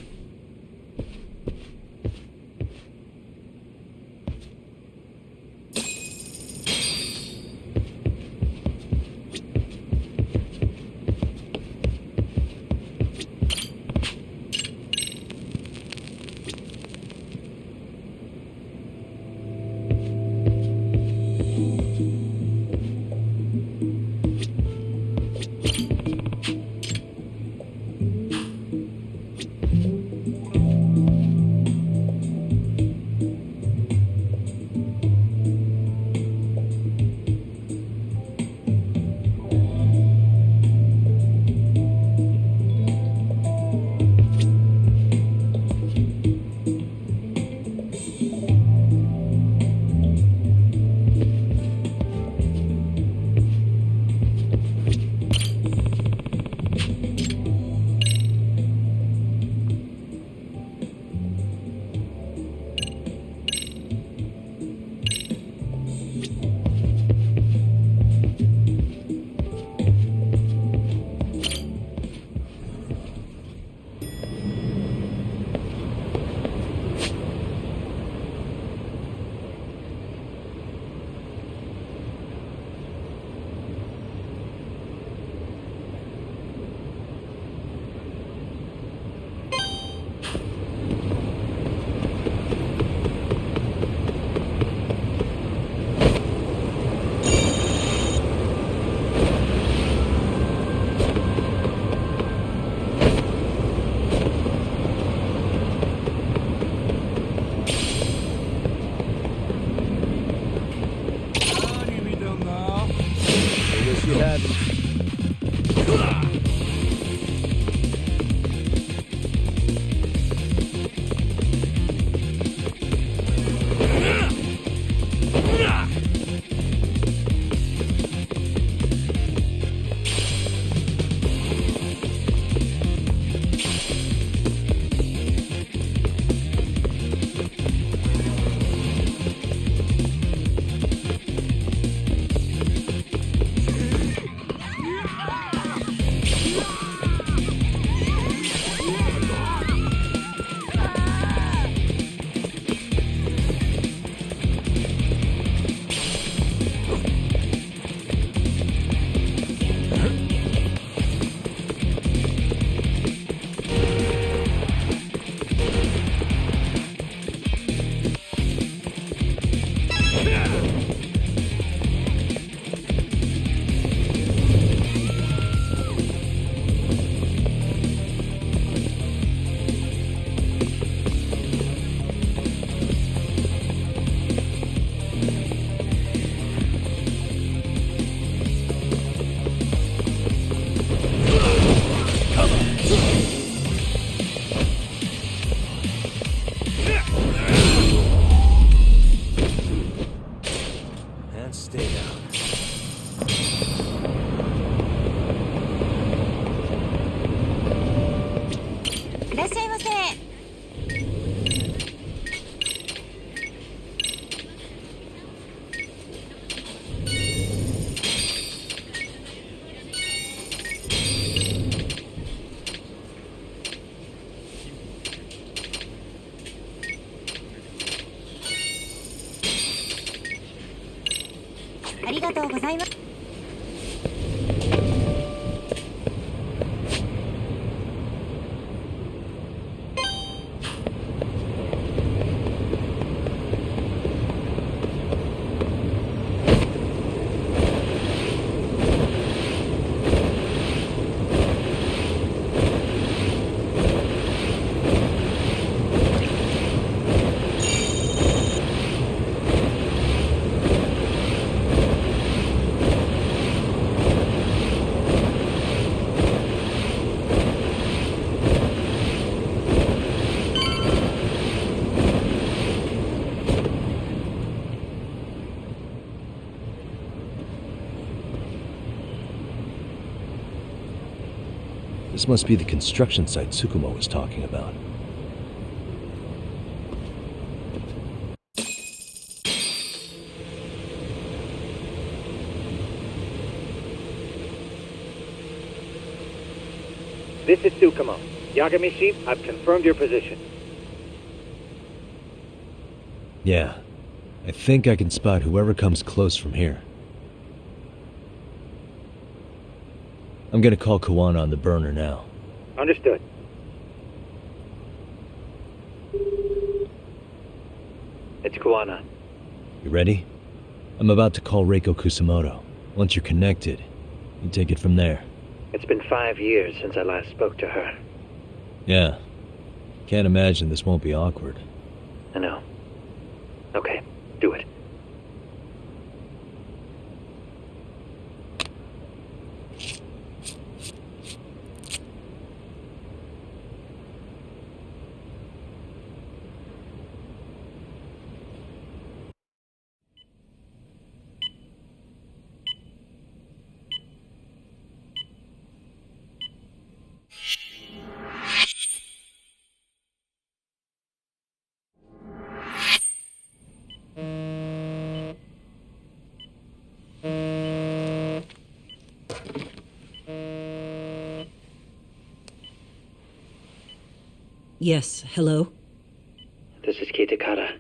Speaker 19: ありがとうございます。
Speaker 3: This must be the construction site Tsukumo was talking about.
Speaker 10: This is Tsukumo. Yagami Chief, I've confirmed your position.
Speaker 3: Yeah. I think I can spot whoever comes close from here. I'm gonna call Kawana on the burner now.
Speaker 10: Understood. It's Kawana.
Speaker 3: You ready? I'm about to call Reiko Kusamoto. Once you're connected, you take it from there.
Speaker 10: It's been 5 years since I last spoke to her.
Speaker 3: Yeah. Can't imagine this won't be awkward.
Speaker 10: I know. Okay, do it.
Speaker 21: Yes, hello?
Speaker 10: This is Kitakata,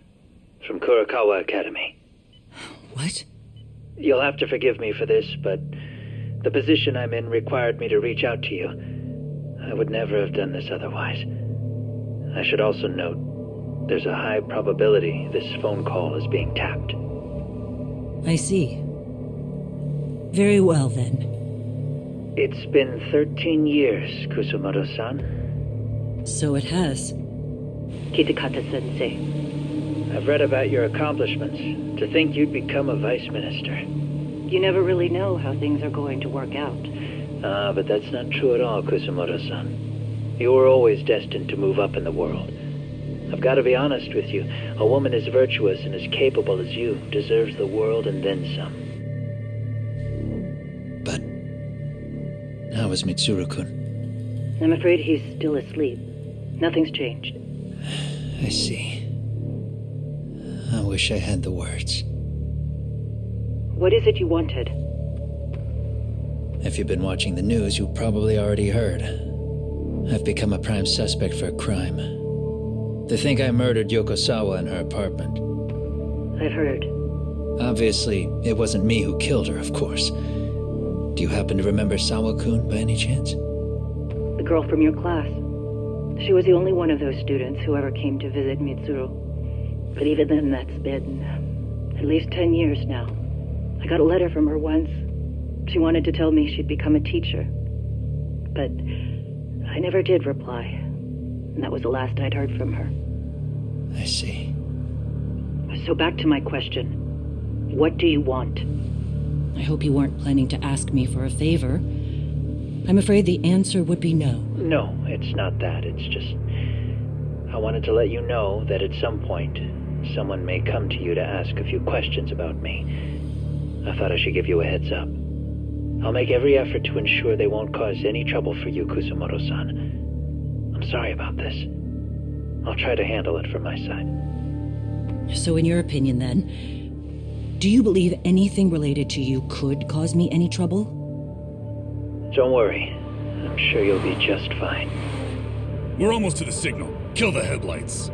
Speaker 10: from Kurakawa Academy.
Speaker 21: What?
Speaker 10: You'll have to forgive me for this, but the position I'm in required me to reach out to you. I would never have done this otherwise. I should also note, there's a high probability this phone call is being tapped.
Speaker 21: I see. Very well, then.
Speaker 10: It's been 13 years, Kusumoto-san.
Speaker 21: So it has.
Speaker 10: Kitakata-sensei. I've read about your accomplishments. To think you'd become a vice minister.
Speaker 22: You never really know how things are going to work out.
Speaker 10: But that's not true at all, Kusumoto-san. You were always destined to move up in the world. I've got to be honest with you. A woman as virtuous and as capable as you deserves the world and then some.
Speaker 19: But how is Mitsuru-kun?
Speaker 22: I'm afraid he's still asleep. Nothing's changed.
Speaker 19: I see. I wish I had the words.
Speaker 22: What is it you wanted?
Speaker 19: If you've been watching the news, you probably already heard. I've become a prime suspect for a crime. They think I murdered Yokosawa in her apartment.
Speaker 22: I've heard.
Speaker 19: Obviously, it wasn't me who killed her, of course. Do you happen to remember Sawa-kun by any chance?
Speaker 22: The girl from your class. She was the only one of those students who ever came to visit Mitsuru. But even then, that's been at least 10 years now. I got a letter from her once. She wanted to tell me she'd become a teacher. But I never did reply. And that was the last I'd heard from her.
Speaker 19: I see.
Speaker 22: So back to my question. What do you want?
Speaker 21: I hope you weren't planning to ask me for a favor. I'm afraid the answer would be no.
Speaker 10: No, it's not that. It's just... I wanted to let you know that at some point, someone may come to you to ask a few questions about me. I thought I should give you a heads up. I'll make every effort to ensure they won't cause any trouble for you, Kusumoto-san. I'm sorry about this. I'll try to handle it from my side.
Speaker 21: So in your opinion, then, do you believe anything related to you could cause me any trouble?
Speaker 10: Don't worry. I'm sure you'll be just fine.
Speaker 15: We're almost to the signal. Kill the headlights.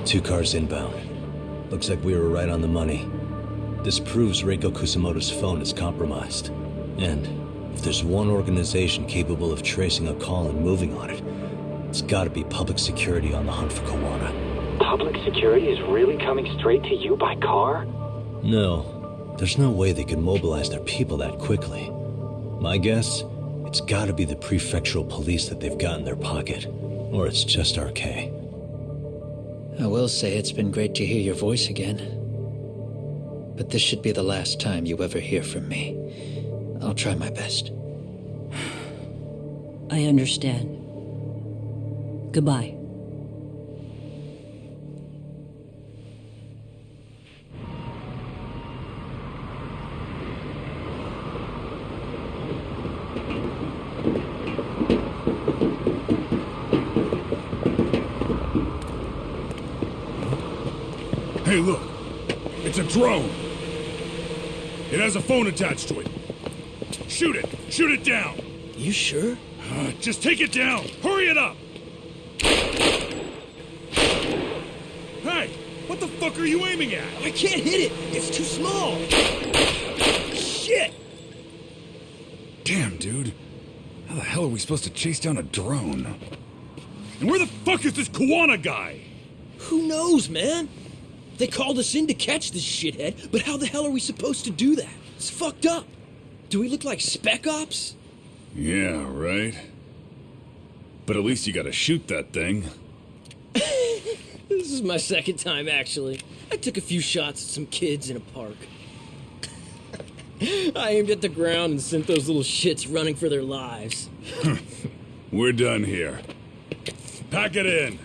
Speaker 3: 2 cars inbound. Looks like we were right on the money. This proves Reiko Kusamoto's phone is compromised. And if there's one organization capable of tracing a call and moving on it, it's gotta be public security on the hunt for Kawana.
Speaker 4: Public security is really coming straight to you by car?
Speaker 3: No, there's no way they could mobilize their people that quickly. My guess, it's gotta be the prefectural police that they've got in their pocket. Or it's just RK.
Speaker 19: I will say it's been great to hear your voice again. But this should be the last time you ever hear from me. I'll try my best.
Speaker 21: I understand. Goodbye.
Speaker 15: Hey, look. It's a drone. It has a phone attached to it. Shoot it! Shoot it down!
Speaker 16: You sure?
Speaker 15: Just take it down! Hurry it up! Hey! What the fuck are you aiming at?
Speaker 16: I can't hit it! It's too small! Shit!
Speaker 15: Damn, dude. How the hell are we supposed to chase down a drone? And where the fuck is this Kawana guy?
Speaker 16: Who knows, man? They called us in to catch this shithead, but how the hell are we supposed to do that? It's fucked up. Do we look like spec ops?
Speaker 15: Yeah, right. But at least you gotta shoot that thing.
Speaker 16: This is my second time, actually. I took a few shots at some kids in a park. I aimed at the ground and sent those little shits running for their lives.
Speaker 15: We're done here. Pack it in.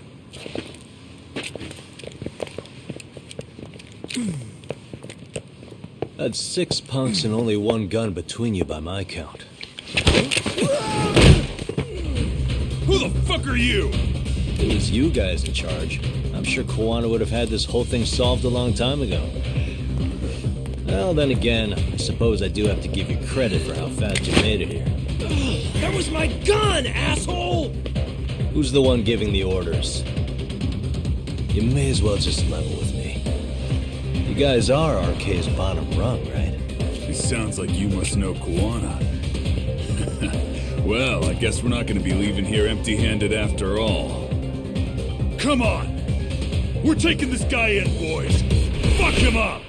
Speaker 3: That's 6 punks and only 1 gun between you by my count.
Speaker 15: Who the fuck are you?
Speaker 3: If it was you guys in charge, I'm sure Kawana would have had this whole thing solved a long time ago. Well, then again, I suppose I do have to give you credit for how fast you made it here.
Speaker 16: That was my gun, asshole!
Speaker 3: Who's the one giving the orders? You may as well just level with me. You guys are RK's bottom rung, right?
Speaker 15: It sounds like you must know Kawana. Well, I guess we're not gonna be leaving here empty-handed after all. Come on! We're taking this guy in, boys! Fuck him up!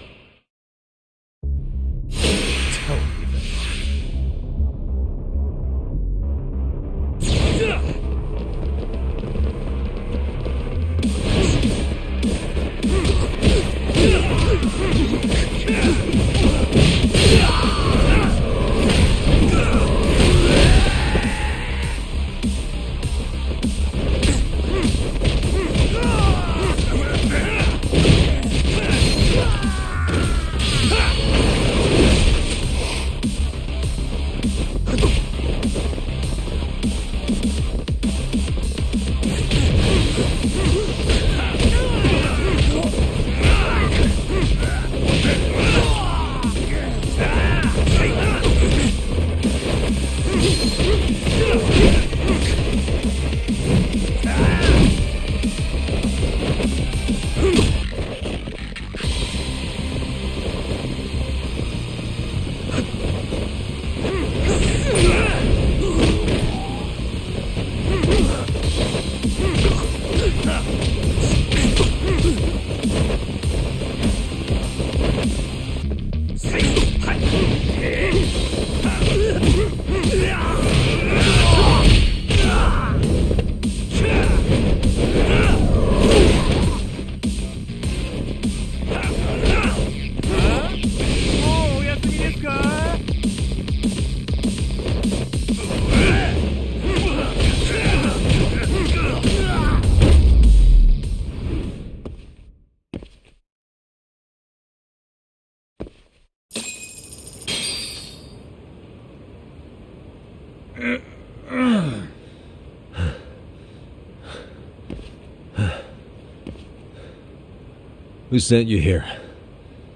Speaker 3: Who sent you here?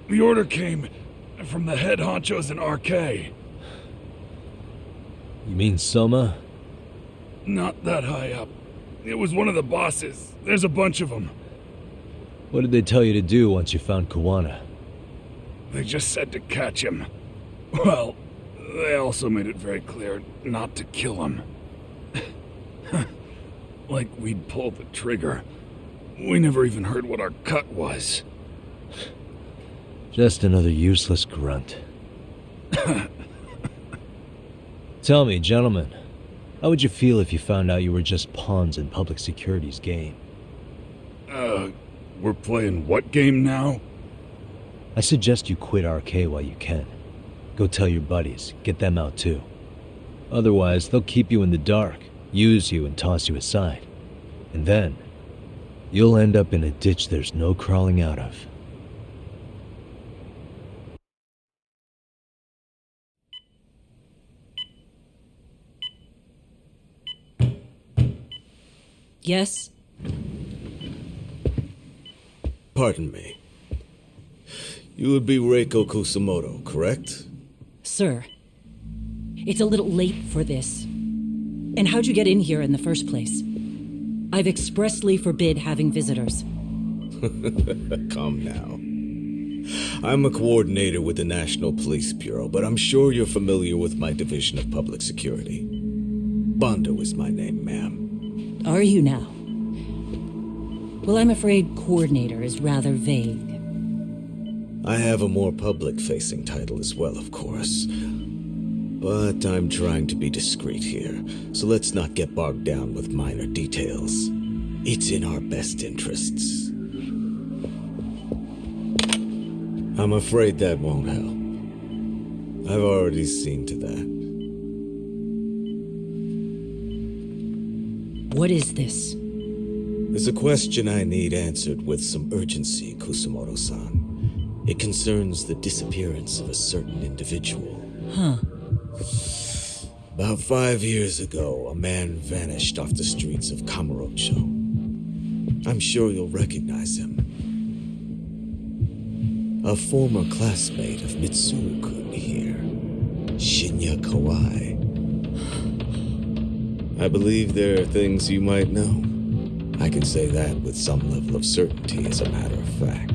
Speaker 15: The order came from the head honchos in RK.
Speaker 3: You mean Soma?
Speaker 15: Not that high up. It was one of the bosses. There's a bunch of them.
Speaker 3: What did they tell you to do once you found Kuwana?
Speaker 15: They just said to catch him. Well, they also made it very clear not to kill him. Like we'd pulled the trigger. We never even heard what our cut was.
Speaker 3: Just another useless grunt. Tell me, gentlemen, how would you feel if you found out you were just pawns in public security's game?
Speaker 15: We're playing what game now?
Speaker 3: I suggest you quit RK while you can. Go tell your buddies, get them out too. Otherwise, they'll keep you in the dark, use you and toss you aside. And then, you'll end up in a ditch there's no crawling out of.
Speaker 21: Yes?
Speaker 5: Pardon me. You would be Reiko Kusumoto, correct?
Speaker 21: Sir, it's a little late for this. And how'd you get in here in the first place? I've expressly forbid having visitors.
Speaker 5: Come now. I'm a coordinator with the National Police Bureau, but I'm sure you're familiar with my Division of Public Security. Bondo is my name, ma'am.
Speaker 21: Are you now? Well, I'm afraid coordinator is rather vague.
Speaker 5: I have a more public-facing title as well, of course. But I'm trying to be discreet here, so let's not get bogged down with minor details. It's in our best interests. I'm afraid that won't help. I've already seen to that.
Speaker 21: What is this?
Speaker 5: There's a question I need answered with some urgency, Kusumoto-san. It concerns the disappearance of a certain individual.
Speaker 21: Huh.
Speaker 5: About 5 years ago, a man vanished off the streets of Kamurocho. I'm sure you'll recognize him. A former classmate of Mitsuru-kun here, Shinya Kawai. I believe there are things you might know. I can say that with some level of certainty, as a matter of fact.